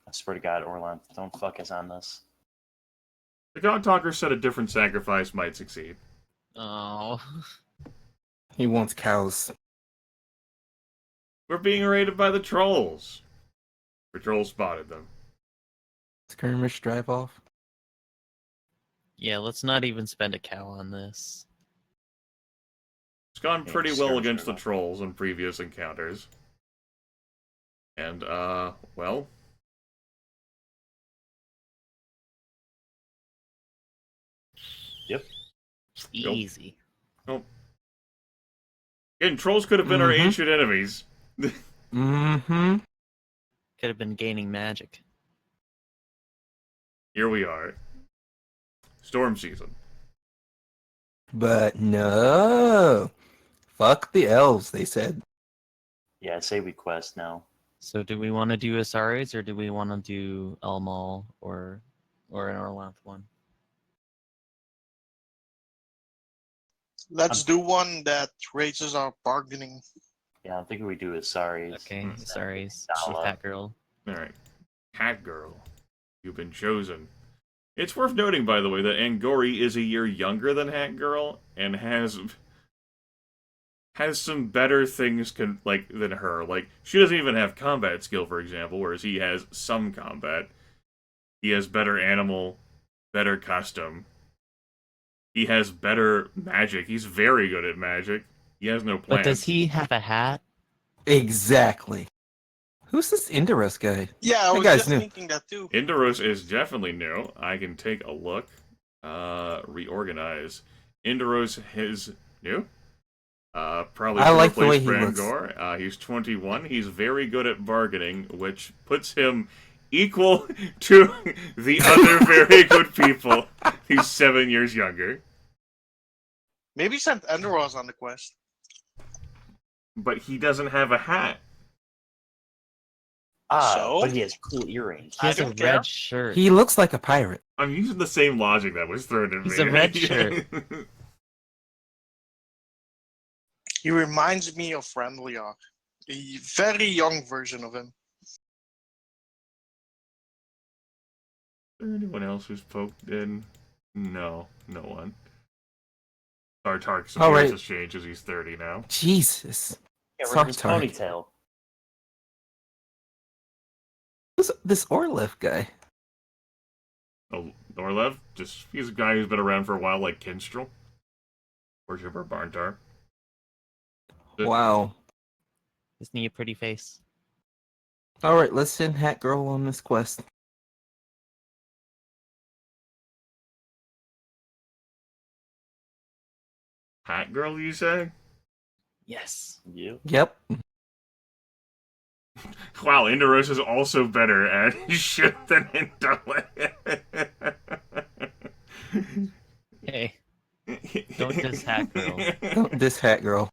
I swear to God, Orlan, don't fuck us on this. The God Talker said a different sacrifice might succeed. Oh. He wants cows. We're being raided by the trolls. Patrol spotted them. Skirmish drive off. Yeah, let's not even spend a cow on this. It's gone Yeah, pretty well skirmish against the drive off. trolls in previous encounters. And, well... Yep. Easy. Again, trolls could have been our Mhm. ancient enemies. Mm-hmm. Could have been gaining magic. Here we are. Storm season. But no. Fuck the elves, they said. Yeah, I say we quest now. So do we want to do Asaris or do we want to do Elmal or an Orlanth one? Let's do one that raises our bargaining. Yeah, I think we do is sorry. Okay, Hmm. Asaris. Dala. Cat girl. Alright. Hat Girl. You've been chosen. It's worth noting, by the way, that Angori is a year younger than Hat Girl and has some better things than her. Like, she doesn't even have combat skill, for example, whereas he has some combat. He has better animal, better custom. He has better magic. He's very good at magic. He has no plans. But does he have a hat? Exactly. Who's this Indoros guy? Yeah, I That was guy's just new. thinking that too. Indoros is definitely new. I can take a look. Reorganize. Indoros is new. Probably I to like the way replace he looks. Brangor. He's 21. He's very good at bargaining, which puts him equal to the other very good people. He's 7 years younger. Maybe send Enderos on the quest. But he doesn't have a hat. So? But he has cool earrings. He has a don't care. red shirt. He looks like a pirate. I'm using the same logic that was thrown at me. He's a red shirt. He reminds me of Randliok. A very young version of him. Is there anyone else who's poked in? No, no one. Sartark's Oh, appearance right. has changed as he's 30 now. Jesus. Yeah, we're his Sartark. ponytail. Who's this Orlef guy? Oh, Orlev? He's a guy who's been around for a while, like Kinstrel. Worshipper Barntar. Wow. Isn't he a pretty face? Alright, let's send Hat Girl on this quest. Hat Girl, you say? Yes. Yep. Yep. Wow, Indoros is also better at shit than Indolent. Hey, don't diss Hat Girl. This Hat Girl.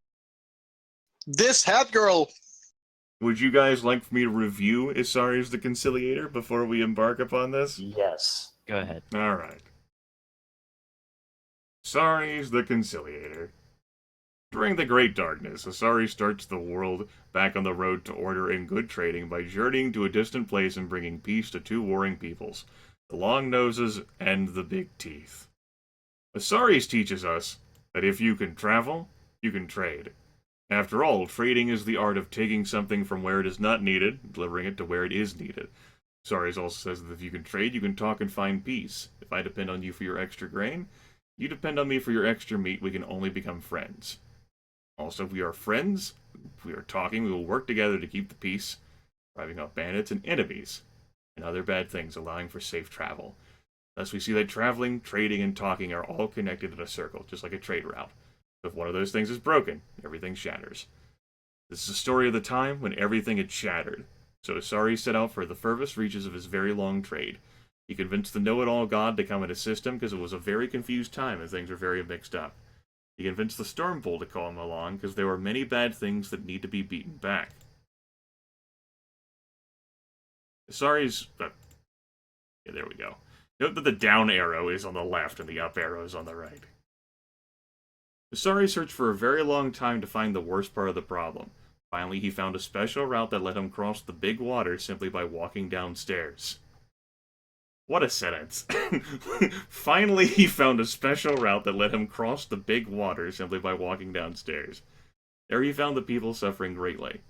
This hat girl! Would you guys like for me to review Isari's the Conciliator before we embark upon this? Yes. Go ahead. Alright. Isari's the Conciliator. During the Great Darkness, Asari starts the world back on the road to order and good trading by journeying to a distant place and bringing peace to two warring peoples, the Long Noses and the Big Teeth. Asari's teaches us that if you can travel, you can trade. After all, trading is the art of taking something from where it is not needed, delivering it to where it is needed. Asari's also says that if you can trade, you can talk and find peace. If I depend on you for your extra grain, you depend on me for your extra meat, we can only become friends. Also, if we are friends, if we are talking, we will work together to keep the peace, driving out bandits and enemies, and other bad things, allowing for safe travel. Thus, we see that traveling, trading, and talking are all connected in a circle, just like a trade route. If one of those things is broken, everything shatters. This is a story of the time when everything had shattered. So Asari set out for the furthest reaches of his very long trade. He convinced the know-it-all god to come and assist him because it was a very confused time and things were very mixed up. He convinced the Stormbull to call him along because there were many bad things that need to be beaten back. Asari's... yeah, there we go. Note that the down arrow is on the left and the up arrow is on the right. Asari searched for a very long time to find the worst part of the problem. Finally, he found a special route that let him cross the big water simply by walking downstairs. What a sentence. Finally, he found a special route that let him cross the big water simply by walking downstairs. There he found the people suffering greatly.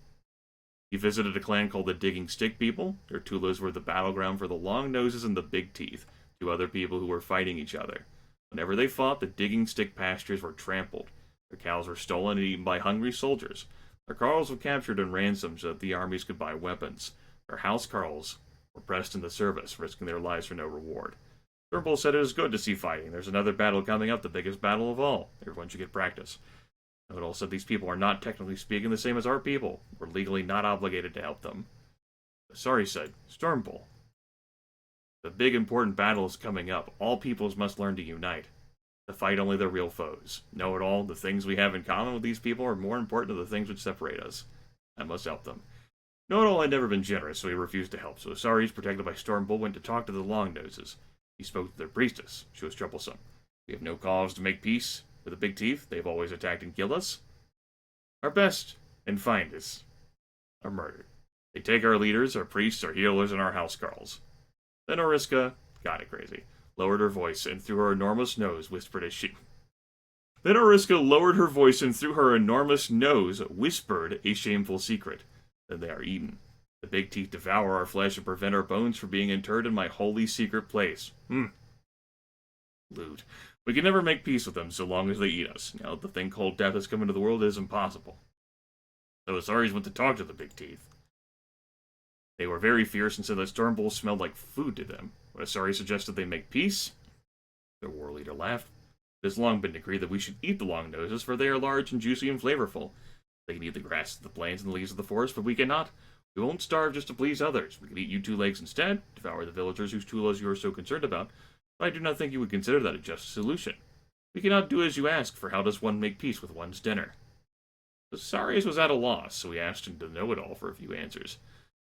He visited a clan called the Digging Stick People. Their tulas were the battleground for the Long Noses and the Big Teeth, two other people who were fighting each other. Whenever they fought, the Digging Stick pastures were trampled. Their cows were stolen and eaten by hungry soldiers. Their carls were captured and ransomed so that the armies could buy weapons. Their house carls were pressed into service, risking their lives for no reward. Turnbull said it was good to see fighting. There's another battle coming up, the biggest battle of all. Everyone should get practice. It said these people are not technically speaking the same as our people. We're legally not obligated to help them. Sorry, said Stormbull. The big important battle is coming up. All peoples must learn to unite. To fight only their real foes. Know it all, the things we have in common with these people are more important than the things which separate us. I must help them. Know it all had never been generous, so he refused to help. So Asari's, protected by Stormbull, went to talk to the Long Noses. He spoke to their priestess. She was troublesome. We have no cause to make peace with the Big Teeth. They've always attacked and killed us. Our best and finest are murdered. They take our leaders, our priests, our healers, and our housecarls. Then Oriska got it crazy, lowered her voice, and through her enormous nose whispered as she... Then Oriska lowered her voice and through her enormous nose whispered a shameful secret. Then they are eaten. The Big Teeth devour our flesh and prevent our bones from being interred in my holy secret place. Lewd. We can never make peace with them so long as they eat us. Now that the thing called death has come into the world, it is impossible. So Asaris went to talk to the Big Teeth. They were very fierce and said that Stormbull smelled like food to them. When Asari suggested they make peace, their war leader laughed. It has long been decreed that we should eat the Long Noses, for they are large and juicy and flavorful. They can eat the grass of the plains and the leaves of the forest, but we cannot. We won't starve just to please others. We can eat you two legs instead, devour the villagers whose tulas you are so concerned about, but I do not think you would consider that a just solution. We cannot do as you ask, for how does one make peace with one's dinner? Asarius was at a loss, so he asked him to Know-It-All for a few answers.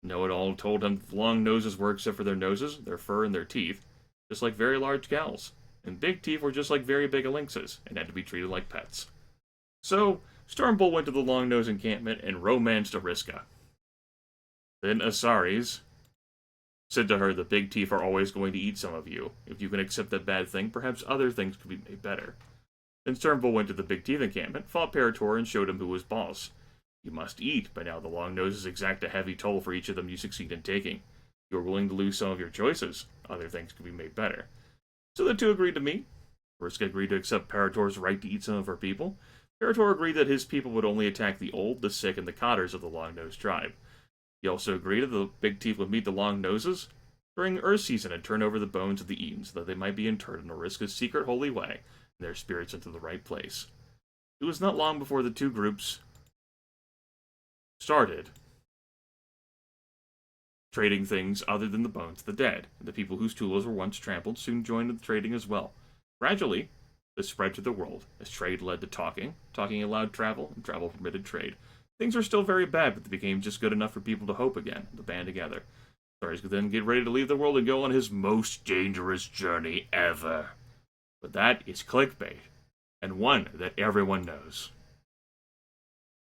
Know-It-All told him that the Long Noses were except for their noses, their fur, and their teeth, just like very large cows. And Big Teeth were just like very big lynxes, and had to be treated like pets. So, Stormbull went to the Long Nose encampment and romanced Oriska. Then Asaris said to her, the Big Teeth are always going to eat some of you. If you can accept that bad thing, perhaps other things could be made better. Then Stormbull went to the Big Teeth encampment, fought Parator, and showed him who was boss. You must eat, but now the Long Noses exact a heavy toll for each of them you succeed in taking. You are willing to lose some of your choices. Other things could be made better. So the two agreed to meet. Oriska agreed to accept Parator's right to eat some of her people. Parator agreed that his people would only attack the old, the sick, and the cotters of the Long Nose tribe. He also agreed that the Big Teeth would meet the Long Noses during Earth season and turn over the bones of the eaten so that they might be interred in Oriska's secret holy way and their spirits into the right place. It was not long before the two groups started trading things other than the bones of the dead. The people whose tulas were once trampled soon joined in the trading as well. Gradually, this spread to the world, as trade led to talking allowed travel, and travel permitted trade. Things were still very bad, but they became just good enough for people to hope again, to band together. Asaris could then get ready to leave the world and go on his most dangerous journey ever. But that is clickbait, and one that everyone knows.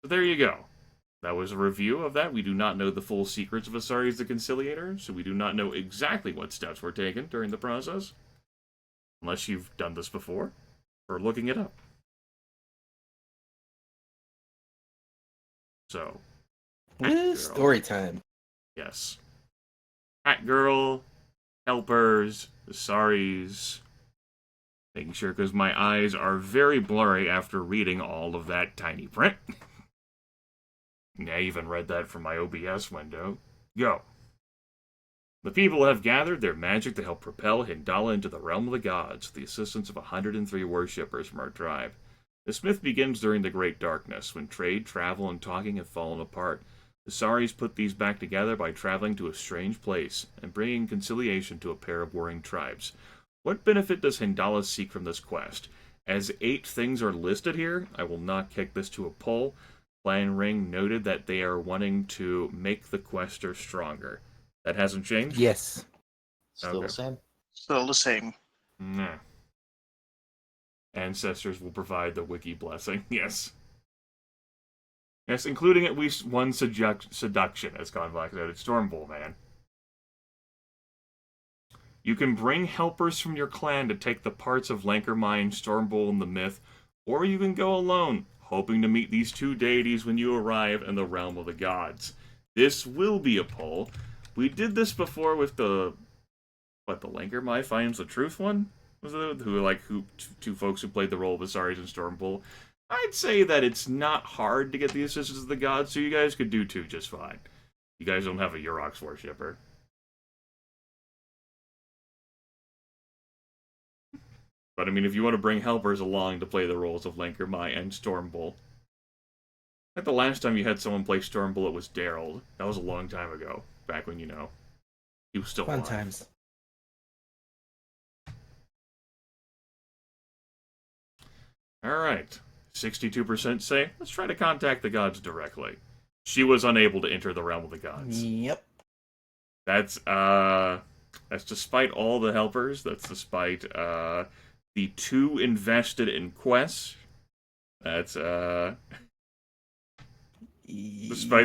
So there you go. That was a review of that. We do not know the full secrets of Asaris the Conciliator, so we do not know exactly what steps were taken during the process. Unless you've done this before, or looking it up. So, Story time. yes. Hat Girl, Helpers, Asaris. Making sure because my eyes are very blurry after reading all of that tiny print. I even read that from my OBS window. Go. The people have gathered their magic to help propel Hindala into the realm of the gods with the assistance of 103 worshippers from our tribe. The myth begins during the Great Darkness, when trade, travel, and talking have fallen apart. The Saris put these back together by traveling to a strange place and bringing conciliation to a pair of warring tribes. What benefit does Hindala seek from this quest? As 8 things are listed here, I will not kick this to a poll. Lion Ring noted that they are wanting to make the quester stronger. That hasn't changed? Yes. Still Okay. the same. Still the same. Nah. Ancestors will provide the wiki blessing. Yes. Yes, including at least one seduction, as Convox noted. Stormbull, man. You can bring helpers from your clan to take the parts of Lankermine, Stormbull, and the Myth, or you can go alone, hoping to meet these two deities when you arrive in the realm of the gods. This will be a poll. We did this before with the Lankermine finds the truth one? Was it who two folks who played the role of Viserys and Stormbull? I'd say that it's not hard to get the assistance of the gods, so you guys could do two just fine. You guys don't have a Urox worshipper. But I mean, if you want to bring helpers along to play the roles of Lankermai and Stormbull. Like the last time you had someone play Stormbull, it was Daryl. That was a long time ago. Back when, he was still Fun alive. times. Alright. 62% say, let's try to contact the gods directly. She was unable to enter the realm of the gods. Yep. That's despite all the helpers. That's despite, the 2 invested in quests. That's, despite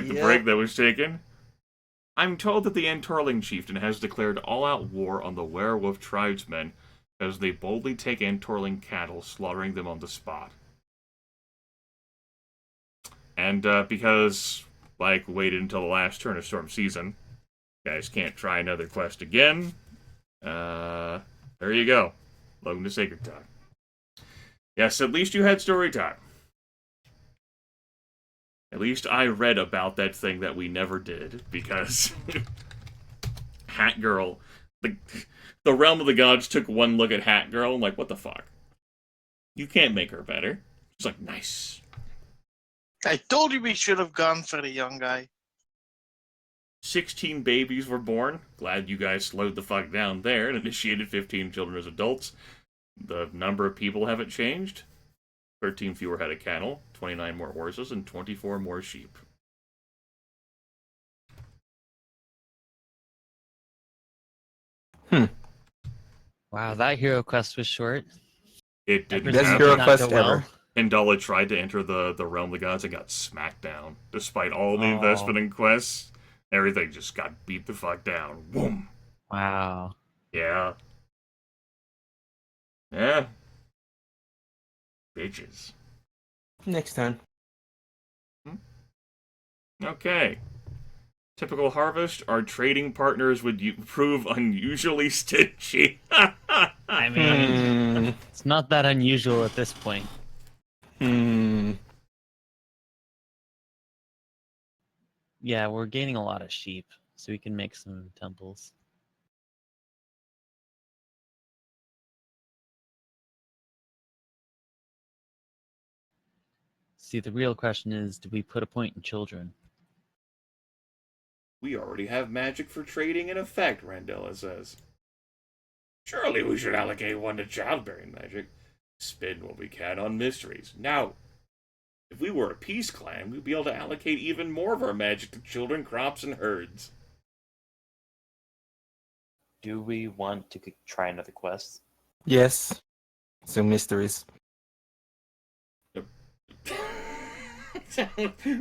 the break that was taken. I'm told that the Antorling chieftain has declared all-out war on the werewolf tribesmen as they boldly take Antorling cattle, slaughtering them on the spot. And because, waited until the last turn of Storm season, guys can't try another quest again. There you go. Welcome to Sacred Time. Yes, at least you had story time. At least I read about that thing that we never did, because Hat Girl, the Realm of the Gods took one look at Hat Girl and what the fuck? You can't make her better. She's like, nice. I told you we should have gone for the young guy. 16 babies were born. Glad you guys slowed the fuck down there and initiated 15 children as adults. The number of people haven't changed. 13 fewer head of cattle, 29 more horses, and 24 more sheep. Wow, that hero quest was short. It didn't Best happen. hero Did not quest go well. ever. Indala tried to enter the realm of the gods and got smacked down. Despite all the Oh. investment in quests, everything just got beat the fuck down. Boom. Wow. Yeah. Yeah. Bitches. Next time. Okay. Typical harvest, our trading partners would prove unusually stingy. I mean, Hmm. it's not that unusual at this point. Yeah, we're gaining a lot of sheep, so we can make some temples. See, the real question is, do we put a point in children? We already have magic for trading in effect, Randella says. Surely we should allocate one to childbearing magic. Spend what we can on mysteries. Now, if we were a peace clan, we'd be able to allocate even more of our magic to children, crops, and herds. Do we want to try another quest? Yes. So mysteries.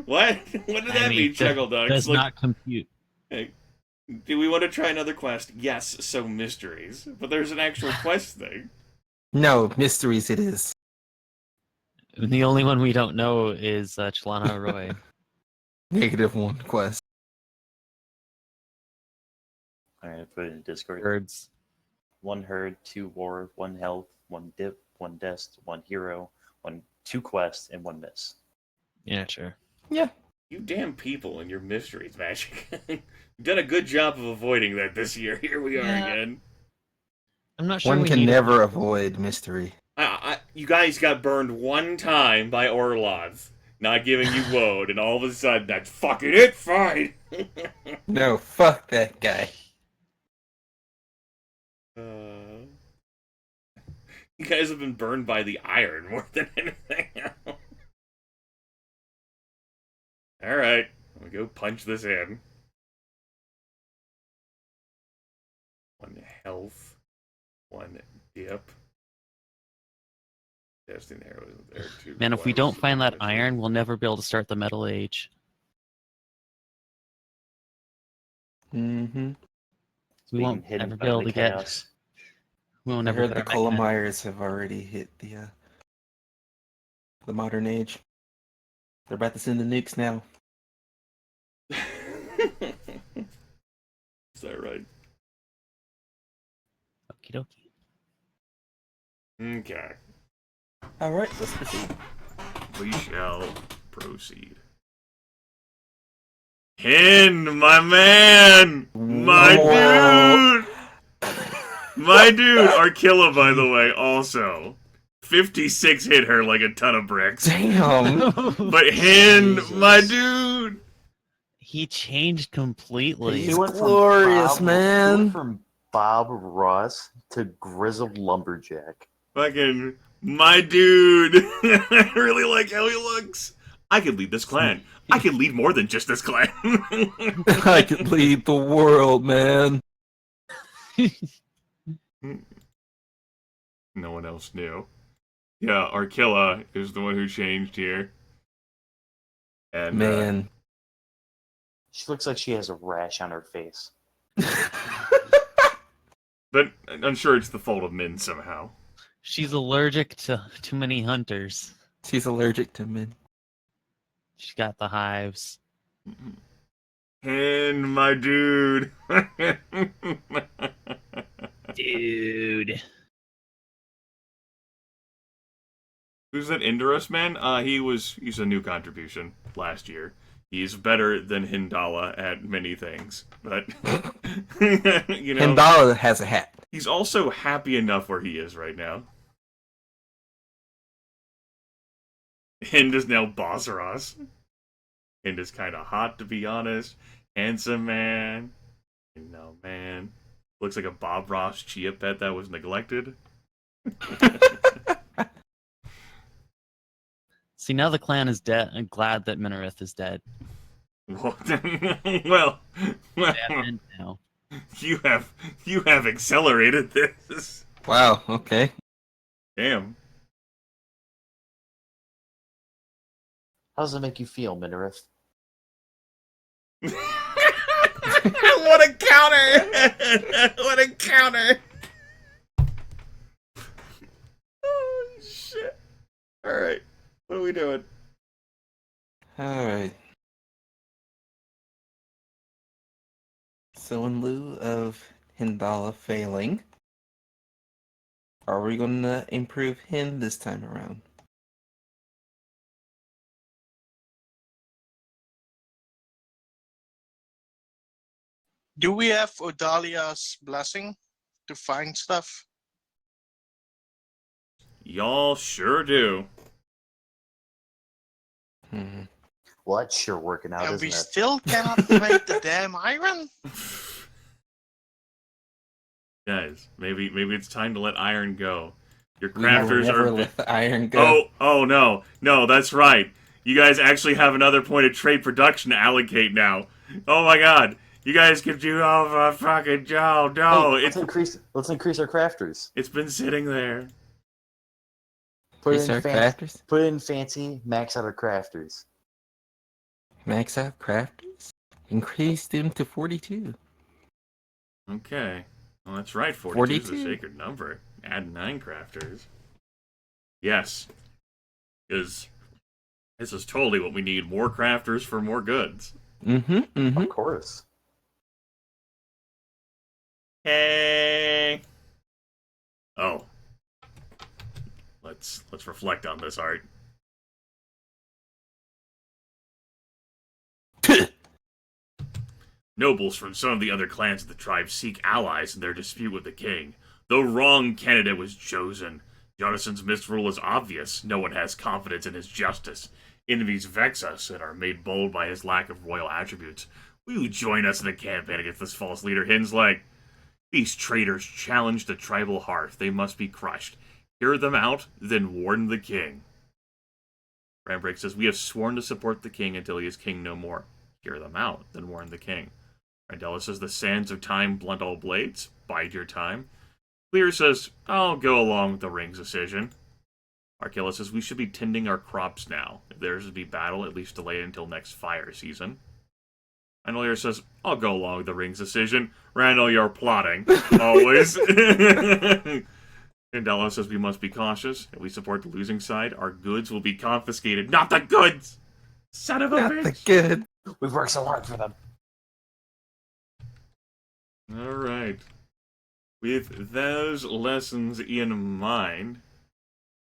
What? What did that mean, Chuckle Ducks? Does not compute. Hey, do we want to try another quest? Yes, so mysteries. But there's an actual quest thing. No, mysteries it is. The only one we don't know is Chalana Roy. -1 quest. Alright, I put it in Discord. Birds. 1 herd, 2 war, 1 health, 1 dip, 1 dest, 1 hero, 2 quests, and 1 miss. Yeah, sure. Yeah. You damn people and your mysteries magic. You've done a good job of avoiding that this year. Here we are again. I'm not sure One we can need never avoid mystery. You guys got burned one time by Orloth, not giving you woad, and all of a sudden, that's fucking it, fine! No, fuck that guy. You guys have been burned by the iron more than anything else. Alright, I'm gonna go punch this in. 1 health, 1 dip. Casting arrows in there too. Man, if we don't find that iron, we'll never be able to start the Metal Age. Mm-hmm. We won't Being hidden ever by be able the to get. chaos. We won't I ever heard get the our mech cannon. Colomires have already hit the modern age. They're about to send the nukes now. Is that right? Okie dokie. Okay. All right, let's proceed. We shall proceed. Hin, my man! My Wow. dude! My dude, Arkilla, by the way, also. 56 hit her like a ton of bricks. Damn. But Hin, my Jesus. dude! He changed completely. He's glorious, He man. went from Bob Ross to Grizzled Lumberjack. Fucking, my dude! I really like how he looks. I could lead this clan. I could lead more than just this clan. I could lead the world, man. No one else knew. Yeah, Arkilla is the one who changed here. And, Man. She looks like she has a rash on her face. but I'm sure it's the fault of Min somehow. She's allergic to too many hunters. She's allergic to men. She's got the hives. And my dude. Dude. Who's that Indorus man? He's a new contribution last year. He's better than Hindala at many things, but you know, Hindala has a hat. he's also happy enough where he is right now. Hind is now Bosseros. Hind is kind of hot, to be honest. Handsome man. You know, man. Looks like a Bob Ross chia pet that was neglected. See, now the clan is dead. I'm glad that Minareth is dead. well, Dead now. you have accelerated this. Wow, okay. Damn. How does it make you feel, Minareth? What a counter! What a counter! Oh shit! All right, what are we doing? Alright. So in lieu of Hindala failing, are we gonna improve him this time around? Do we have Odalia's blessing to find stuff? Y'all sure do. Well, that's sure working out, And isn't we it? still cannot make the damn iron? Guys, maybe it's time to let iron go. Your We will crafters never are. let the iron go. Oh no, that's right. You guys actually have another point of trade production to allocate now. Oh my god, you guys can do all the fucking job. No, Hey, let's increase our crafters. it's been sitting there. Put Increase in, our fancy, crafters? put in fancy, max out our crafters. Max out crafters? Increase them to 42. Okay, well that's right. 42 is the 42? sacred number. Add 9 crafters. Yes, because this is totally what we need. More crafters for more goods. Of course. Hey. Oh. Let's reflect on this art. Nobles from some of the other clans of the tribe seek allies in their dispute with the king. The wrong candidate was chosen. Jonathan's misrule is obvious. No one has confidence in his justice. Enemies vex us and are made bold by his lack of royal attributes. Will you join us in a campaign against this false leader? Hin's like, these traitors challenge the tribal hearth. They must be crushed. Hear them out, then warn the king. Rambrake says, we have sworn to support the king until he is king no more. Hear them out, then warn the king. Randella says, the sands of time blunt all blades. Bide your time. Clear says, I'll go along with the ring's decision. Markella says, we should be tending our crops now. If there's to be battle, at least delay it until next fire season. Randall says, I'll go along with the Ring's decision. Randall, you're plotting. Always. Candela says we must be cautious. If we support the losing side, our goods will be confiscated. Not the goods! Son of a Not bitch! the good. We've worked so hard for them. Alright. With those lessons in mind,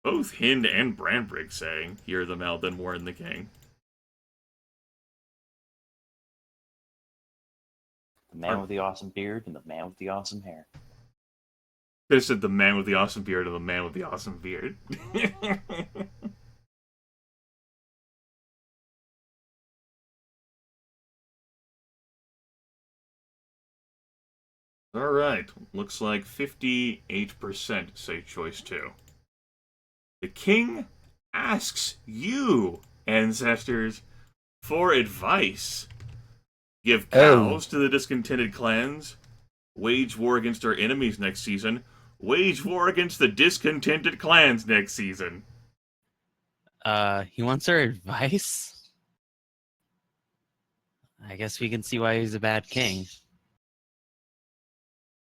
both Hind and Brandbrigg saying, hear them out, then warn the king. The man with the awesome beard and the man with the awesome hair. Could have said the man with the awesome beard and the man with the awesome beard. Alright, looks like 58% say choice 2. The king asks you, ancestors, for advice. Give cows to the discontented clans. Wage war against our enemies next season. Wage war against the discontented clans next season. He wants our advice? I guess we can see why he's a bad king.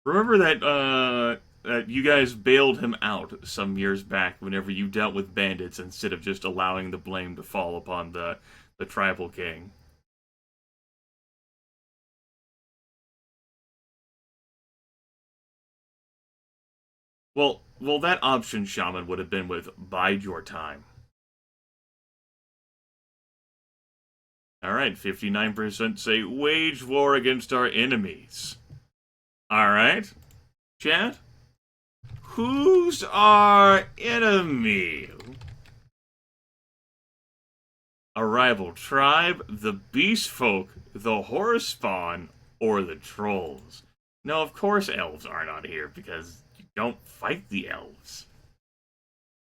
Remember that you guys bailed him out some years back whenever you dealt with bandits instead of just allowing the blame to fall upon the tribal king. Well, that option, Shaman, would have been with bide your time. Alright, 59% say wage war against our enemies. Alright, chat? Who's our enemy? A rival tribe, the beast folk, the horse spawn, or the trolls? No, of course elves aren't on here because you don't fight the elves.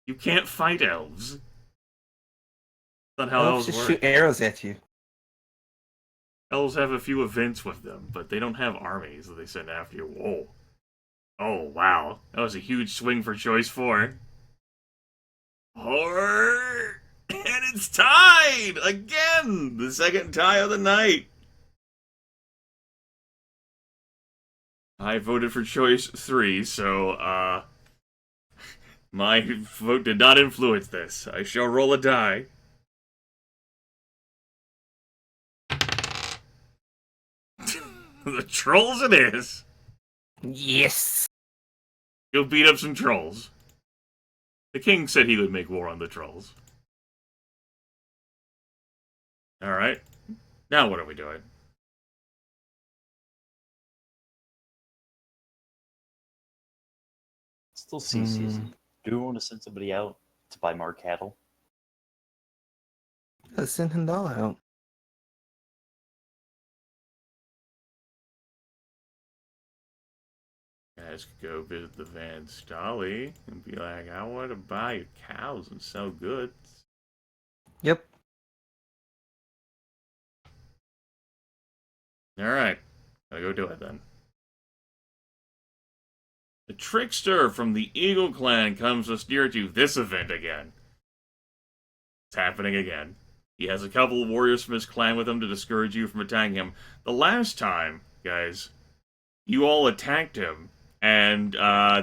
You can't fight elves. That's not how elves just work. shoot arrows at you. Elves have a few events with them, but they don't have armies that they send after you. Whoa. Oh, wow. That was a huge swing for choice 4. Horror! And it's tied! Again! The second tie of the night. I voted for choice 3, so, my vote did not influence this. I shall roll a die. The trolls it is! Yes. Go beat up some trolls. The king said he would make war on the trolls. Alright. Now what are we doing? Still sea season. Do we want to send somebody out to buy more cattle? Let's send Hindala out. Guys could go visit the Van Stolly and be like, I want to buy your cows and sell goods. Yep. Alright. I'll go do it then. The trickster from the Eagle Clan comes to steer to this event again. It's happening again. He has a couple of warriors from his clan with him to discourage you from attacking him. The last time, guys, you all attacked him, and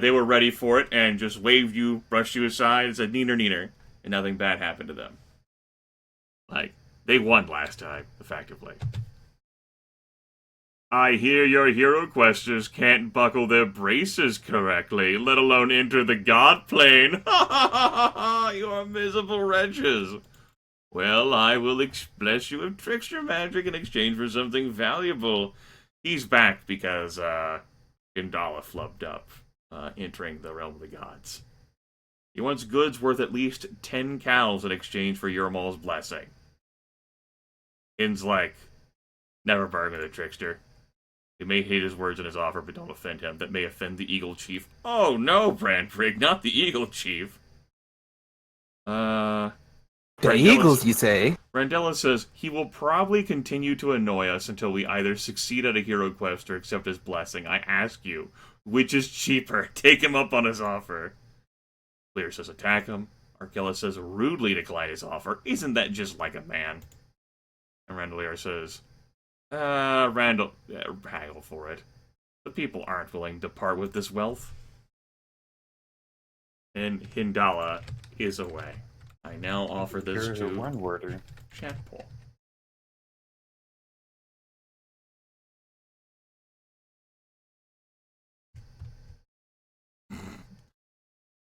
they were ready for it, and just waved you, brushed you aside, and said, neener, neener, and nothing bad happened to them. Like, they won last time, effectively. I hear your hero questers can't buckle their braces correctly, let alone enter the god plane. Ha ha ha ha! You're miserable wretches. Well, I will bless you with trickster magic in exchange for something valuable. He's back because, Gandala flubbed up, entering the realm of the gods. He wants goods worth at least 10 cows in exchange for Eurmal's blessing. In's like, never bargain with a trickster. You may hate his words and his offer, but don't offend him. That may offend the Eagle Chief. Oh no, Brandbrigg, not the Eagle Chief. The Eagles, you say? Randella says, he will probably continue to annoy us until we either succeed at a hero quest or accept his blessing. I ask you, which is cheaper? Take him up on his offer. Clear says, attack him. Archelaus says, rudely decline his offer. Isn't that just like a man? And Randalier says, Randall, haggle for it. The people aren't willing to part with this wealth. And Hindala is away. I now offer this Here's a to one-worder. Chatpole.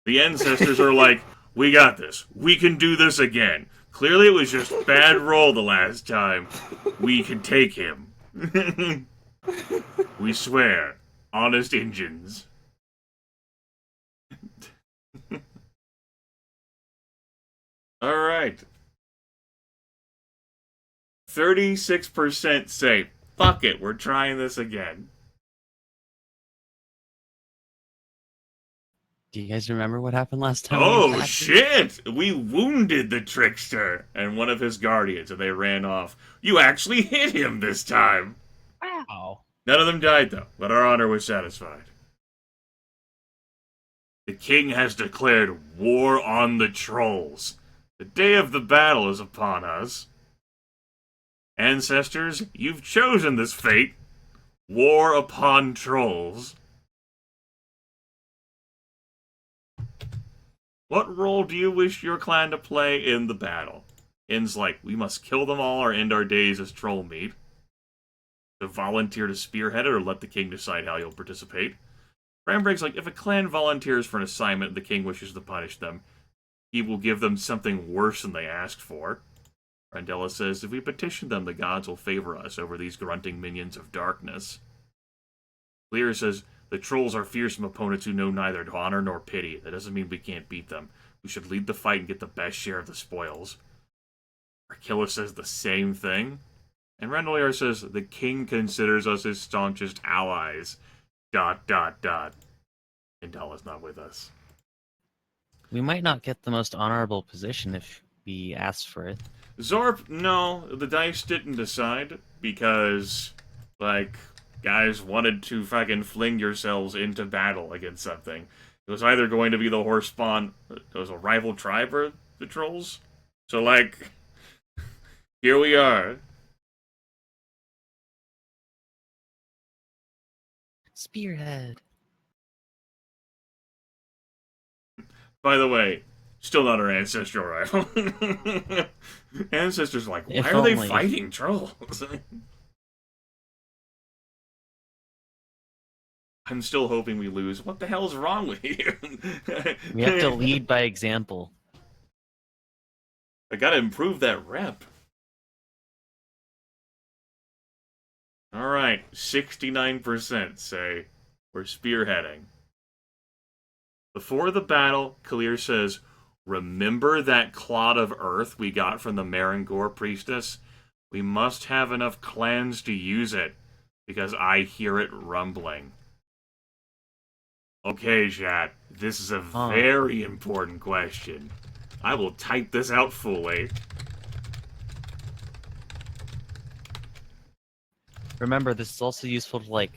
The ancestors are like, we got this. We can do this again. Clearly it was just a bad roll the last time. We can take him. We swear. Honest Injuns. Alright. 36% say, fuck it, we're trying this again. Do you guys remember what happened last time? Oh, we attacked him? shit! We wounded the trickster and one of his guardians, and they ran off. You actually hit him this time! Wow. None of them died, though, but our honor was satisfied. The king has declared war on the trolls. The day of the battle is upon us. Ancestors, you've chosen this fate. War upon trolls. What role do you wish your clan to play in the battle? In's like, we must kill them all or end our days as troll meat. To volunteer to spearhead it or let the king decide how you'll participate. Rambrake's like, if a clan volunteers for an assignment and the king wishes to punish them, he will give them something worse than they asked for. Randella says, if we petition them, the gods will favor us over these grunting minions of darkness. Lear says, the trolls are fearsome opponents who know neither honor nor pity. That doesn't mean we can't beat them. We should lead the fight and get the best share of the spoils. Archelaus says the same thing. And Randalier says, the king considers us his staunchest allies. ... Indala's not with us. We might not get the most honorable position if we asked for it. Zorp, no, the dice didn't decide, because, like, guys wanted to fucking fling yourselves into battle against something. It was either going to be the horse spawn, it was a rival tribe or the trolls. So, like, here we are. Spearhead. By the way, still not our ancestral rival. Ancestors are like, why If are they only. fighting trolls? I'm still hoping we lose. What the hell's wrong with you? We have to lead by example. I gotta improve that rep. Alright, 69% say we're spearheading. Before the battle, Kalir says, remember that clod of earth we got from the Marangor priestess? We must have enough clans to use it, because I hear it rumbling. Okay, chat, this is a very important question. I will type this out fully. Remember, this is also useful to, like...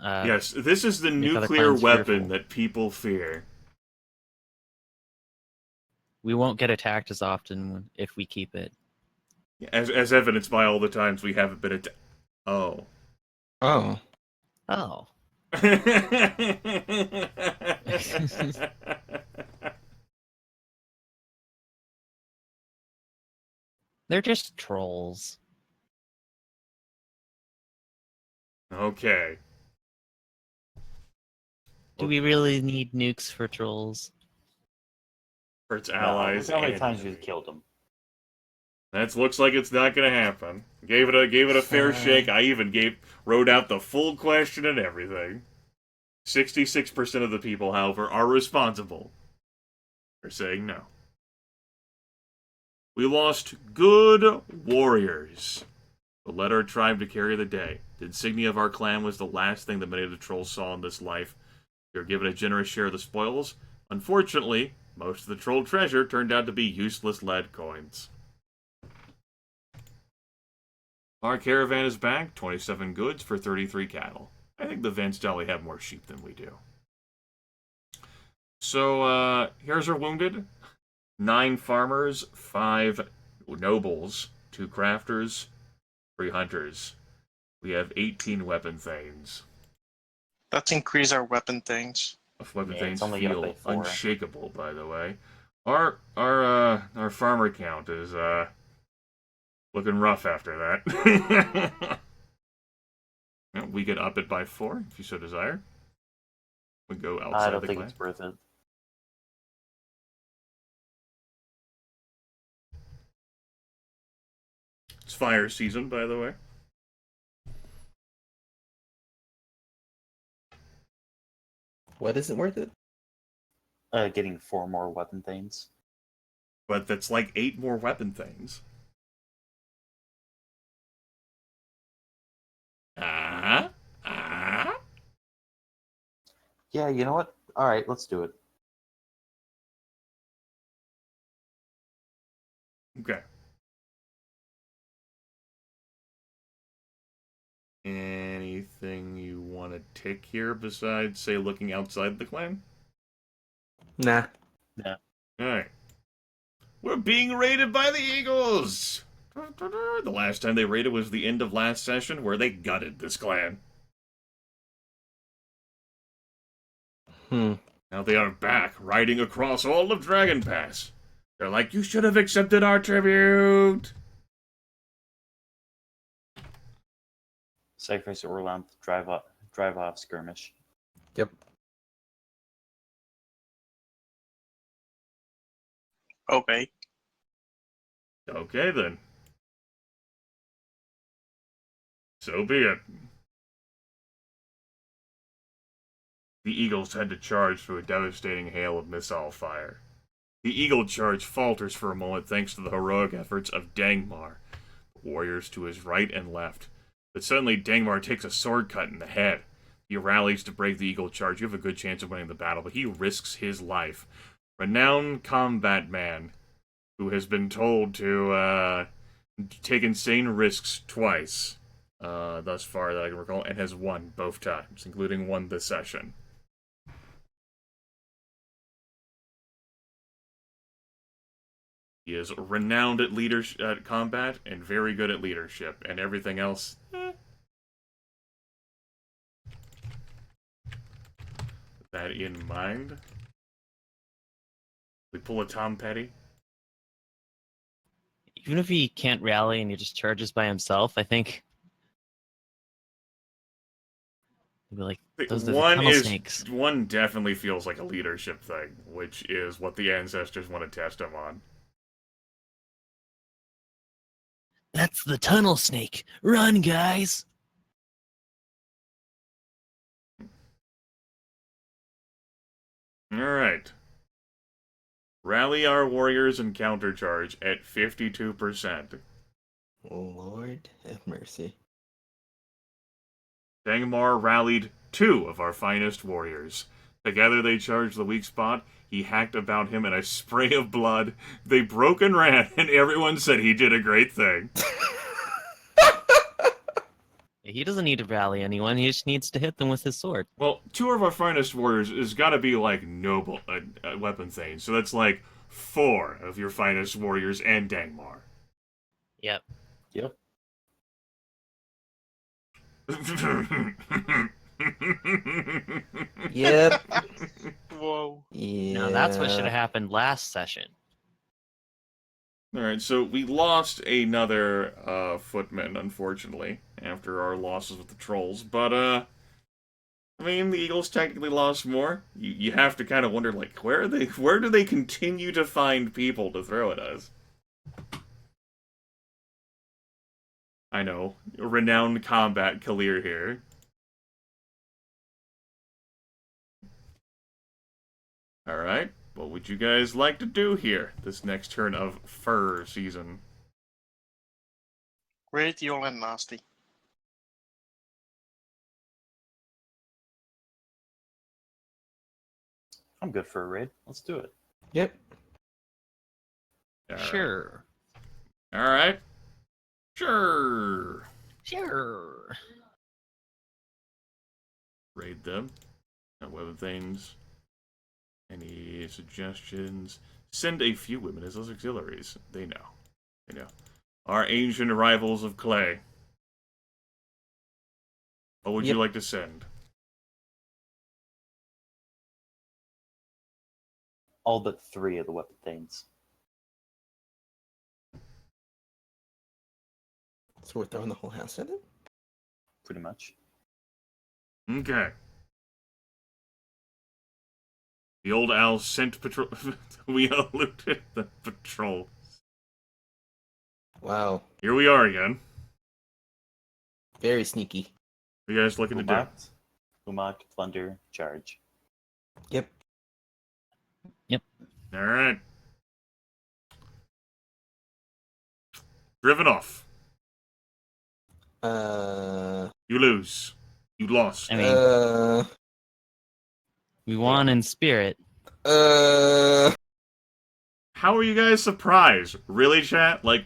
Yes, this is the make other nuclear clans weapon fearful. that people fear. We won't get attacked as often if we keep it. As evidenced by all the times we haven't been attacked. Oh. Oh. Oh. They're just trolls. Okay. Do we really need nukes for trolls? For its No, allies. look how many and times we've enemies. killed them. That looks like it's not gonna happen. Gave it a fair shake. I even wrote out the full question and everything. 66% of the people, however, are responsible for saying no. We lost good warriors, but led our tribe to carry the day. The insignia of our clan was the last thing that many of the trolls saw in this life. We were given a generous share of the spoils. Unfortunately, most of the troll treasure turned out to be useless lead coins. Our caravan is back, 27 goods for 33 cattle. I think the Vance Dolly have more sheep than we do. So, here's our wounded. 9 farmers, 5 nobles, 2 crafters, 3 hunters. We have 18 weapon thanes. Let's increase our weapon things. Weapon Yeah, it's things only up by feel 4. unshakable, by the way. Our farmer count is looking rough after that. We could up it by 4 if you so desire. We go I outside don't the think clan. it's worth it. It's fire season, by the way. What isn't worth it? Getting 4 more weapon things. But that's like 8 more weapon things. Yeah, you know what? All right, let's do it. Okay. Anything you want to tick here besides, say, looking outside the clan? Nah. Alright. We're being raided by the Eagles! The last time they raided was the end of last session, where they gutted this clan. Now they are back, riding across all of Dragon Pass. They're like, you should have accepted our tribute! Sacrifice or lamp, drive off skirmish. Yep. Okay. Okay then. So be it. The Eagles tend to charge through a devastating hail of missile fire. The Eagle charge falters for a moment thanks to the heroic efforts of Dangmar, warriors to his right and left. But suddenly Dangmar takes a sword cut in the head. He rallies to break the Eagle charge. You have a good chance of winning the battle, but he risks his life. Renowned combat man, who has been told to take insane risks twice thus far that I can recall, and has won both times, including one this session. He is renowned at combat and very good at leadership, and everything else. With that in mind, we pull a Tom Petty. Even if he can't rally and he just charges by himself, I think he'd be like, those are the tunnel snakes. One definitely feels like a leadership thing, which is what the ancestors want to test him on. That's the tunnel snake. Run, guys! Alright. Rally our warriors and countercharge at 52%. Lord have mercy. Dangmar rallied 2 of our finest warriors. Together they charged the weak spot. He hacked about him in a spray of blood. They broke and ran, and everyone said he did a great thing. He doesn't need to rally anyone. He just needs to hit them with his sword. Well, 2 of our finest warriors has got to be like noble weapon things. So that's like 4 of your finest warriors and Dangmar. Yep. Yep. Yep. Whoa. Yeah. Now that's what should have happened last session. Alright, so we lost another footman, unfortunately, after our losses with the trolls. But, I mean, the Eagles technically lost more. You have to kind of wonder, like, where do they continue to find people to throw at us? I know. Renowned combat Kalir here. Alright, what would you guys like to do here, this next turn of fur season? Radial and nasty. I'm good for a raid. Let's do it. Yep. All right. Sure. Alright. Sure. Sure. Raid them. What other things? Any suggestions? Send a few women as those auxiliaries. They know. They know. Our ancient rivals of clay. What would you like to send? All but 3 of the weapon things. So we're throwing the whole house at it? Pretty much. Okay. The old owl sent patrol. We eluded the patrol. Wow. Here we are again. Very sneaky. What are you guys looking to do? Umak, plunder, charge. Yep. All right. Driven off. You lose. You lost. I mean, we won in spirit. How are you guys surprised? Really, chat? Like,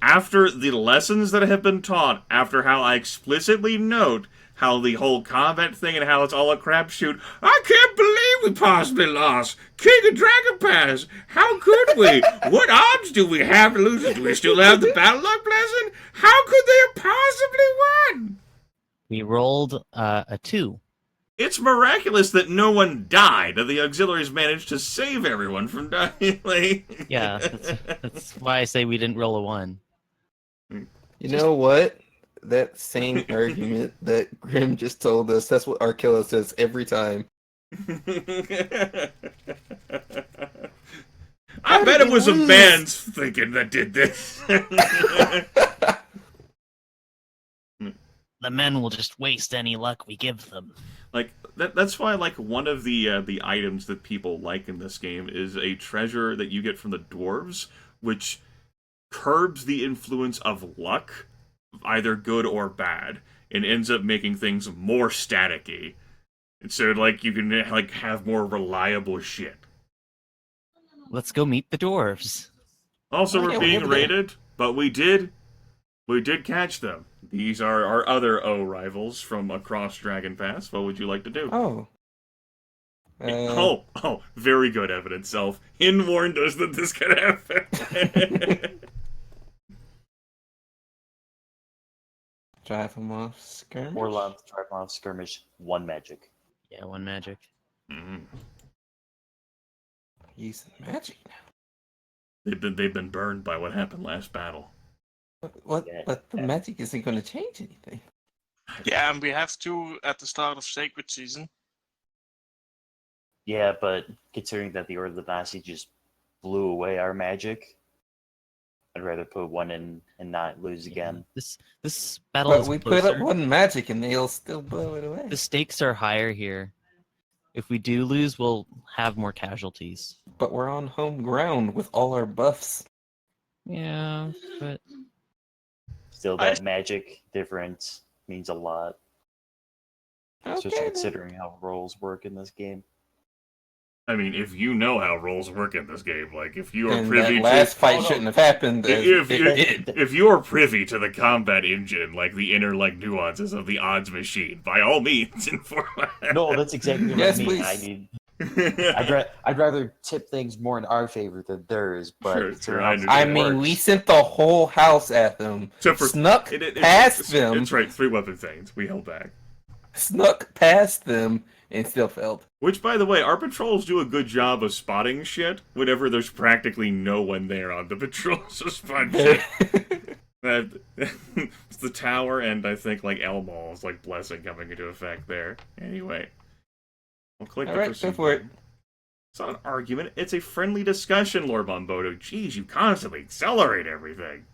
after the lessons that have been taught, after how I explicitly note how the whole combat thing and how it's all a crapshoot, I can't believe we possibly lost. King of Dragon Pass. How could we? What odds do we have to lose? Do we still have the battle luck blessing? How could they have possibly won? We rolled a 2. It's miraculous that no one died, that the auxiliaries managed to save everyone from dying. Like... Yeah, that's why I say we didn't roll a 1. You know what? That same argument that Grim just told us, that's what Arkilla says every time. I bet it was a man's thinking that did this. The men will just waste any luck we give them. Like that's why like one of the items that people like in this game is a treasure that you get from the dwarves, which curbs the influence of luck, either good or bad, and ends up making things more staticky. And so like you can like have more reliable shit. Let's go meet the dwarves. Also, Oh, we're yeah, being over there. raided, but we did catch them. These are our other O rivals from across Dragon Pass. What would you like to do? Oh. Oh, very good evidence, Self. Hin warned us that this could happen. Drive him off skirmish? More love, drive off skirmish, 1 magic. Yeah, 1 magic. Mhm. Using magic now. They've been burned by what happened last battle. What? Yeah. But the magic isn't going to change anything. Yeah, and we have to at the start of Sacred Season. Yeah, but considering that the Order of the Badassery just blew away our magic, I'd rather put 1 in and not lose again. This battle But is we closer. put up 1 magic and they'll still blow it away. The stakes are higher here. If we do lose, we'll have more casualties. But we're on home ground with all our buffs. Yeah, but Still, that magic difference means a lot, especially Okay, then. considering how rolls work in this game. I mean, if you know how rolls work in this game, like if you are And privy that last to fight shouldn't have happened. As if it you did. if you are privy to the combat engine, like the inner like nuances of the odds machine, by all means inform. No, that's exactly what Yes, I mean. please. I need. I'd rather tip things more in our favor than theirs, but Sure, considering I how understand. I it mean, works- we sent the whole house at them. Except for- Snuck It's past them. That's right, 3 weapon things. We held back. Snuck past them and still failed. Which, by the way, our patrols do a good job of spotting shit whenever there's practically no one there on the patrol to spot shit. It's the tower and I think like Elmal's like blessing coming into effect there. Anyway, we'll click the Alright, proceed go for it. button. It's not an argument, it's a friendly discussion, Lord Bombodo. Jeez, you constantly accelerate everything.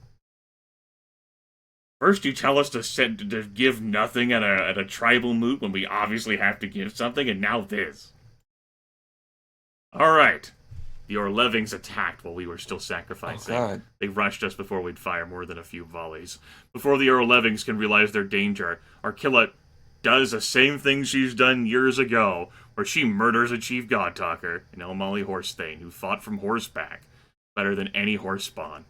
First you tell us to give nothing at a tribal moot when we obviously have to give something, and now this. Alright. The Orlevings attacked while we were still Oh, sacrificing. God. They rushed us before we'd fire more than a few volleys. Before the Orlevings can realize their danger, Arkilla does the same thing she's done years ago, where she murders a chief godtalker, an Elmali Horsethane, who fought from horseback, better than any horse spawn.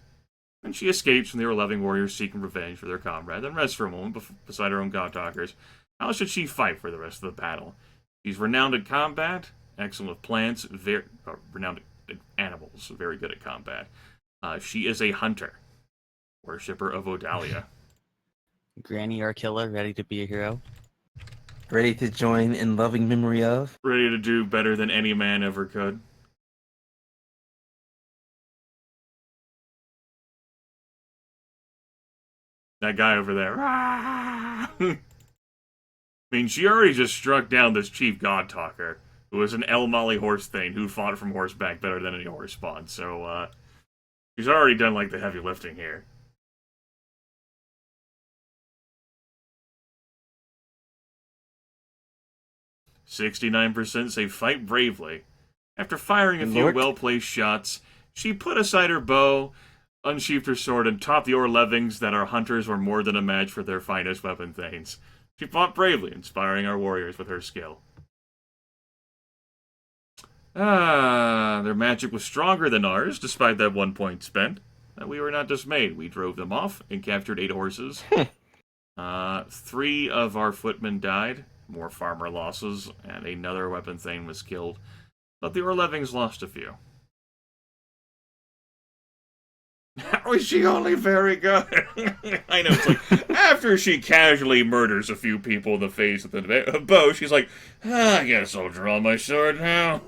And she escapes from the Orleving warriors seeking revenge for their comrade, then rests for a moment beside her own godtalkers. How should she fight for the rest of the battle? She's renowned at combat, excellent with plants, renowned animals, very good at combat. She is a hunter, worshipper of Odalia. Granny Arkilla, ready to be a hero. Ready to join in loving memory of? Ready to do better than any man ever could. That guy over there. I mean, she already just struck down this chief god talker, who was an El Mali horse thane who fought from horseback better than any horse spawn. So, she's already done, like, the heavy lifting here. "69% say fight bravely. After firing a few Lord. well-placed shots, she put aside her bow, unsheathed her sword, and taught the Orlevings that our hunters were more than a match for their finest weapon thanes. She fought bravely, inspiring our warriors with her skill. Their magic was stronger than ours, despite that 1 point spent. We were not dismayed. We drove them off and captured 8 horses. 3 of our footmen died, more farmer losses, and another weapon thane was killed. But the Orlevings lost a few." How is she only very good? I know, it's like, after she casually murders a few people in the face with a bow, she's like, I guess I'll draw my sword now.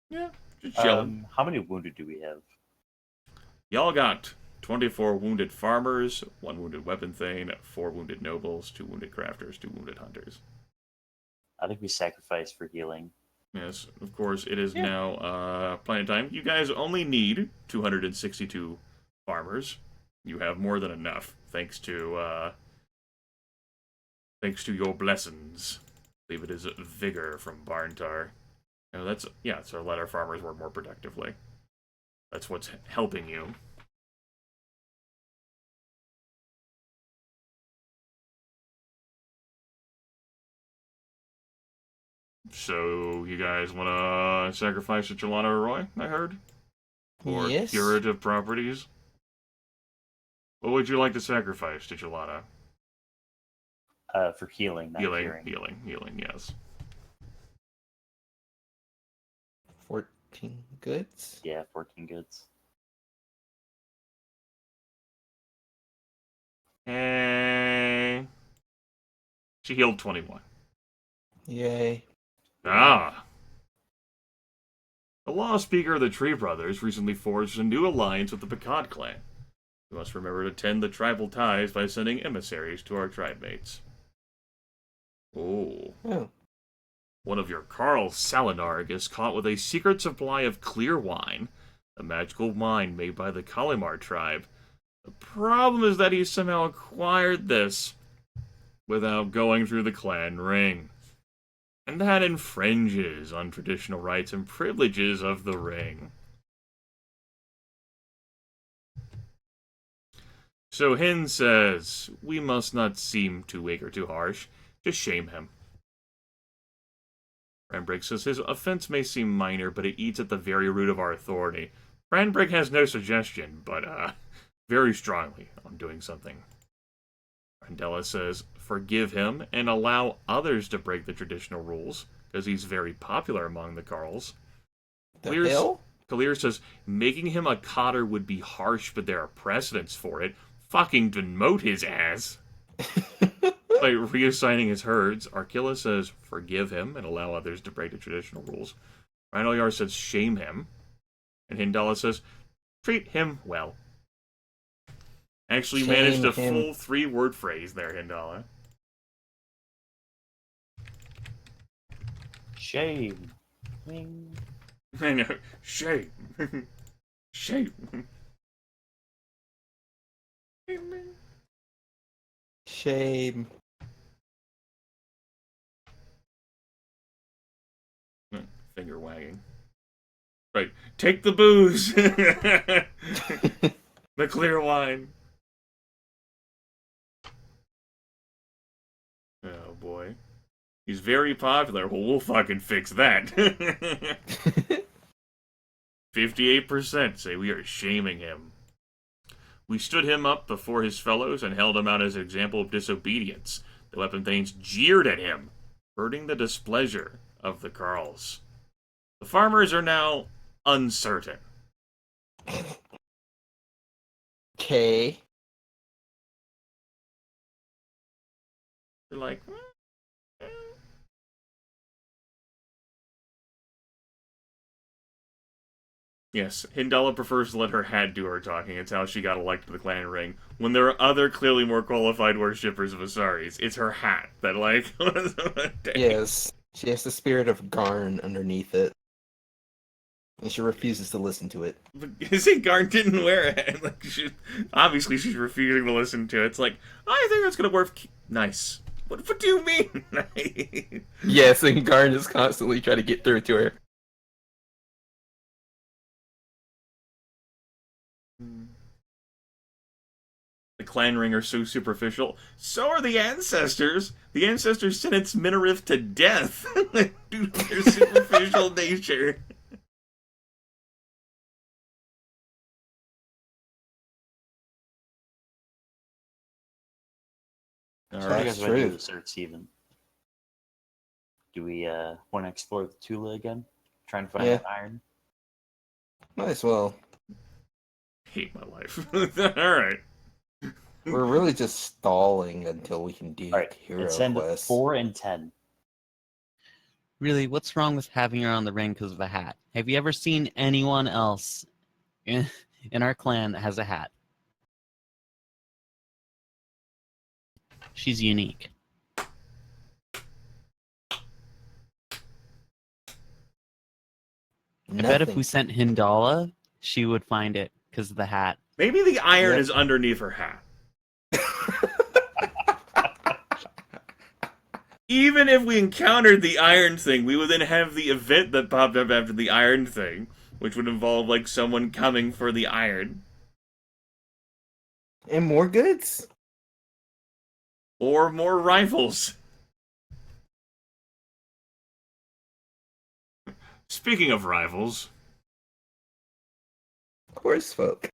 Yeah, just chilling. How many wounded do we have? Y'all got 24 wounded farmers, 1 wounded weapon thane, 4 wounded nobles, 2 wounded crafters, 2 wounded hunters. I think we sacrificed for healing. Yes, of course, it is now planet time. You guys only need 262 farmers. You have more than enough, thanks to your blessings. I believe it is vigor from Barntar. No, so let our farmers work more productively. That's what's helping you. So, you guys want to sacrifice to Chelana or Roy, I heard? For Yes. curative properties? What would you like to sacrifice to Chelana? For healing, not curing. Healing, yes. 14 goods. Yeah, 14 goods. And she healed 21. Yay. Ah! The law speaker of the Tree Brothers recently forged a new alliance with the Picard clan. We must remember to tend the tribal ties by sending emissaries to our tribe mates. Oh. One of your Carl Salinarg is caught with a secret supply of clear wine, a magical wine made by the Kalimar tribe. The problem is that he somehow acquired this without going through the clan ring. And that infringes on traditional rights and privileges of the ring. So Hin says, we must not seem too weak or too harsh. Just shame him. Franbrick says his offense may seem minor, but it eats at the very root of our authority. Franbrick has no suggestion, but very strongly on doing something. Randella says, forgive him and allow others to break the traditional rules, because he's very popular among the Carls. The hell? Kalir says, making him a cotter would be harsh, but there are precedents for it. Fucking demote his ass. By reassigning his herds, Arkilla says, forgive him and allow others to break the traditional rules. Rhinoyar says, shame him. And Hindala says, treat him well. Actually Shame managed a him. full 3-word phrase there, Hindala. Shame. Wing. I know. Shame. Shame. Shame. Finger wagging. Right. Take the booze. The clear wine. Oh boy. He's very popular. Well, we'll fucking fix that. 58% say we are shaming him. We stood him up before his fellows and held him out as an example of disobedience. The weapon thanes jeered at him, hurting the displeasure of the carls. The farmers are now uncertain. Okay. They're like, yes, Hindala prefers to let her hat do her talking. It's how she got elected to the clan ring. When there are other clearly more qualified worshippers of Asaris, it's her hat that, like... Yes, she has the spirit of Garn underneath it. And she refuses to listen to it. But you see, Garn didn't wear it. Like, obviously, she's refusing to listen to it. It's like, I think that's gonna work. Nice. What do you mean? Yes, and Garn is constantly trying to get through to her. The clan ring are so superficial. So are the ancestors. The ancestors sentenced Minarith to death due to their superficial nature. So what do you That's guys want to do true. this Earth even? Do we want to explore the Tula again? Try and find Yeah. that iron? Might as well. Hate my life. Alright. We're really just stalling until we can do Alright, hero let's send quests. 4 and 10. Really, what's wrong with having her on the ring because of a hat? Have you ever seen anyone else in our clan that has a hat? She's unique. I bet if we sent Hindala, she would find it because of the hat. Maybe the iron Yep. is underneath her hat. Even if we encountered the iron thing, we would then have the event that popped up after the iron thing, which would involve, like, someone coming for the iron. And more goods? Or more rifles. Speaking of rivals, Horse folk.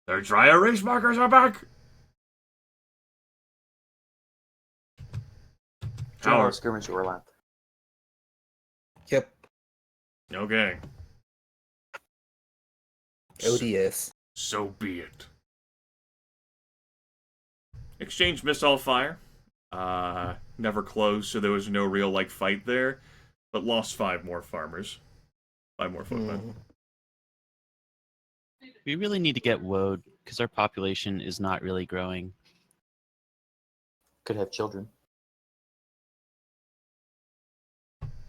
their dry erase markers are back! Join How? our skirmish Orland. Yep. Okay. ODS. So be it. Exchange missile fire. Never closed, so there was no real, like, fight there. But lost 5 more farmers. 5 more footmen. We really need to get woad because our population is not really growing. Could have children.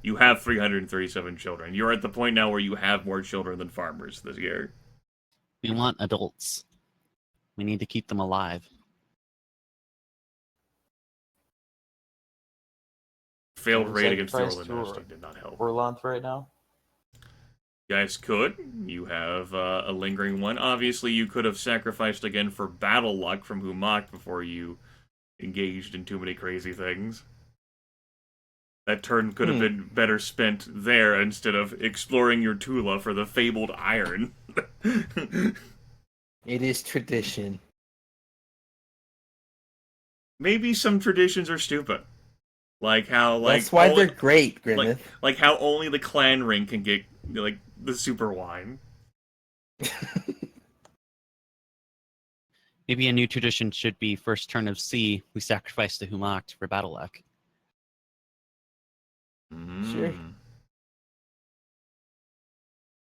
You have 337 children. You're at the point now where you have more children than farmers this year. We want adults. We need to keep them alive. Failed Can we raid against sacrifice Orland to Nesting did not help. Orland right now? You guys could. You have a lingering one. Obviously, you could have sacrificed again for battle luck from Humak before you engaged in too many crazy things. That turn could have been better spent there instead of exploring your Tula for the fabled iron. It is tradition. Maybe some traditions are stupid. Like how, like... That's why only, they're great, Grimmith. like how only the clan ring can get, like, the super wine. Maybe a new tradition should be first turn of C, we sacrifice to Humak for battle luck. Sure.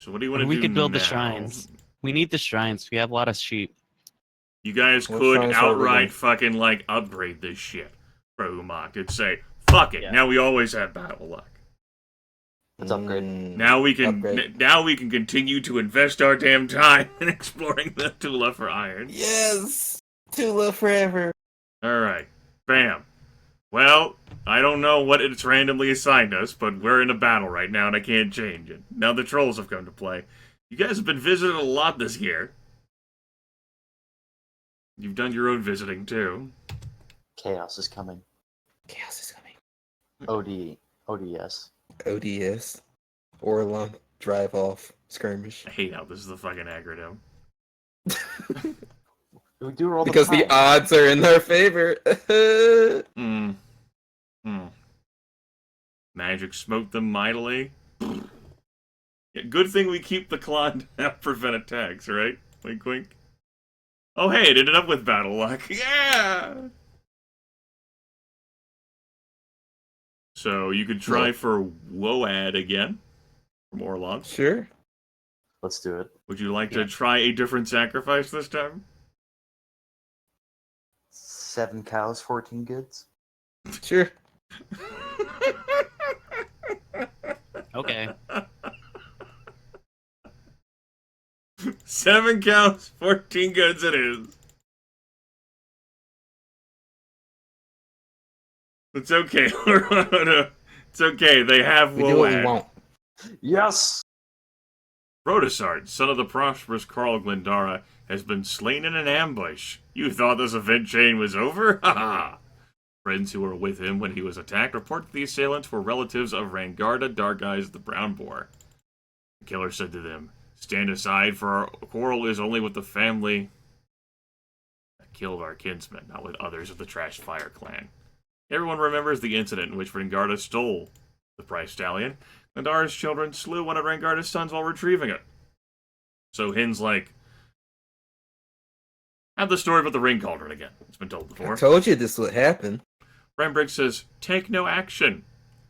So what do you want to do We could build the now? shrines. We need the shrines. We have a lot of sheep. You guys What could shrines are we outright gonna- fucking, like, upgrade this shit for Humak. It'd say, fuck it, Yeah. now we always have battle luck. Let's upgrade. Now we can Upgrade. now we can continue to invest our damn time in exploring the Tula for iron. Yes! Tula forever. Alright. Bam. Well, I don't know what it's randomly assigned us, but we're in a battle right now and I can't change it. Now the trolls have come to play. You guys have been visited a lot this year. You've done your own visiting too. Chaos is coming. Chaos is coming. ODS. ODS. Orlon. Drive off. Skirmish. I hate how this is the fucking acronym. We do it all Because the time. odds are in their favor. Hmm. Hmm. Magic smote them mightily. Yeah, good thing we keep the claw to prevent attacks, right? Wink, wink. Oh, hey, it ended up with battle luck. Yeah! So you could try No. for Woad again from Orlog. Sure. Let's do it. Would you like Yeah. to try a different sacrifice this time? 7 cows, 14 goods. Sure. Okay. 7 cows, 14 goods it is. It's okay. It's okay. They have We do what we Woad. want. Yes! Rodasart, son of the prosperous Carl Glendara, has been slain in an ambush. You thought this event chain was over? Ha ha! Friends who were with him when he was attacked report that the assailants were relatives of Rangarda Dark Eyes the Brown Boar. The killer said to them, "Stand aside, for our quarrel is only with the family that killed our kinsman, not with others of the Trash Fire clan." Everyone remembers the incident in which Rangarda stole the prize stallion. Gandara's children slew one of Rangarda's sons while retrieving it. So Hin's like, have the story about the ring cauldron again. It's been told I before. told you this would happen. Rambrick says, take no action.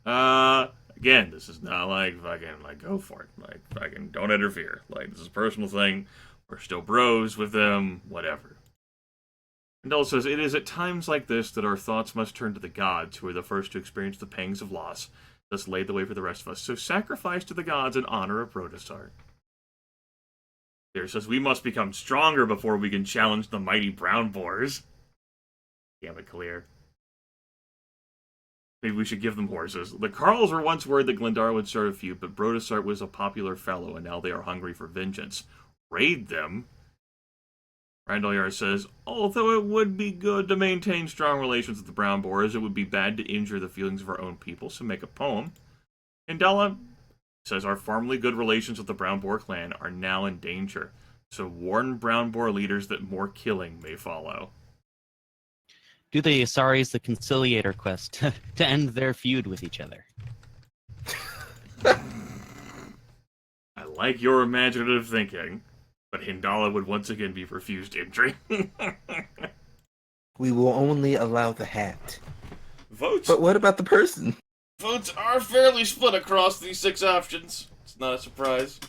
Again, this is not like fucking, like, go for it. Like, fucking, don't interfere. Like, this is a personal thing. We're still bros with them, whatever. Rendell says, it is at times like this that our thoughts must turn to the gods, who are the first to experience the pangs of loss, thus laid the way for the rest of us. So sacrifice to the gods in honor of Protostar. There says, we must become stronger before we can challenge the mighty brown boars. Damn it, Clear. Maybe we should give them horses. The Carls were once worried that Glendar would start a feud, but Brodessart was a popular fellow, and now they are hungry for vengeance. Raid them? Randall says, although it would be good to maintain strong relations with the Brown Boars, it would be bad to injure the feelings of our own people, so make a poem. Indala says, our formerly good relations with the Brown Boar clan are now in danger, so warn Brown Boar leaders that more killing may follow. Do the Asaris the conciliator quest to end their feud with each other. I like your imaginative thinking, but Hindala would once again be refused entry. We will only allow the hat. Votes But what about the person? Votes are fairly split across these 6 options. It's not a surprise.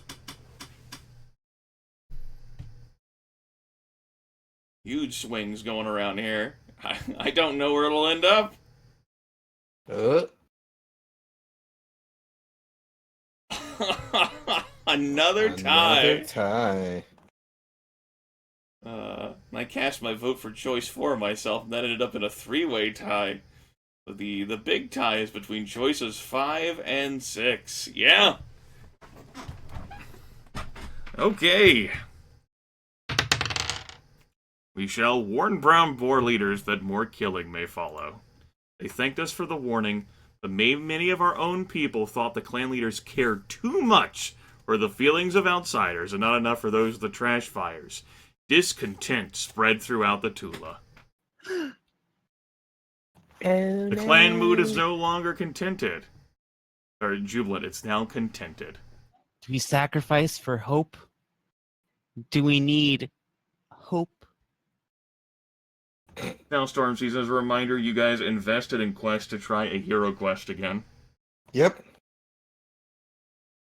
Huge swings going around here. I don't know where it'll end up. Another tie. Another tie. I cast my vote for choice 4 myself, and that ended up in a 3-way tie. The big tie is between choices 5 and 6. Yeah. Okay. We shall warn Brown Boar leaders that more killing may follow. They thanked us for the warning, but many of our own people thought the clan leaders cared too much for the feelings of outsiders and not enough for those of the Trash Fires. Discontent spread throughout the Tula. The clan mood is no longer contented. Or jubilant, it's now contented. Do we sacrifice for hope? Do we need hope? Now, Storm Season, as a reminder, you guys invested in Quest to try a Hero Quest again. Yep.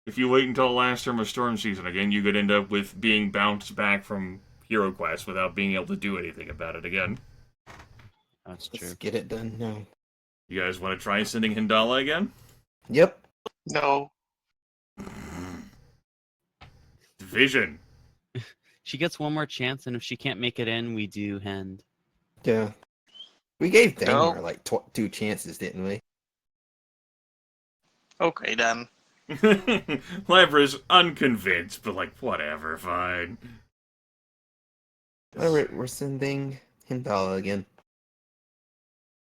If you wait until the last term of Storm Season again, you could end up with being bounced back from Hero Quest without being able to do anything about it again. That's Let's get it done now. You guys want to try sending Hindala again? Yep. No. Division. She gets one more chance, and if she can't make it in, we do Hend. Yeah. We gave No. Dangmar like 2 chances, didn't we? Okay then. Labra's unconvinced, but like, whatever, fine. Alright, we're sending Hindala again.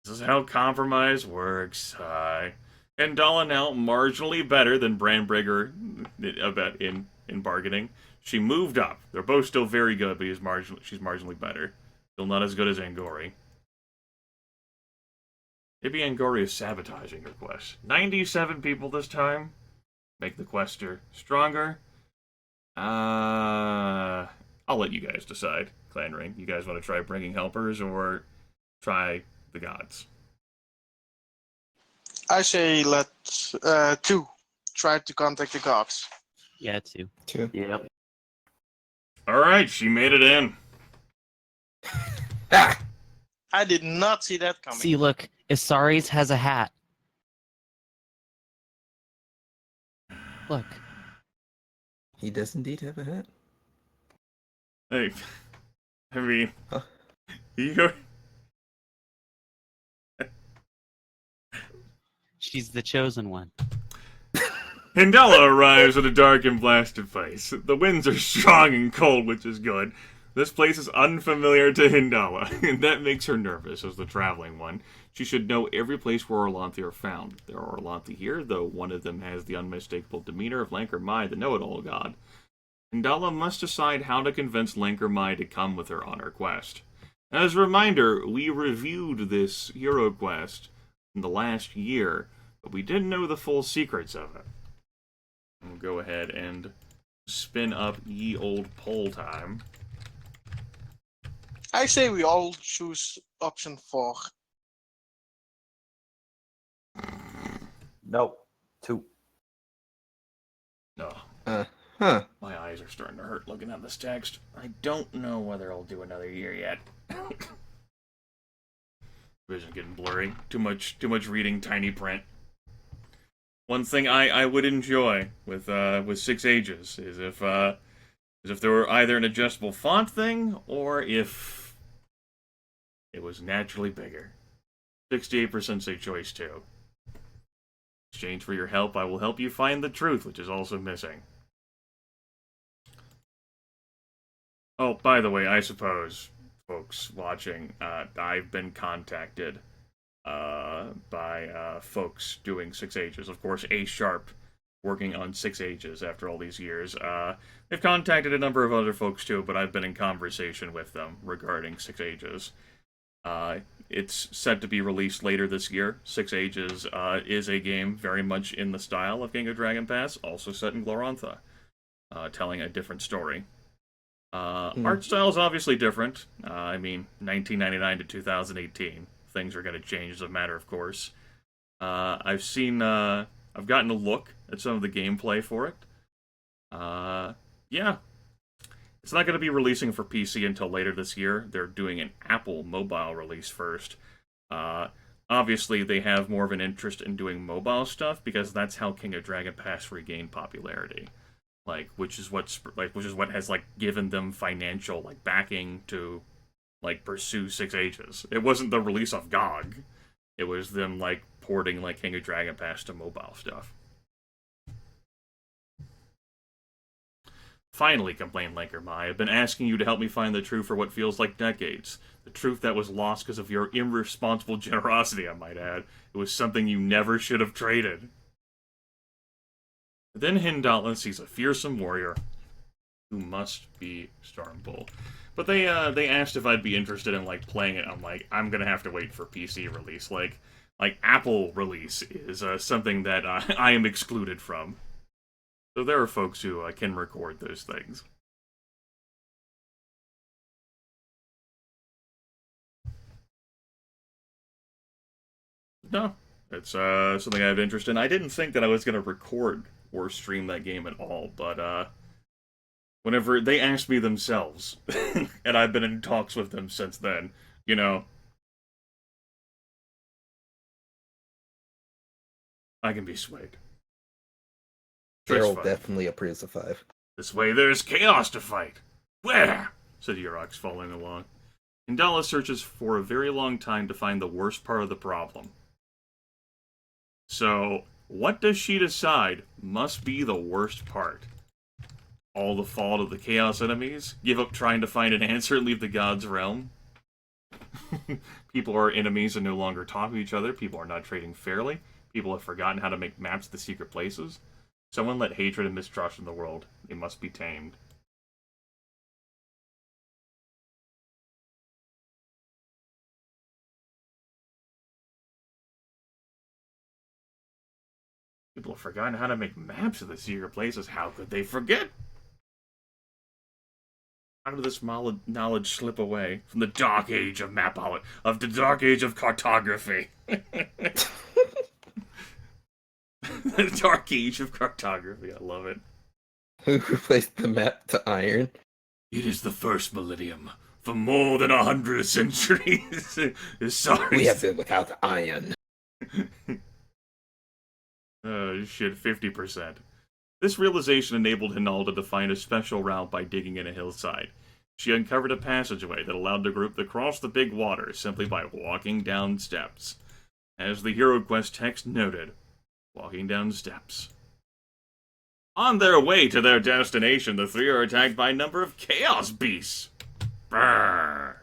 This is how compromise works. Hindala now marginally better than Brandbrigger about in bargaining. She moved up. They're both still very good, but she's marginally better. Still not as good as Angori. Maybe Angori is sabotaging your quest. 97 people this time. Make the quester stronger. I'll let you guys decide. Clan Ring. You guys want to try bringing helpers or try the gods? I say let 2 try to contact the gods. Yeah, too. Two. Yep. Alright, she made it in. Ah! I did not see that coming. See, look, Isaris has a hat. Look. He does indeed have a hat. Hey, I mean, Huh. you She's the chosen one. Hindella arrives at a dark and blasted place. The winds are strong and cold, which is good. This place is unfamiliar to Hindella, and that makes her nervous as the traveling one. She should know every place where Orlanthi are found. There are Orlanthi here, though one of them has the unmistakable demeanor of Lankar Mai, the know-it-all god. Hindella must decide how to convince Lankar Mai to come with her on her quest. As a reminder, we reviewed this hero quest in the last year, but we didn't know the full secrets of it. We'll go ahead and spin up ye old poll time. I say we all choose option 4. No. 2. No, Huh. my eyes are starting to hurt looking at this text. I don't know whether I'll do another year yet. Vision getting blurry. Too much reading tiny print. One thing I would enjoy with 6 Ages is if there were either an adjustable font thing or if it was naturally bigger. 68% say choice 2. Exchange for your help, I will help you find the truth, which is also missing. Oh, by the way, I suppose, folks watching, I've been contacted by folks doing 6 Ages. Of course, A Sharp working on 6 Ages after all these years. They've contacted a number of other folks too, but I've been in conversation with them regarding 6 Ages. It's set to be released later this year. 6 Ages is a game very much in the style of King of Dragon Pass, also set in Glorantha, telling a different story. Art style is obviously different. I mean, 1999 to 2018. Things are going to change as a matter of course. I've gotten a look at some of the gameplay for it. Yeah. It's not going to be releasing for PC until later this year. They're doing an Apple mobile release first. Obviously, they have more of an interest in doing mobile stuff because that's how King of Dragon Pass regained popularity. Which is what has given them financial backing to pursue 6 Ages. It wasn't the release of GOG. It was them porting King of Dragon Pass to mobile stuff. Finally, complained Lankar Mai, I've been asking you to help me find the truth for what feels like decades. The truth that was lost because of your irresponsible generosity, I might add. It was something you never should have traded. Then Hindala sees a fearsome warrior who must be Stormbull. But they asked if I'd be interested in playing it. I'm like, I'm gonna have to wait for PC release. Apple release is something that I am excluded from. So there are folks who can record those things. No, it's something I have interest in. I didn't think that I was gonna record or stream that game at all, but whenever they asked me themselves, and I've been in talks with them since then, I can be swayed. Gerald definitely approves of 5. This way there's chaos to fight. Where? Said Yurok, following along. Hindala searches for a very long time to find the worst part of the problem. So, what does she decide must be the worst part? All the fault of the Chaos enemies? Give up trying to find an answer and leave the God's realm? People are enemies and no longer talk to each other. People are not trading fairly. People have forgotten how to make maps of the secret places. Someone let hatred and mistrust in the world. They must be tamed. People have forgotten how to make maps of the secret places. How could they forget? How did this knowledge slip away from the dark age of of the dark age of cartography? The dark age of cartography. I love it. Who replaced the map to iron? It is the first millennium. For more than 100 centuries. Sorry. We have been without iron. Oh, shit, 50%. This realization enabled Hinalda to find a special route by digging in a hillside. She uncovered a passageway that allowed the group to cross the big water simply by walking down steps. As the Hero Quest text noted, walking down steps. On their way to their destination, the three are attacked by a number of chaos beasts. Brrr.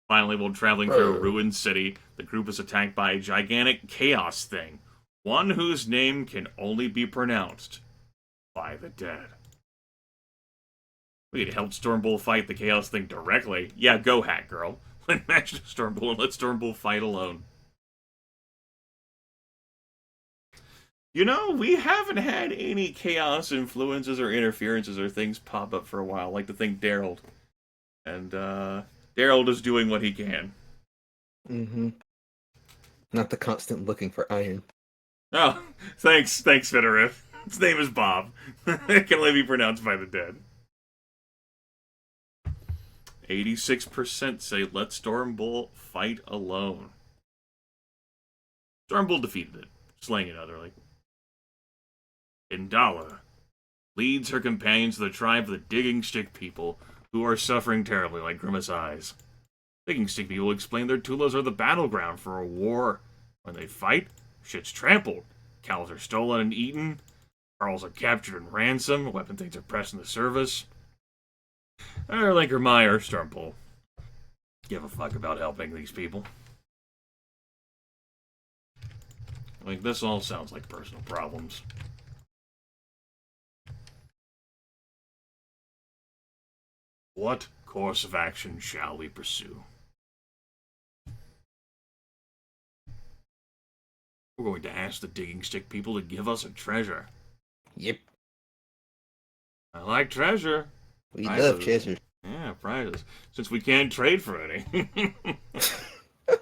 Finally, while traveling through a ruined city, the group is attacked by a gigantic chaos thing, one whose name can only be pronounced by the dead. We could help Stormbull fight the chaos thing directly. Yeah, go hack, girl. Let match Stormbull and let Stormbull fight alone. You know, we haven't had any chaos influences or interferences or things pop up for a while, like the thing Daryl. And, Daryl is doing what he can. Mm-hmm. Not the constant looking for iron. Oh, thanks, Fedorith. His name is Bob. It can only be pronounced by the dead. 86% say let Stormbull fight alone. Stormbull defeated it, slaying it utterly. Indala leads her companions to the tribe of the Digging Stick people, who are suffering terribly like Grimace Eyes. Digging Stick people explain their Tulas are the battleground for a war. When they fight, shit's trampled. Cows are stolen and eaten. Carls are captured and ransomed. Weapon things are pressed into service. Linker Meyer, Stormbull. Give a fuck about helping these people. Like, this all sounds like personal problems. What course of action shall we pursue? We're going to ask the Digging Stick people to give us a treasure. Yep. I like treasure. We Prizes. love treasure. Yeah, prizes. Since we can't trade for any. We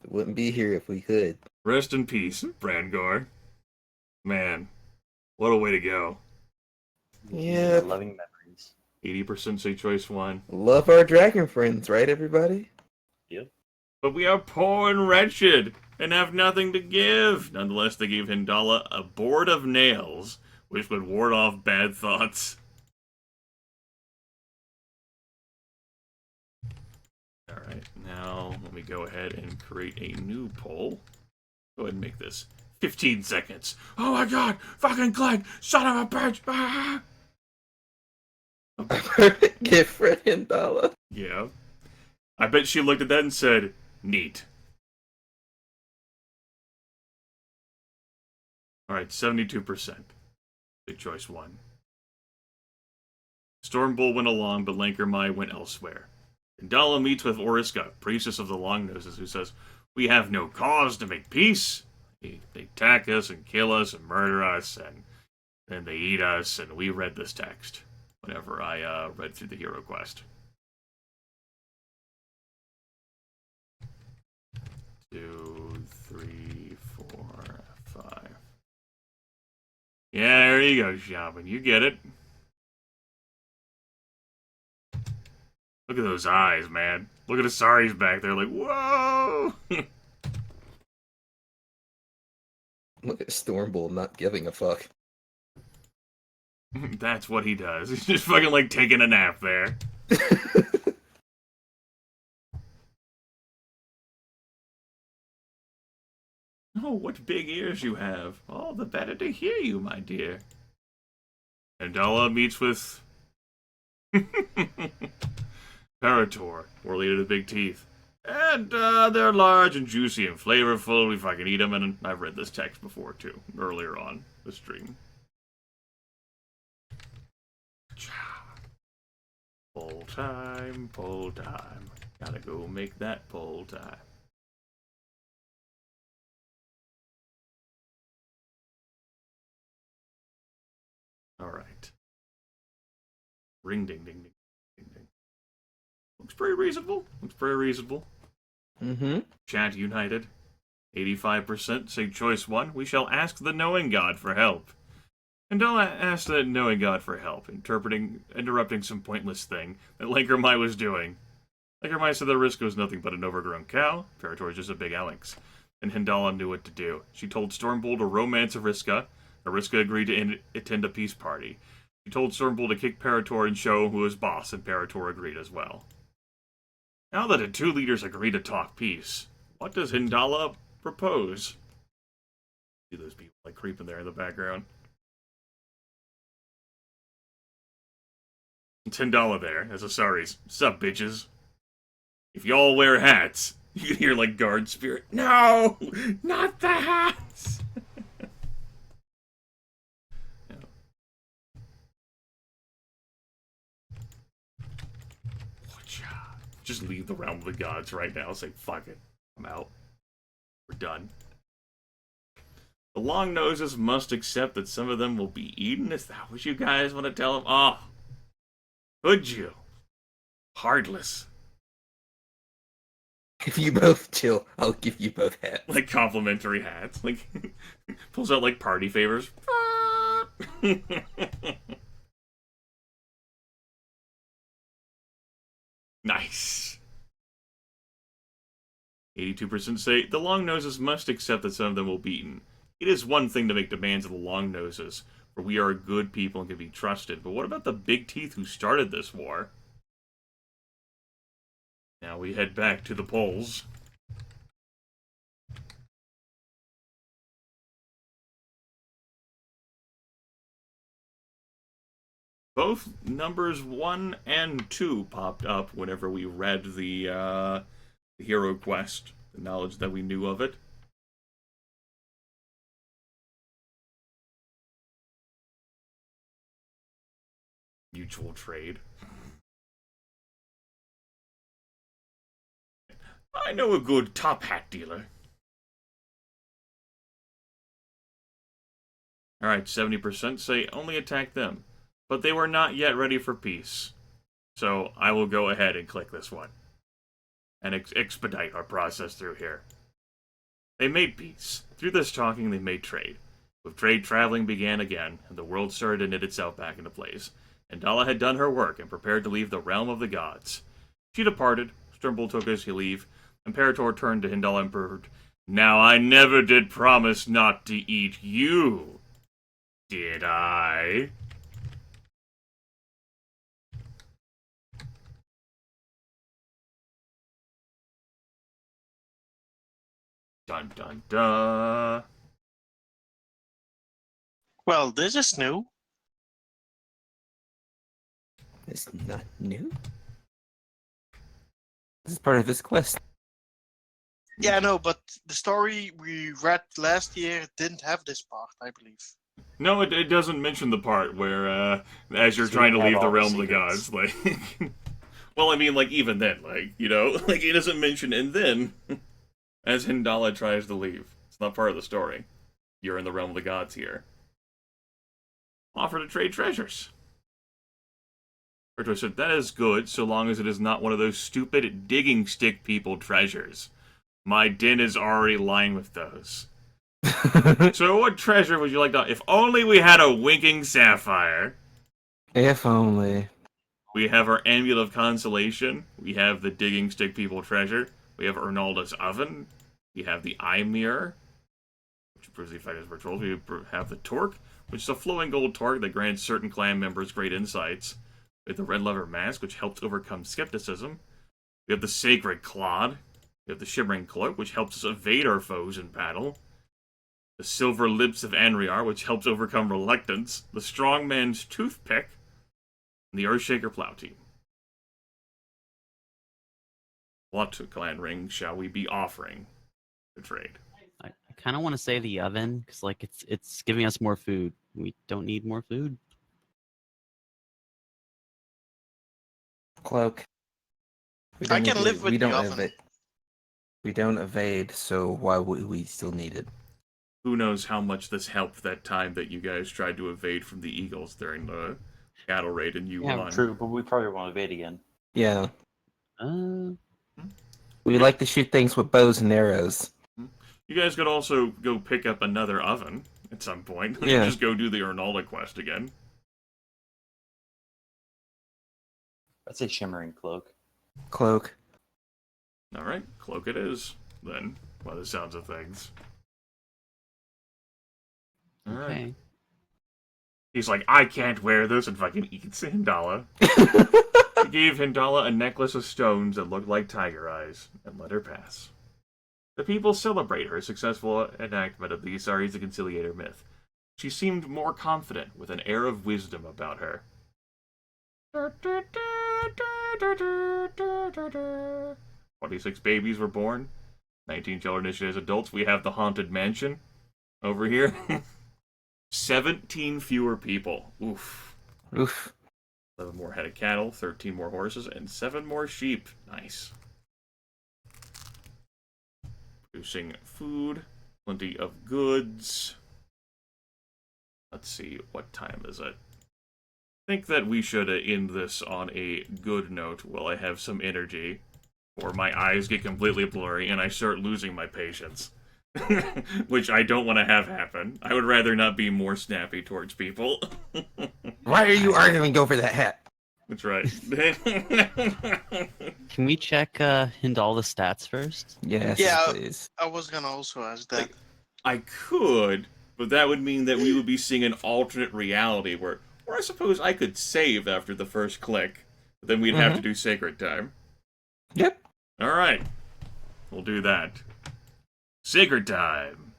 wouldn't be here if we could. Rest in peace, Brangor. Man, what a way to go. Yeah. Loving memories. 80% say choice one. Love our dragon friends, right, everybody? Yep. But we are poor and wretched, and have nothing to give. Nonetheless, they gave Hindala a board of nails, which would ward off bad thoughts. Alright, now let me go ahead and create a new poll. Go ahead and make this 15 seconds. Oh my god! Fucking Glenn! Son of a bitch! Ah! Get Fred and Dala. Yeah. I bet she looked at that and said, neat. Alright, 72%. Big choice one. Stormbull went along, but Lankermai went elsewhere. Indala meets with Oriska, priestess of the Longnoses, who says, we have no cause to make peace. They attack us and kill us and murder us, and then they eat us, and we read this text whenever I read through the Hero Quest. 2, 3, 4, 5. Yeah, there you go, Shaman. You get it. Look at those eyes, man. Look at Asari's back there, like, whoa! Look at Stormbull not giving a fuck. That's what he does. He's just fucking, like, taking a nap there. Oh, what big ears you have. All the better to hear you, my dear. Andala meets with Parator, war leader of the big teeth. And they're large and juicy and flavorful if I can eat them, and I've read this text before, too, earlier on the stream. Poll time, poll time. Gotta go make that poll time. All right. Ring ding ding ding ding ding. Looks pretty reasonable. Looks pretty reasonable. Mm-hmm. Chat united. 85% say choice 1. We shall ask the knowing God for help. And I'll ask the knowing God for help, interrupting some pointless thing that Lankermai was doing. Lankermai said the risk was nothing but an overgrown cow. Parator is just a big Alex. And Hindala knew what to do. She told Stormbull to romance Ariska. Ariska agreed to attend a peace party. She told Stormbull to kick Parator and show who was boss, and Parator agreed as well. Now that the two leaders agree to talk peace, what does Hindala propose? See those people like creeping there in the background. It's Hindala there, as Asari's. Sup, bitches? If y'all wear hats, you can hear like guard spirit. No! Not the hats! Just leave the realm of the gods right now. Say, fuck it. I'm out. We're done. The long noses must accept that some of them will be eaten. Is that what you guys want to tell them? Oh. Could you? Heartless. If you both chill, I'll give you both hats. Like complimentary hats. Like, pulls out like party favors. Nice. 82% say the long noses must accept that some of them will be eaten. It is one thing to make demands of the long noses, for we are good people and can be trusted. But what about the big teeth who started this war? Now we head back to the polls. Both numbers 1 and 2 popped up whenever we read the hero quest, the knowledge that we knew of it. Mutual trade. I know a good top hat dealer. Alright, 70% say only attack them. But they were not yet ready for peace. So I will go ahead and click this one. And expedite our process through here. They made peace. Through this talking, they made trade. With trade, traveling began again, and the world started to knit itself back into place. And Dala had done her work and prepared to leave the realm of the gods. She departed, Sturmbull took his leave, Imperator turned to Hindala and purred, "Now I never did promise not to eat you, did I?" Dun dun dun. Well, this is new. It's not new. This is part of this quest. Yeah, no, but the story we read last year didn't have this part, I believe. No, it doesn't mention the part where, as you're So trying to we have leave the all the realm of the secrets. gods, like... well, I mean, like, even then, like, you know, like, it doesn't mention, and then, as Hindala tries to leave. It's not part of the story. You're in the realm of the gods here. Offer to trade treasures. Berto said, that is good, so long as it is not one of those stupid digging stick people treasures. My den is already lined with those. So what treasure would you like to... If only we had a winking sapphire. If only. We have our Amulet of Consolation. We have the digging stick people treasure. We have Ernalda's oven. We have the eye mirror, which improves the effectiveness of our trolls. We have the torque, which is a flowing gold torque that grants certain clan members great insights. We have the red leather mask, which helps overcome skepticism. We have the sacred clod. We have the shimmering cloak, which helps us evade our foes in battle. The silver lips of Anriar, which helps overcome reluctance. The strong man's toothpick. And the Earthshaker plow team. What clan ring shall we be offering to trade? I kind of want to say the oven because like it's giving us more food. We don't need more food. Cloak. We I don't can need live to- with we the don't oven. evade. We don't evade, so why would we still need it? who knows how much this helped that time that you guys tried to evade from the Eagles during the cattle raid and you Yeah, won. True, but we probably won't evade again. Yeah. Uh, We like to shoot things with bows and arrows. You guys could also go pick up another oven at some point. Yeah. Just go do the Arnalda quest again. I'd say shimmering cloak. Cloak. Alright, cloak it is, then, by the sounds of things. Alright. okay. He's like, I can't wear this, and fucking eats Hindala. He gave Hindala a necklace of stones that looked like tiger eyes, and let her pass. The people celebrate her successful enactment of the Isari's the Conciliator myth. She seemed more confident, with an air of wisdom about her. 26 babies were born. 19 children issued as adults. We have the Haunted Mansion over here. 17 fewer people. Oof. Oof. 11 more head of cattle, 13 more horses, and 7 more sheep. Nice. Producing food, plenty of goods. Let's see, what time is it? I think that we should end this on a good note while I have some energy, or my eyes get completely blurry and I start losing my patience. Which I don't want to have happen. I would rather not be more snappy towards people. Why are you arguing over that hat? That's right. Can we check Hindal's stats first? Yes, Yeah. please. I was gonna also ask that. I could, but that would mean that we would be seeing an alternate reality where I suppose I could save after the first click, but then we'd have to do sacred time. Yep. Alright. We'll do that. Sacred time.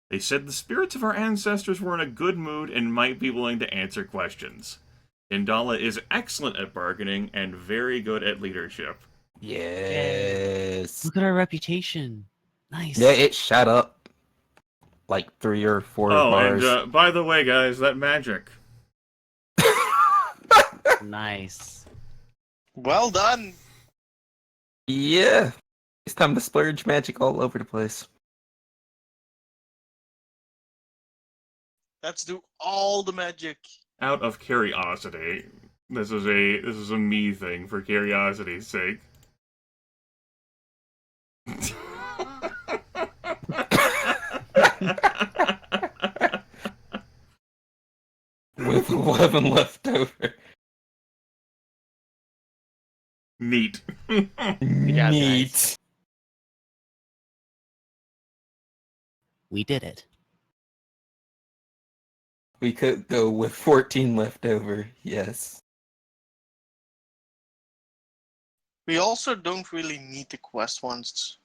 They said the spirits of our ancestors were in a good mood and might be willing to answer questions. Indala is excellent at bargaining and very good at leadership. Yes. Look at our reputation. Nice. Yeah, it shot up like 3 or 4 Oh, bars. and by the way, guys, that magic. Nice. Well done. Yeah. It's time to splurge magic all over the place. Let's do all the magic. Out of curiosity. This is a me thing for curiosity's sake. With 11 left over. Neat. Good job, guys. Neat. We did it. We could go with 14 left over, yes. We also don't really need the quest ones.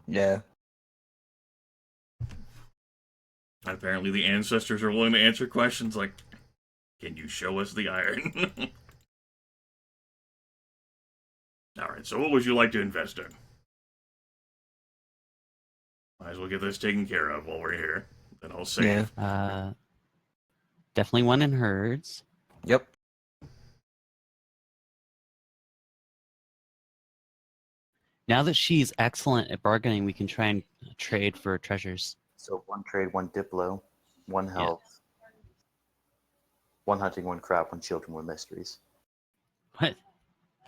Yeah. Apparently the ancestors are willing to answer questions like, can you show us the iron? Alright, so what would you like to invest in? Might as well get this taken care of while we're here. Then I'll save. Yeah. Definitely one in herds. Yep. Now that she's excellent at bargaining, we can try and trade for treasures. So 1 trade, 1 diplo, 1 health, 1 hunting, 1 crop, 1 children, 1 mysteries. What?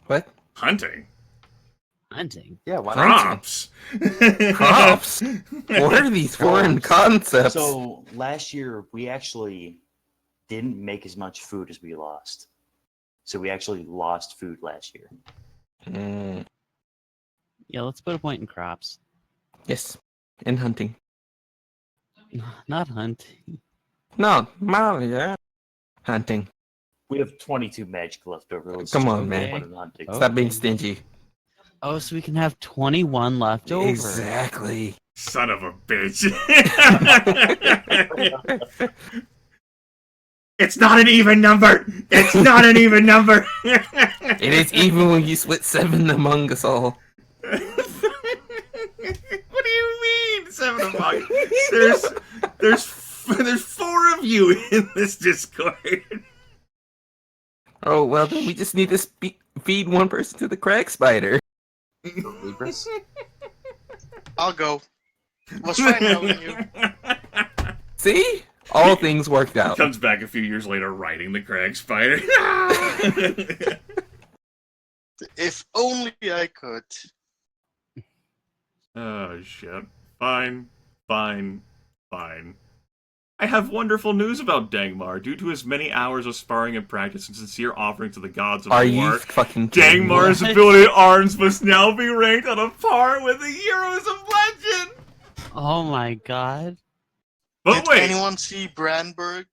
What? Hunting? Hunting? Yeah, why not? Crops! Crops? What are these foreign concepts? So last year we actually didn't make as much food as we lost. So we actually lost food last year. Mm, Yeah, let's put a point in crops. yes. And hunting. Not hunting. No, yeah. Hunting. We have 22 magic left over. Let's Come just on, put man. one in hunting. Oh. Stop being stingy. Oh, so we can have 21 left over. Exactly. Son of a bitch. It's not an even number! It's not an even number! It is even when you split 7 among us all. What do you mean, 7 among? There's 4 of you in this Discord. Oh, well, then we just need to feed 1 person to the crack spider. Libras? I'll go. It was fine knowing you. See? All things worked out. Comes back a few years later riding the crag spider. If only I could. Oh, shit. Fine. I have wonderful news about Dangmar. Due to his many hours of sparring and practice and sincere offerings to the gods of Are war, you fucking kidding me? Dangmar's ability to arms must now be ranked on a par with the heroes of legend! Oh my god. But Did wait! anyone see Brandbrick?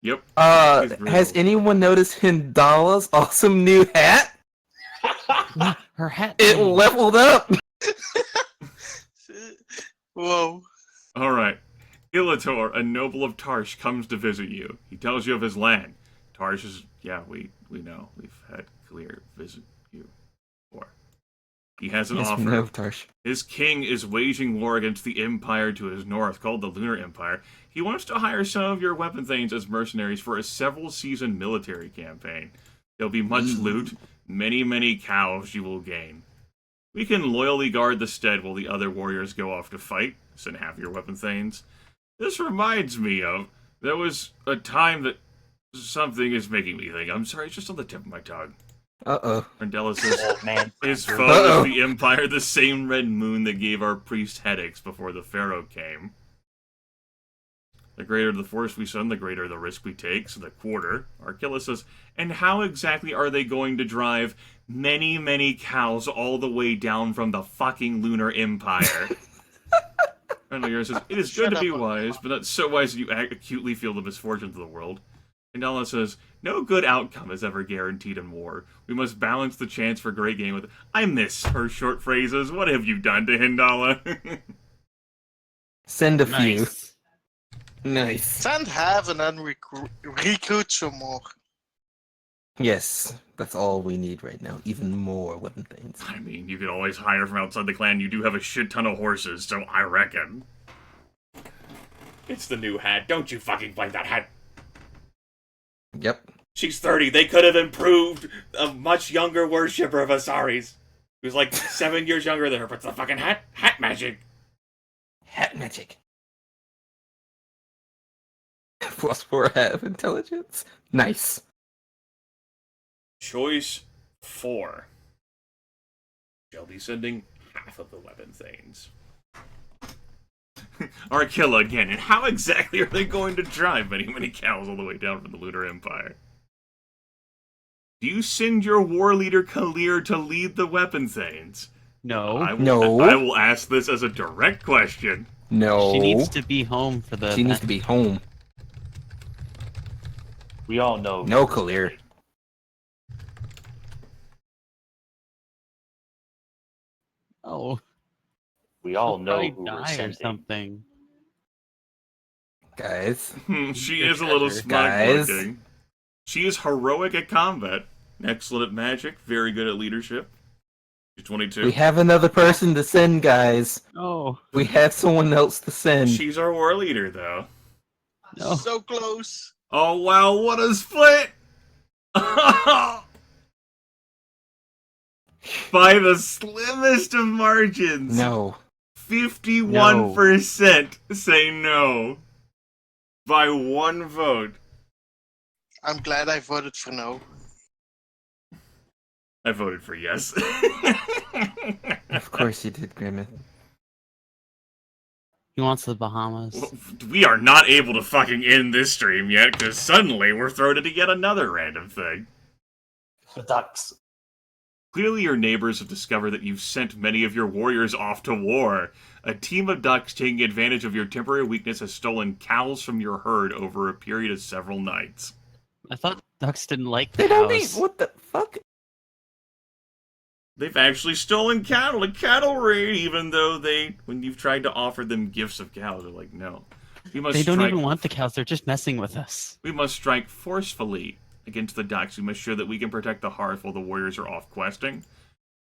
Yep. Has anyone noticed Hindala's awesome new hat? Her hat. It changed. leveled up! Whoa. Alright. Ilator, a noble of Tarsh, comes to visit you. He tells you of his land. Tarsh is... yeah, we know. We've had Clear visit you before. He has an Yes, offer. no, Tarsh. His king is waging war against the empire to his north, called the Lunar Empire. He wants to hire some of your weapon thanes as mercenaries for a several-season military campaign. There'll be much loot, many cows you will gain. We can loyally guard the stead while the other warriors go off to fight, send half your weapon thanes. This reminds me of... there was a time that... something is making me think. I'm sorry, it's just on the tip of my tongue. Uh-oh. Rendella says... Old man. His foe Uh-oh. is the Empire, the same red moon that gave our priest headaches before the Pharaoh came. The greater the force we send, the greater the risk we take, so the quarter. Archilla says, and how exactly are they going to drive many cows all the way down from the fucking Lunar Empire? Rendella says, it is good to be wise, but not so wise that you acutely feel the misfortunes of the world. Hindala says, no good outcome is ever guaranteed in war. We must balance the chance for great game with... I miss her short phrases. What have you done to Hindala? Send a few. Nice. Nice. Send half and then recruit some more. Yes, that's all we need right now. Even more weapon things. I mean, you could always hire from outside the clan. You do have a shit ton of horses, so I reckon. It's the new hat. Don't you fucking blame that hat. Yep. She's 30. They could have improved a much younger worshipper of Asari's. Who's like 7 years younger than her, but it's the fucking hat. Hat magic. Hat magic. +4 hat of intelligence. Nice. Choice 4. Shall be sending half of the weapon thanes. Archilla again, and how exactly are they going to drive many cows all the way down from the Lunar Empire? Do you send your war leader Kalir to lead the weapon thanes? No. I No. will ask this as a direct question. No. She needs to be home for the. She needs to be home. We all know. No, Kalir. Oh. We all know Probably who we're die or sending. something. Guys. She is a little treasure, smug guys. looking. She is heroic at combat, excellent at magic, very good at leadership. She's 22. We have another person to send, guys. Oh. We have someone else to send. She's our war leader, though. No. So close. Oh wow, what a split! By the slimmest of margins. No. 51% say no. By one vote. I'm glad I voted for no. I voted for yes. Of course you did, Grimmett. He wants the Bahamas. Well, we are not able to fucking end this stream yet, because suddenly we're thrown into yet another random thing. The ducks. Clearly your neighbors have discovered that you've sent many of your warriors off to war. A team of ducks taking advantage of your temporary weakness has stolen cows from your herd over a period of several nights. I thought ducks didn't like They don't cows. need. What the fuck? They've actually stolen cattle, a cattle raid, even though when you've tried to offer them gifts of cows, they're like, no. We must They don't strike, even want the cows. They're just messing with us. We must strike forcefully against the ducks. We must show that we can protect the hearth while the warriors are off questing.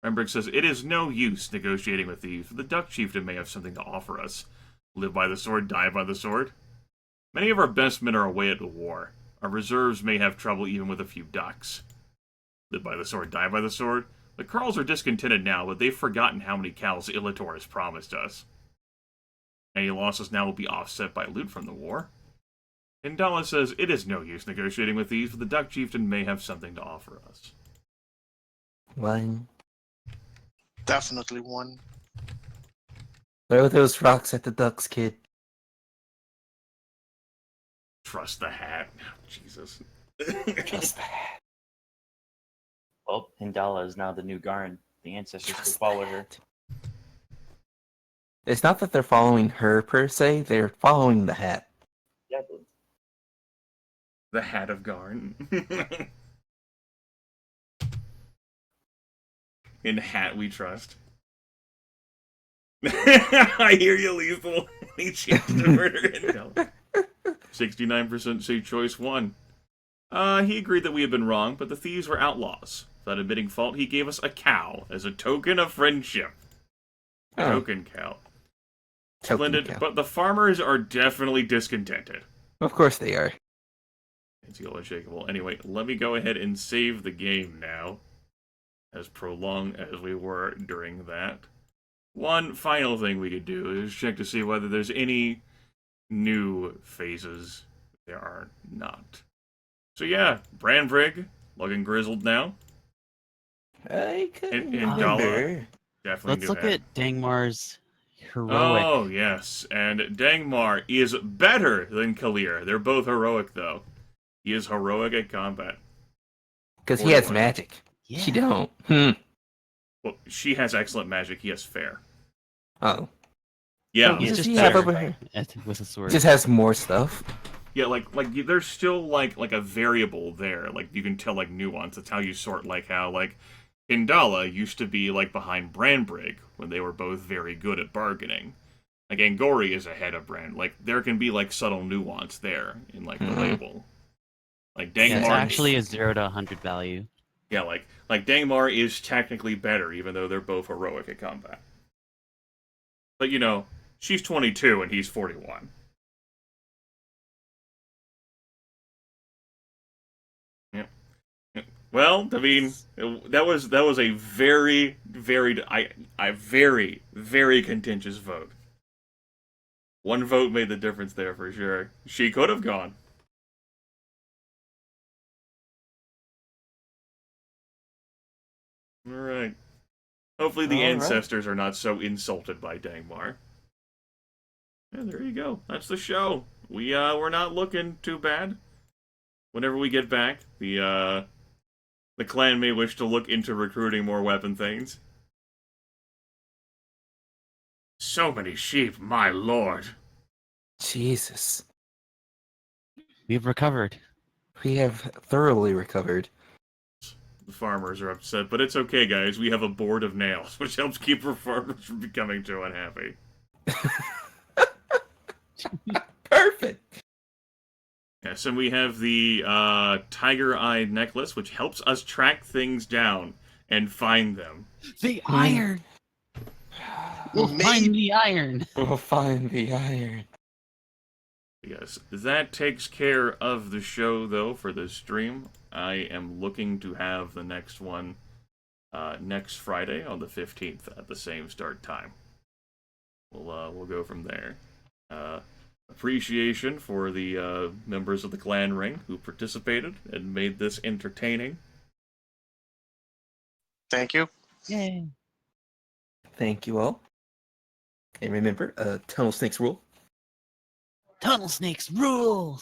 Rembrick says, it is no use negotiating with these, for the duck chieftain may have something to offer us. Live by the sword, die by the sword. Many of our best men are away at the war. Our reserves may have trouble even with a few ducks. Live by the sword, die by the sword. The Carls are discontented now, but they've forgotten how many cows Illator has promised us. Any losses now will be offset by loot from the war. Indala says, it is no use negotiating with these, but the Duck Chieftain may have something to offer us. One. Definitely one. Throw those rocks at the ducks, kid. Trust the hat. Jesus. Trust that. Well, Hindala is now the new Garn. The ancestors will Trust follow that. her. It's not that they're following her per se, they're following the hat. Yeah, but The Hat of Garn. In hat we trust. I hear you, Lethal. Any chance to murder Indala? 69% say choice one. He agreed that we had been wrong, but the thieves were outlaws. Without admitting fault, he gave us a cow as a token of friendship. Oh. Token cow. Token Splendid, cow. but the farmers are definitely discontented. Of course they are. It's unshakable. Anyway, let me go ahead and save the game now. As prolonged as we were during that. One final thing we could do is check to see whether there's any new phases. There are not. So yeah, Brandbrig, looking grizzled now. I couldn't And remember. Definitely Let's new look head. at Dangmar's heroic. Oh, yes. And Dangmar is better than Kalir. They're both heroic, though. He is heroic at combat. Because he has 41. magic. Yeah. She don't. Well, she has excellent magic. He has fair. Oh. Yeah. What He's does just he have better over here? with a sword. Just has more stuff. Yeah, like there's still like a variable there. Like you can tell like nuance. That's how you sort like how like Indala used to be like behind Brandbrig when they were both very good at bargaining. Like Angori is ahead of Brand. Like there can be like subtle nuance there in like the Mhm. label. Like Yeah, it's Dangmar, actually a 0 to 100 value. yeah, like Dangmar is technically better, even though they're both heroic at combat. But you know, she's 22 and he's 41. Yep. Well, I mean, that was a very, very, very contentious vote. One vote made the difference there for sure. She could have gone. All right. Hopefully the All right. ancestors are not so insulted by Dangmar. Yeah, there you go. That's the show. We're not looking too bad. Whenever we get back, the clan may wish to look into recruiting more weapon things. So many sheep, my lord. Jesus. We've recovered. We have thoroughly recovered. The farmers are upset, but it's okay, guys. We have a board of nails, which helps keep our farmers from becoming too unhappy. Perfect. Yes, and we have the tiger-eyed necklace, which helps us track things down and find them. The iron! We'll Maybe- find the iron! We'll find the iron. Yes, that takes care of the show, though, for this stream. I am looking to have the next one next Friday on the 15th at the same start time. We'll go from there. Appreciation for the members of the clan ring who participated and made this entertaining. Thank you. Yay! Thank you all. And remember, tunnel snakes rule. Tunnel snakes rule!